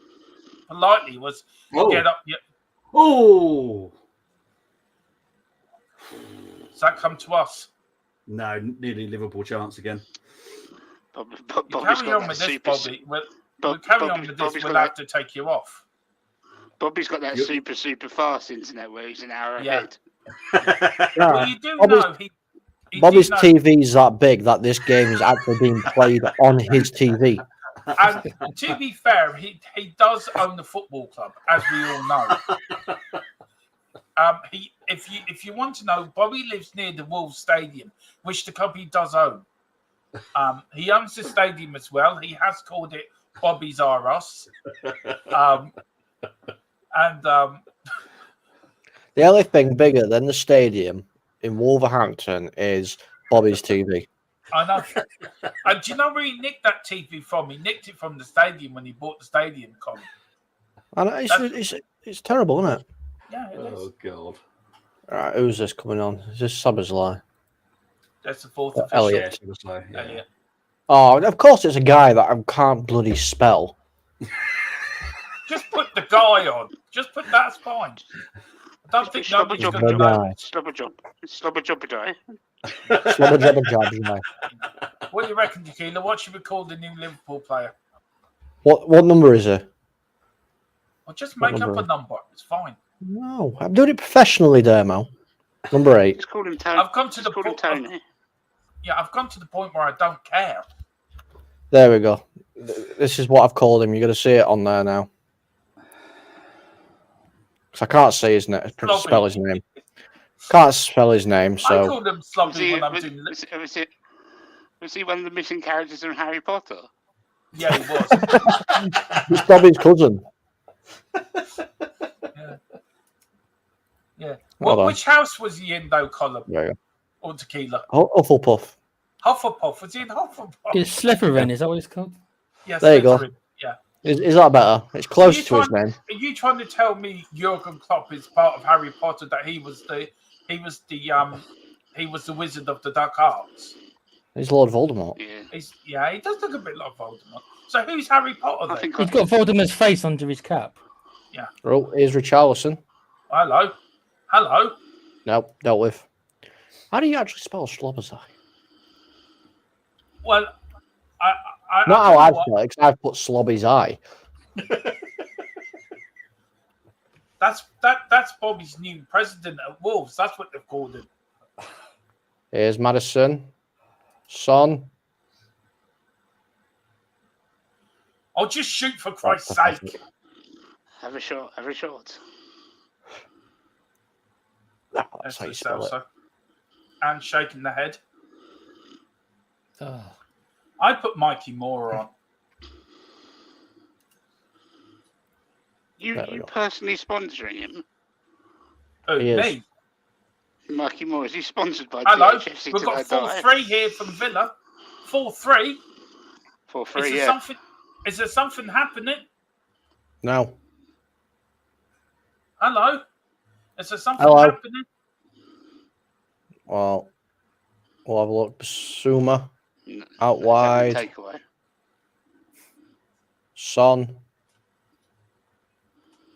politely was, get up. Oh! Does that come to us? No, nearly Liverpool chance again. Carry on with this, Bobby. We'll carry on with this. We'll have to take you off. Bobby's got that super fast internet where he's an hour ahead. Well, you do know Bobby's TV's that big that this game is actually being played on his TV. And to be fair, he does own the football club, as we all know. If you want to know, Bobby lives near the Wolves Stadium, which the club he does own. He owns the stadium as well. He has called it Bobby's R Us. The only thing bigger than the stadium in Wolverhampton is Bobby's TV. I know. And do you know where he nicked that TV from? He nicked it from the stadium when he bought the stadium con. I know, it's terrible, isn't it? Yeah, it is. Oh, God. All right, who's this coming on? Is this Summersley? That's the 4th official. Elliot. Yeah. Elliot. Oh, of course it's a guy that I can't bloody spell. Just put the guy on. Just put that's fine. I don't think nobody's job, going to know. Slobber job die. Slobber jobber job, guy. What do you reckon, Tequila? What should we call the new Liverpool player? What number is it? Well, just What make up number? a number. It's fine. No, I'm doing it professionally, Dermo. Number 8. Just call him Tony. I've come to the Call him point. Tony. Yeah, I've gone to the point where I don't care. There we go. This is what I've called him. You're going to see it on there now. Because I can't say his name. Spell his name. Can't spell his name, I so. call them sloppy when I'm doing. Was he one of the missing characters in Harry Potter? Yeah, he was. It's Bobby's cousin. Yeah. Hold on. Which house was he in, though, Colin? There you go. Or Tequila? Hufflepuff. Hufflepuff. Was he in Hufflepuff? It's Slytherin, is that what it's called? Yes. There you go. Yeah. Is that better? It's close to his name. Are you trying to tell me Jurgen Klopp is part of Harry Potter? That he was the Wizard of the Dark Arts? He's Lord Voldemort. Yeah. He does look a bit like Voldemort. So who's Harry Potter then? He's got Voldemort's face under his cap. Yeah. Oh, here's Richarlison. Hello. Nope, dealt with. How do you actually spell Slobberside? Well, I Not how I spell it, because I've put Slobby's eye. That's Bobby's new president at Wolves. That's what they've called him. Here's Madison. Son. I'll just shoot for Christ's sake. Have a shot. That's how you spell it. And shaking the head. Oh. I put Mikey Moore on. You personally sponsoring him? Who, He is. me? Mikey Moore, is he sponsored by Hello. THFC We've got till I die? 4-3 here from Villa. 4-3. 4-3, Is there yeah. something happening? No. Hello? Is there something Hello. happening? Well, we'll have a look. Basuma. No, Out wide. Takeaway. Son.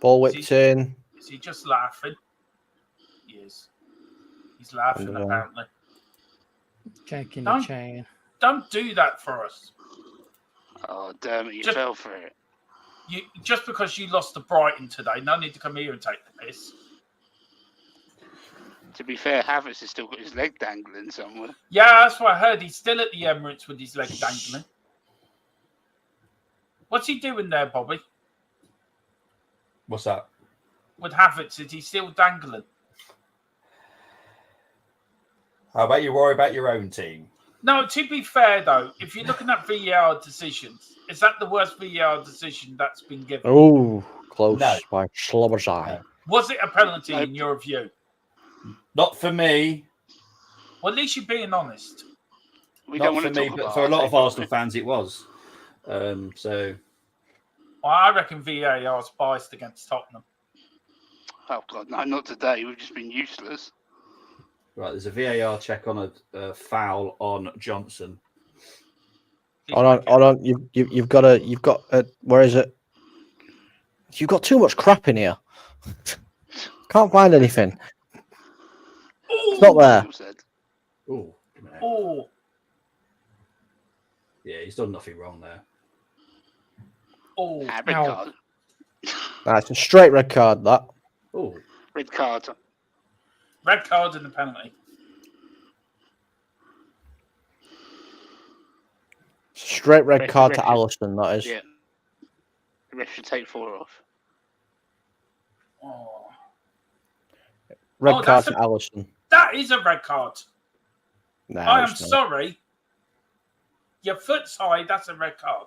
Ball whipped in. Is he just laughing? He is. He's laughing, Underline. apparently. Checking the chain. Don't do that for us. Oh, damn it, you Just- fell for it. Just because you lost to Brighton today, no need to come here and take the piss. To be fair, Havertz has still got his leg dangling somewhere. Yeah, that's what I heard. He's still at the Emirates with his leg dangling. What's he doing there, Bobby? What's that? With Havertz, is he still dangling? How about you worry about your own team? No, to be fair, though, if you're looking at VAR decisions, is that the worst VAR decision that's been given? Oh, close No. by Slobber's eye. Was it a penalty in your view? Not for me. Well, at least you're being honest. We Not don't want for to me, talk but about for a lot our of team, Arsenal fans, it was. So, Well, I reckon VAR is biased against Tottenham. Oh, God, no, not today. We've just been useless. right, there's a VAR check on a foul on Johnson. Hold on. You've got where is it? You've got too much crap in here. Can't find anything. It's not there. Oh, Oh, yeah, he's done nothing wrong there. oh. Red Ow. card. That's a straight red card. That. Oh, Red card. Red card and a penalty. Straight red Ref- card to ref- Allison. That is. Yeah. The ref should take 4 off. Oh. Red Oh, card that's to Allison. That is a red card. No, I am it's not. sorry. Your foot's high, that's a red card.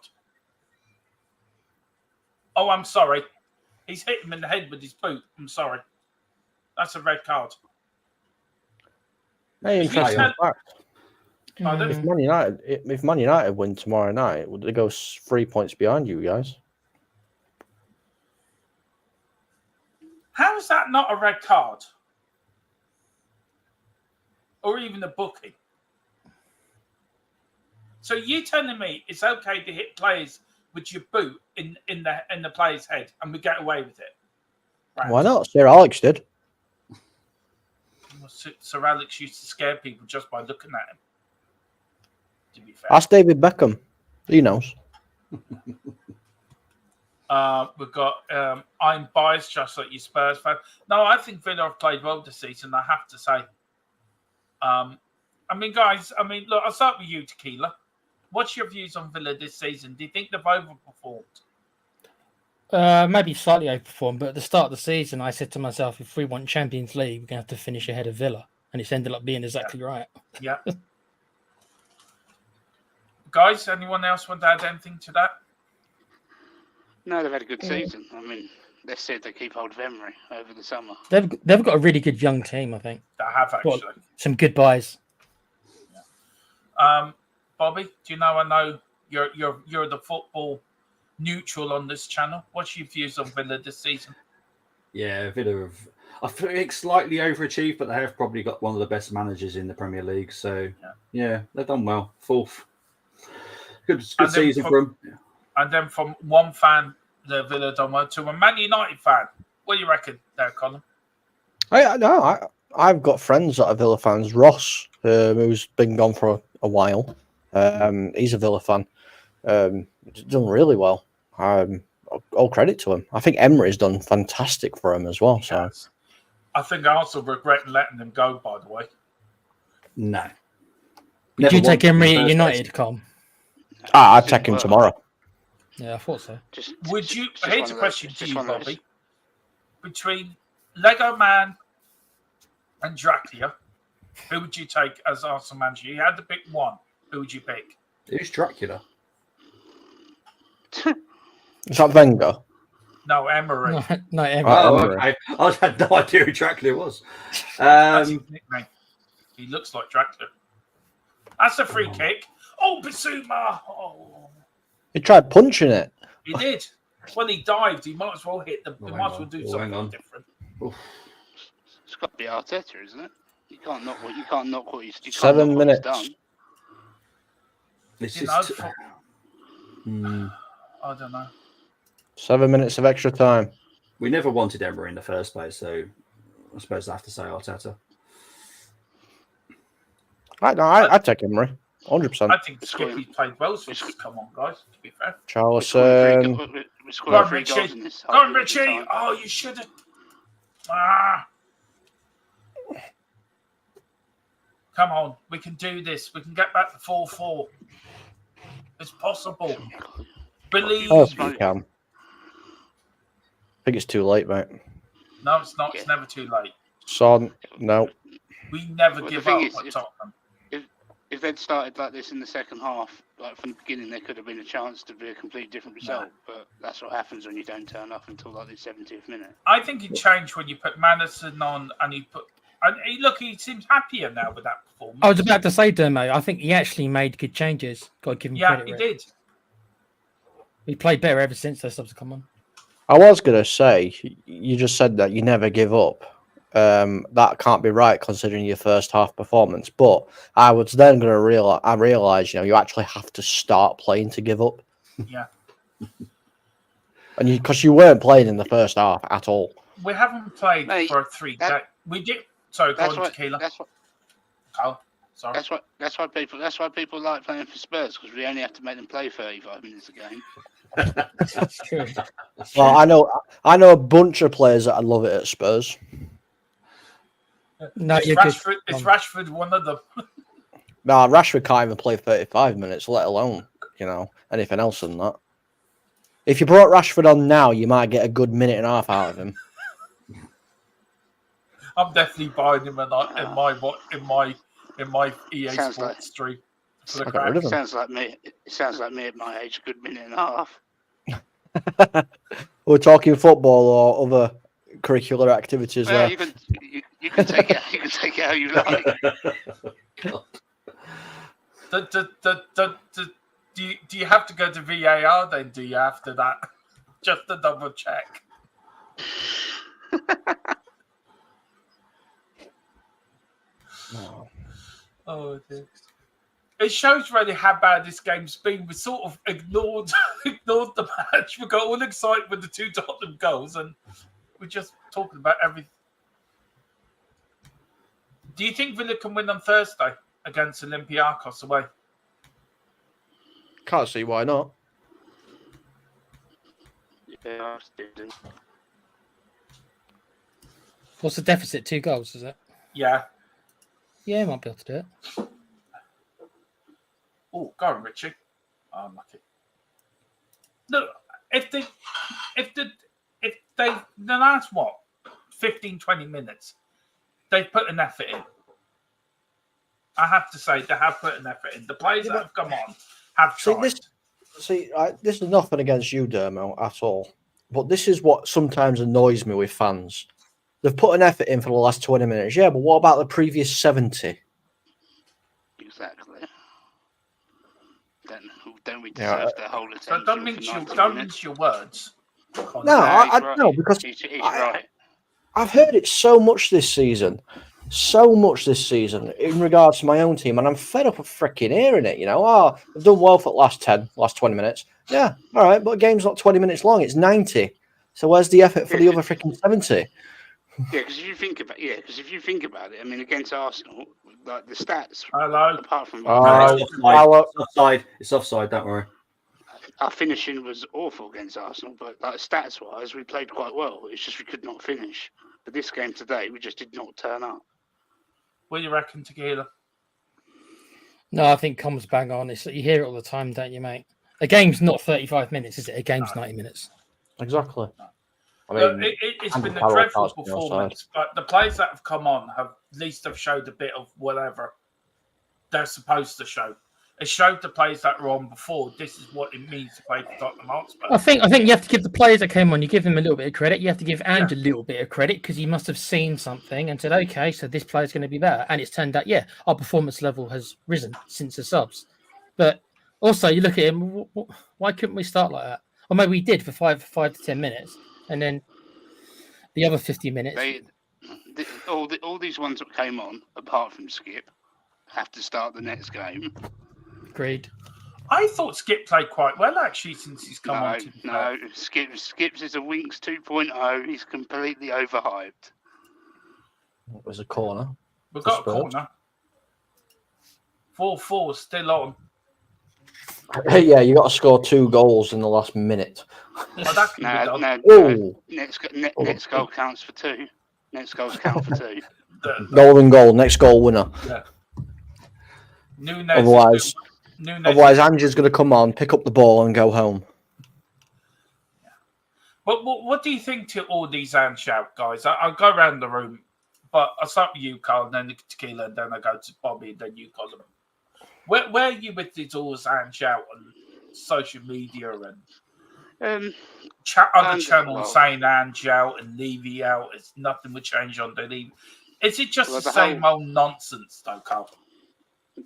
Oh, I'm sorry. He's hit him in the head with his boot. I'm sorry. That's a red card. Hey, interesting tell- fact. Pardon? If Man United win tomorrow night, they go 3 points behind you guys. How is that not a red card? Or even a booking? So you telling me it's okay to hit players with your boot in the player's head and we get away with it? Right. Why not? Sir Alex did. Well, Sir Alex used to scare people just by looking at him. To be fair. Ask David Beckham. He knows. We've got I'm biased, just like you Spurs fan. No, I think Villa have played well this season, I have to say. I mean, guys, look, I'll start with you, Tequila. What's your views on Villa this season? Do you think they've overperformed? Maybe slightly overperformed, but at the start of the season, I said to myself, if we want Champions League, we're going to have to finish ahead of Villa. And it's ended up being exactly right. Yeah. Guys, anyone else want to add anything to that? No, they've had a good season. I mean, they said they keep hold of Emery over the summer. They've got a really good young team, I think. They have, actually. Some good buys. Bobby, do you know? I know you're the football neutral on this channel. What's your views on Villa this season? Yeah, Villa have, I think, slightly overachieved, but they have probably got one of the best managers in the Premier League. So, yeah they've done well. Fourth. Good season for them. And then from one fan, the Villa done well, to a Man United fan. What do you reckon there, Colin? I've got friends that are Villa fans. Ross, who's been gone for a while, he's a Villa fan. Done really well. All credit to him. I think Emery's done fantastic for him as well. So I think I also regret letting him go, by the way. No. Did you take Emery at United, Com? I'd take him tomorrow. Yeah, I thought so. Would you? Here's a question to you, Bobby. Between Lego Man and Dracula, who would you take as Arsenal manager? You had to pick one. Who would you pick? Who's Dracula? Is that Wenger? No, Emery. No, Emery. Oh, Emery. okay. I had no idea who Dracula was. That's his nickname. He looks like Dracula. That's a free kick. Oh, Basuma! Oh, He tried punching it. he did. When he dived, he might as well hit the. He might as well do something different. It's got to be Arteta, isn't it? You can't knock what he's 7 minutes. done. This You is know, I don't know. 7 minutes of extra time. we never wanted Emery in the first place, so I suppose I have to say Arteta. I'd take Emery. 100%. I think Skippy played well since he's come on, guys, to be fair. Charlison. We scored 3 goals in this. Go on, Richie! Oh, you should have. Come on, we can do this. We can get back to 4-4. It's possible. Believe. Oh, you can. I think it's too late, mate. No, it's not. It's never too late. Son, no. We never Well, give the up thing at is, Tottenham. If they'd started like this in the second half, like from the beginning, there could have been a chance to be a completely different result. But that's what happens when you don't turn up until like the 70th minute. I think it changed when you put Madison on and you put. And he seems happier now with that performance. I was about to say, Dermo, I think he actually made good changes. Got to give him credit. Yeah, he did. He played better ever since those subs come on. I was going to say, you just said that you never give up. That can't be right considering your first half performance. But I was then going to realize, you actually have to start playing to give up. Yeah. And because you weren't playing in the first half at all. We haven't played for 3 days. We did. Sorry, go on, Tequila. Sorry. That's why people like playing for Spurs, because we only have to make them play 35 minutes a game. That's true. Well, I know a bunch of players that I love it at Spurs. No, Is Rashford one of them? No, Rashford can't even play 35 minutes, let alone, anything else than that. If you brought Rashford on now, you might get a good minute and a half out of him. I'm definitely buying him in my EA Sports stream. It sounds like me. It sounds like me at my age, a good minute and a half. We're talking football or other curricular activities. Well, there. you can take it. You can take it how you like. Do you have to go to VAR then? Do you after that? Just to double check. Oh dear. it shows really how bad this game's been. We sort of ignored the match. We got all excited with the 2 Tottenham goals, and we're just talking about everything. Do you think Villa can win on Thursday against Olympiacos away? Can't see why not. Yeah, What's the deficit? 2 goals, is it? Yeah. Yeah, might be able to do it. Oh, go on, Richie. Oh, unlucky. Look, if the last 15, 20 minutes, they've put an effort in. I have to say they have put an effort in. The players that have come on have tried. This is nothing against you, Dermo, at all. But this is what sometimes annoys me with fans. They've put an effort in for the last 20 minutes. Yeah, but what about the previous 70? Exactly. Don't we deserve the whole attention? So don't mince your words. No, I no, because he's right. I've heard it so much this season in regards to my own team, and I'm fed up of freaking hearing it. They've done well for the last 20 minutes. Yeah, all right, but a game's not 20 minutes long; it's 90. So where's the effort for the other freaking 70? Yeah, because if you think about it, I mean, against Arsenal, like the stats. Hello. Apart from it's offside. Don't worry. Our finishing was awful against Arsenal, but like stats-wise, we played quite well. It's just we could not finish. But this game today, we just did not turn up. What do you reckon, Tequila? No, I think Com's bang on. You hear it all the time, don't you, mate? A game's not 35 minutes, is it? A game's 90 minutes. Exactly. I mean, it's been a dreadful performance, but the players that have come on have at least have showed a bit of whatever they're supposed to show. It showed the players that were on before. This is what it means to play for Tottenham Hotspur. I think you have to give the players that came on. You give them a little bit of credit. You have to give Ange a little bit of credit because he must have seen something and said, "Okay, so this player's going to be better." And it's turned out, our performance level has risen since the subs. But also, you look at him. Why couldn't we start like that? Or maybe we did for 5 to 10 minutes, and then the other 50 minutes. All these ones that came on, apart from Skip, have to start the next game. Agreed. I thought Skip played quite well actually since he's come on. No, Skips is a Winks 2.0. He's completely overhyped. It was a corner. We've got a corner. 4-4 still on. Yeah, you got to score 2 goals in the last minute. Next goal counts for 2. Next goals count for 2. Golden goal, next goal winner. Yeah. Otherwise, Ange's going to come on, pick up the ball, and go home. But what do you think to all these Ange out, guys? I'll go around the room, but I'll start with you, Carl, and then Tequila, and then I go to Bobby, and then you, Colin. Where are you with these all Ange out on social media and other channels saying Ange out and Levy out? It's nothing would change on the Levy. Is it just the same old nonsense, though, Carl?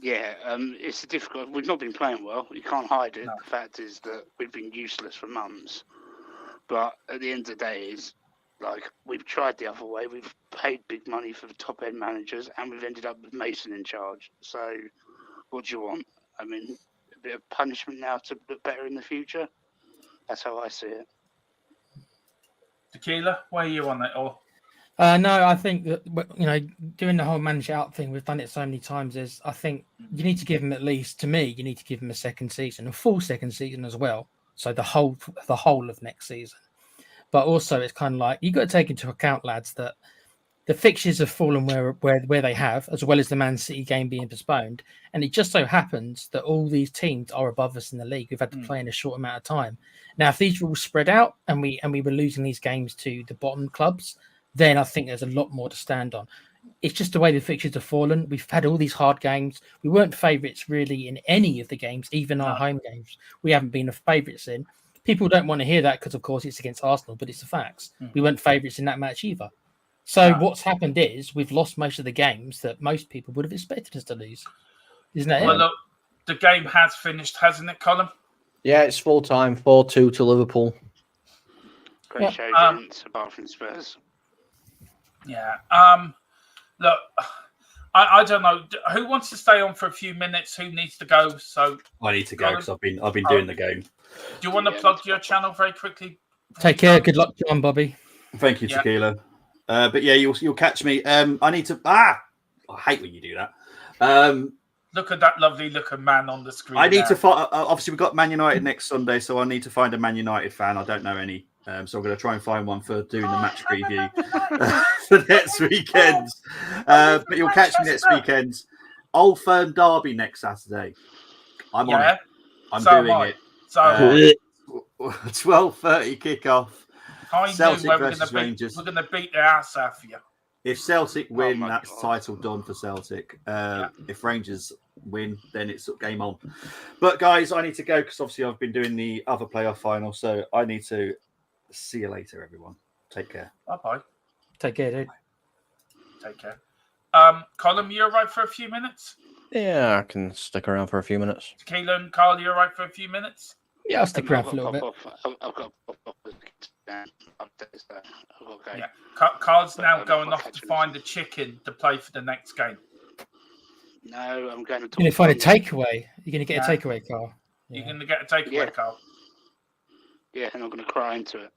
Yeah, it's a difficult. We've not been playing well. You can't hide it. No. The fact is that we've been useless for months. But at the end of the day, is like we've tried the other way. We've paid big money for the top end managers, and we've ended up with Mason in charge. So, what do you want? I mean, a bit of punishment now to look better in the future. That's how I see it. Tequila, where are you on that? Or no, I think that doing the whole manager out thing, we've done it so many times. I think you need to give him a second season, a full second season as well. So the whole of next season. But also, it's kind of like you got to take into account, lads, that the fixtures have fallen where they have, as well as the Man City game being postponed. And it just so happens that all these teams are above us in the league. We've had to play in a short amount of time. Now, if these were all spread out and we were losing these games to the bottom clubs, then I think there's a lot more to stand on. It's just the way the fixtures have fallen. We've had all these hard games. We weren't favourites really in any of the games, even our home games. We haven't been favourites in. People don't want to hear that because, of course, it's against Arsenal, but it's the facts. We weren't favourites in that match either. So what's happened is we've lost most of the games that most people would have expected us to lose. Isn't that it? Look, the game has finished, hasn't it, Colin? Yeah, it's full time, 4-2 to Liverpool. Great show, apart from Spurs. Yeah. Look, I don't know. Who wants to stay on for a few minutes? Who needs to go? So I need to go because I've been doing the game. Do you want to plug your channel very quickly? Take care. Good luck, John, Bobby. Thank you, Tequila. But yeah, you'll catch me. I need to. I hate when you do that. Look at that lovely looking man on the screen. I need to find. Obviously, we've got Man United next Sunday, so I need to find a Man United fan. I don't know any, so I'm going to try and find one for doing the match preview for next weekend. But you'll catch me next weekend. Old Firm Derby next Saturday. I'm on it. I'm doing it. So 12:30 kickoff. Celtic versus Rangers. We're going to beat the ass out of you. If Celtic win, that's title done for Celtic. If Rangers win, then it's game on. But guys, I need to go because obviously I've been doing the other playoff final, so I need to see you later, everyone. Take care. Bye-bye. Take care, dude. Take care. Colin, you all right for a few minutes? Yeah, I can stick around for a few minutes. Tequila and Carl, you all right for a few minutes? Yeah, I'll stick around for a little bit. I've got Yeah. Carl's now going off to find a chicken to play for the next game. No, I'm going to. You're going to find a takeaway. You're going to get a takeaway, Carl. You're going to get a takeaway, Carl. Yeah, and I'm going to cry into it.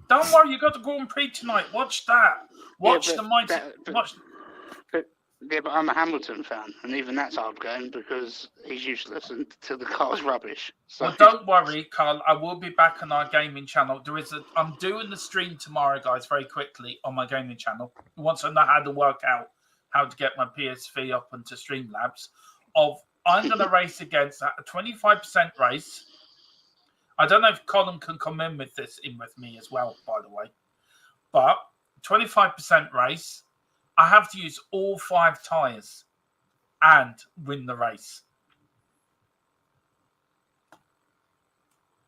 Don't worry, you got the Grand Prix tonight. Watch that. Watch the mighty. Yeah, but I'm a Hamilton fan, and even that's hard going because he's useless until the car's rubbish. So. Well, don't worry, Carl. I will be back on our gaming channel. I'm doing the stream tomorrow, guys, very quickly on my gaming channel. Once I know how to work out how to get my PSV up into Streamlabs, I'm going to race against a 25% race. I don't know if Colin can come in with me as well, by the way. But 25% race. I have to use all 5 tyres and win the race.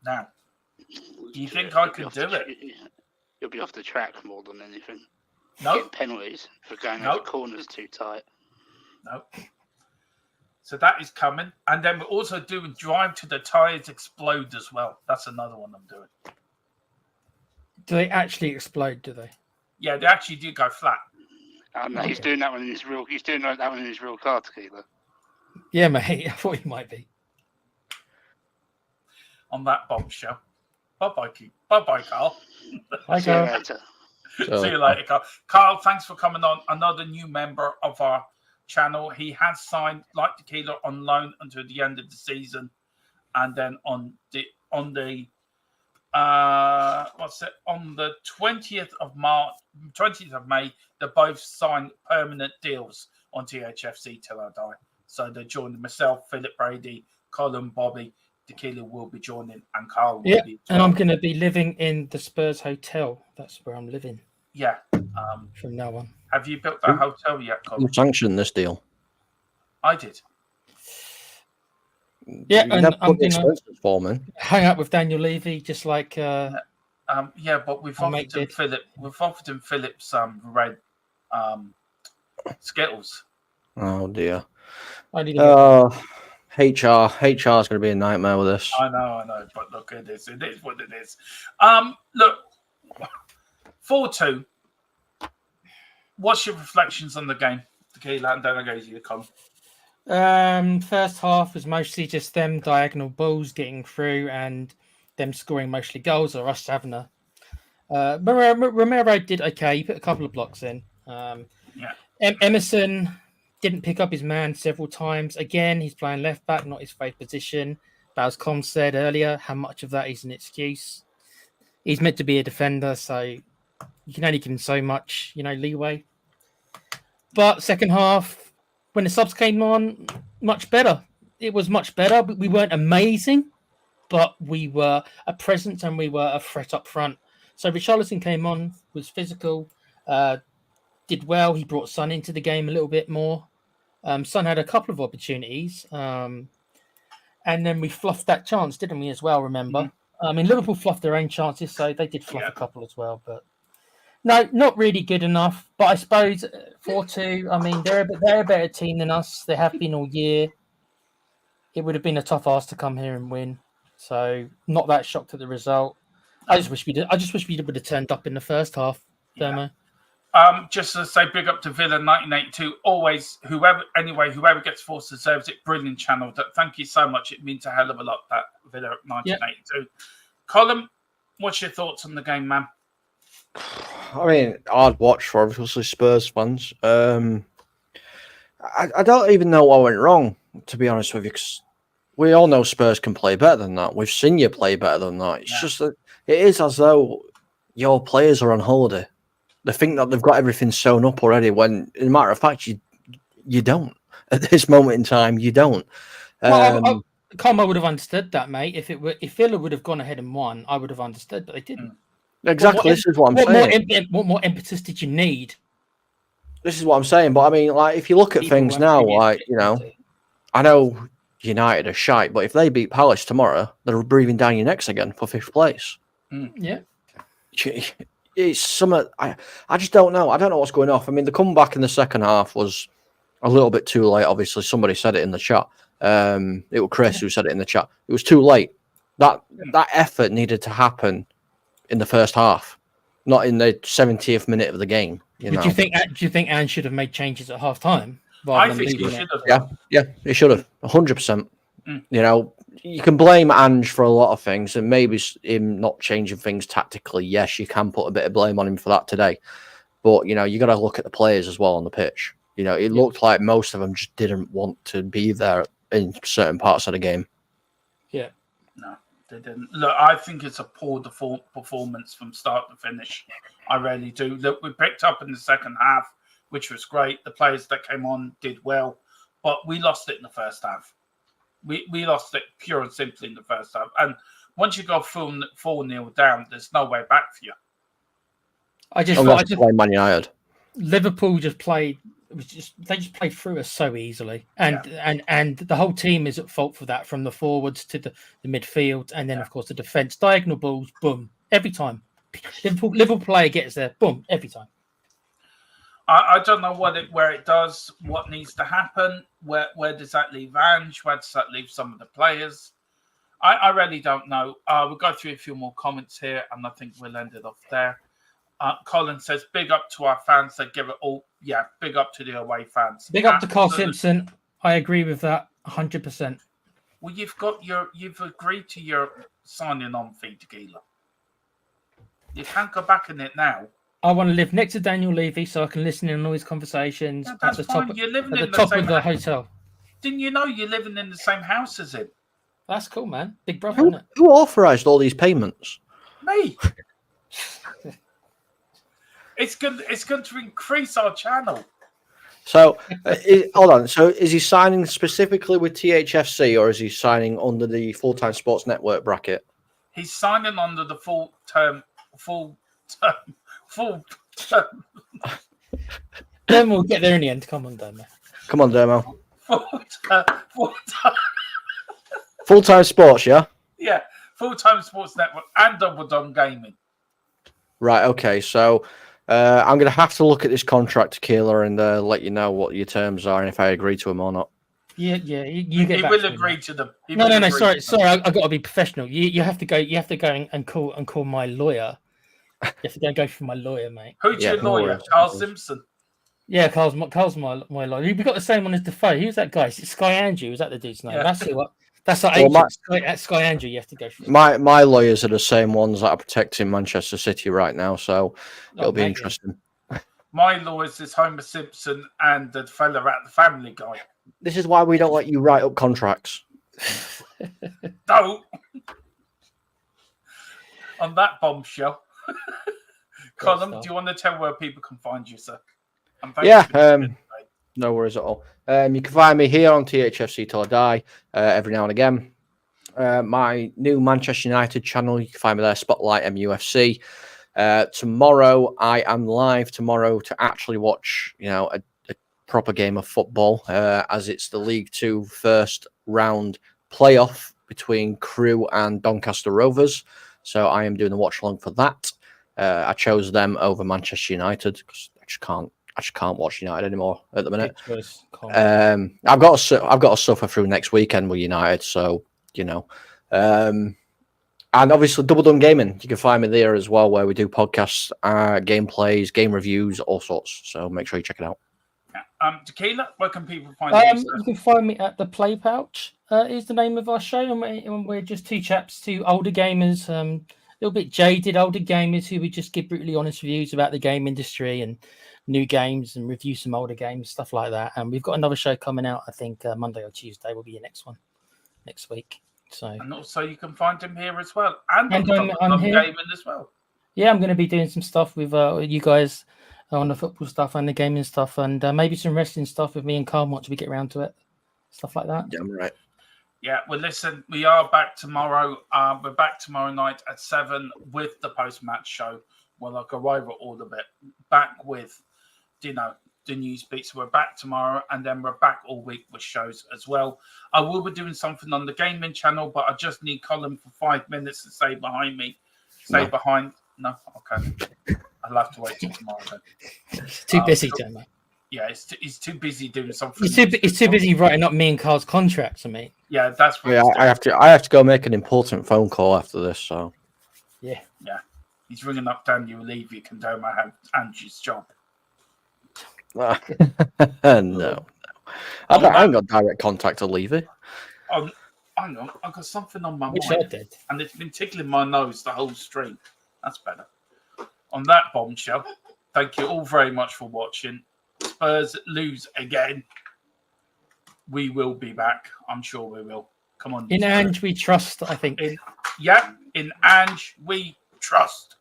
Now, do you think I could do it? You'll be off the track more than anything. No. Get penalties for going over corners too tight. No. So that is coming. And then we're also doing Drive to the Tyres Explode as well. That's another one I'm doing. Do they actually explode, do they? Yeah, they actually do go flat. No, he's doing that one in his real. He's doing that one in his real car, Tequila. Yeah, mate. I thought he might be. On that bombshell. Bye-bye, Keith. Bye-bye, Carl. Bye, Carl. See you later. See you later, Carl. Carl, thanks for coming on. Another new member of our channel. He has signed, like Tequila, on loan until the end of the season, and then on the 20th of May, they both signed permanent deals on THFC till I die. So they joined myself, Philip Brady, Colin, Bobby, Tequila will be joining, and Carl will be. And I'm going to be living in the Spurs hotel. That's where I'm living. Yeah. From now on. Have you built that hotel yet, Colin? Who sanctioned this deal? I did. Yeah, and I'm going to hang out with Daniel Levy, just like. Yeah, but we've offered him Philip's red Skittles. Oh dear. HR is going to be a nightmare with this. I know, but look at this. It is what it is. Look, 4-2. What's your reflections on the game? Tequila, and then I go to you, Colin. First half was mostly just them diagonal balls getting through and them scoring mostly goals, or us having a. Romero did okay. He put a couple of blocks in. Emerson didn't pick up his man several times. Again, he's playing left back, not his favourite position. But as Com said earlier, how much of that is an excuse? He's meant to be a defender, so you can only give him so much, leeway. But second half, when the subs came on, much better. It was much better. We weren't amazing, but we were a presence and we were a threat up front. So Richarlison came on, was physical, did well. He brought Son into the game a little bit more. Son had a couple of opportunities. And then we fluffed that chance, didn't we, as well, remember? Liverpool fluffed their own chances, so they did fluff a couple as well. But no, not really good enough. But I suppose 4-2, they're a better team than us. They have been all year. It would have been a tough ask to come here and win. So not that shocked at the result. I just wish we would have turned up in the first half, Thermo. Just to say, big up to Villa 1982. Always, whoever gets forced deserves it. Brilliant channel. Thank you so much. It means a hell of a lot, that Villa 1982. Yep. Colin, what's your thoughts on the game, man? I mean, hard watch for obviously Spurs fans. I don't even know what went wrong, to be honest with you, because we all know Spurs can play better than that. We've seen you play better than that. It's just that it is as though your players are on holiday. They think that they've got everything sewn up already, when, in a matter of fact, you don't. At this moment in time, you don't. Well, Como would have understood that, mate. If Villa would have gone ahead and won, I would have understood, but they didn't. Exactly. This is what I'm saying. What more impetus did you need? This is what I'm saying. But I mean, like, if you look at things now, like, you know, I know United are shite, but if they beat Palace tomorrow, they're breathing down your necks again for 5th place. Yeah. It's some. I just don't know. I don't know what's going off. I mean, the comeback in the second half was a little bit too late. Obviously, somebody said it in the chat. It was Chris who said it in the chat. It was too late. That effort needed to happen in the first half, not in the 70th minute of the game. Do you think Ange should have made changes at half time? I think he should have. Yeah, he should have 100%. You know, you can blame Ange for a lot of things, and maybe him not changing things tactically. Yes, you can put a bit of blame on him for that today, but you know, you got to look at the players as well on the pitch. You know, it looked like most of them just didn't want to be there in certain parts of the game. Yeah, no, they didn't. Look, I think it's a poor performance from start to finish. I really do. Look, we picked up in the second half, which was great. The players that came on did well, but we lost it in the first half. We lost it pure and simply in the first half. And once you go 4-0 down, there's no way back for you. I just blame Man United. Liverpool just played. They just played through us so easily, and the whole team is at fault for that, from the forwards to the midfield, and then of course the defense. Diagonal balls, boom, every time. Liverpool player gets there, boom, every time. I don't know where it does, what needs to happen, where does that leave Ange, where does that leave some of the players? I really don't know. We'll go through a few more comments here, and I think we'll end it off there. Colin says, big up to our fans that give it all. Yeah, big up to the away fans. Big up to Carl Simpson. I agree with that 100%. Well, you've agreed to your signing on fee, Tequila. You can't go back in it now. I want to live next to Daniel Levy so I can listen in on all his conversations at the top of the hotel. Didn't you know you're living in the same house as him? That's cool, man. Big brother, isn't it? Who authorised all these payments? Me. It's going to increase our channel. So, hold on. So, is he signing specifically with THFC, or is he signing under the Full-Time Sports Network bracket? He's signing under the full term. Then we'll get there in the end. Come on, Dermo. Come on, Dermo. Full-Time Sports, yeah? Yeah, Full-Time Sports Network and Double Dom Gaming. Right, okay. So, I'm going to have to look at this contract, Tequila, and let you know what your terms are and if I agree to them or not. Yeah. You get. He will agree to them. No. Sorry. I've got to be professional. You have to go. You have to go and call my lawyer. You have to go for my lawyer, mate. Who's your lawyer? Carl Simpson. Yeah, Carl's my lawyer. We've got the same one as Defoe. Who's that guy? Is it Sky Andrew? Is that the dude's name? Yeah. That's our agent. At Sky Andrew, you have to go for. My lawyers are the same ones that are protecting Manchester City right now, so it'll be interesting. My lawyers is Homer Simpson and the fella at the Family Guy. This is why we don't let you write up contracts. Don't. On that bombshell. Colin, do you want to tell where people can find you, sir? No worries at all. You can find me here on THFC Till I Die every now and again. My new Manchester United channel, you can find me there, Spotlight MUFC. Tomorrow, I am live tomorrow to actually watch, a proper game of football, as it's the League Two first round playoff between Crewe and Doncaster Rovers. So I am doing the watch along for that. I chose them over Manchester United because I just can't watch United anymore at the minute. I've got to suffer through next weekend with United, so And obviously, Double Done Gaming. You can find me there as well, where we do podcasts, gameplays, game reviews, all sorts. So make sure you check it out. Tequila, where can people find you? You can find me at the Play Pouch. Is the name of our show, and we're just two chaps, two older gamers, a little bit jaded older gamers who we just give brutally honest reviews about the game industry and new games and review some older games, stuff like that. And we've got another show coming out, I think Monday or Tuesday will be your next one next week. So, and also you can find him here as well, and I'm here gaming as well. Yeah, I'm going to be doing some stuff with you guys on the football stuff and the gaming stuff, and maybe some wrestling stuff with me and Carl once we get around to it, stuff like that. Yeah, right. Yeah, well, listen, we are back tomorrow. We're back tomorrow night at 7 with the post-match show. Well, I'll go over all of it. Back with, the news beats. So we're back tomorrow, and then we're back all week with shows as well. I will be doing something on the gaming channel, but I just need Colin for 5 minutes to stay behind me. No, okay. I'll have to wait till tomorrow then. Too busy, mate. Yeah, he's too busy doing something. He's too busy writing up me and Carl's contracts. I mean, yeah, that's what. Yeah, I have to go make an important phone call after this. So, yeah. He's ringing up Daniel Levy, can do my Angie's job. no. I ain't got direct contact to Levy. Hang on, I've got something on my Which mind, I did. and it's been tickling my nose the whole stream. That's better. On that bombshell, thank you all very much for watching. Spurs lose again. We will be back. I'm sure we will. Come on. In ANGE we trust, I think. In ANGE we trust.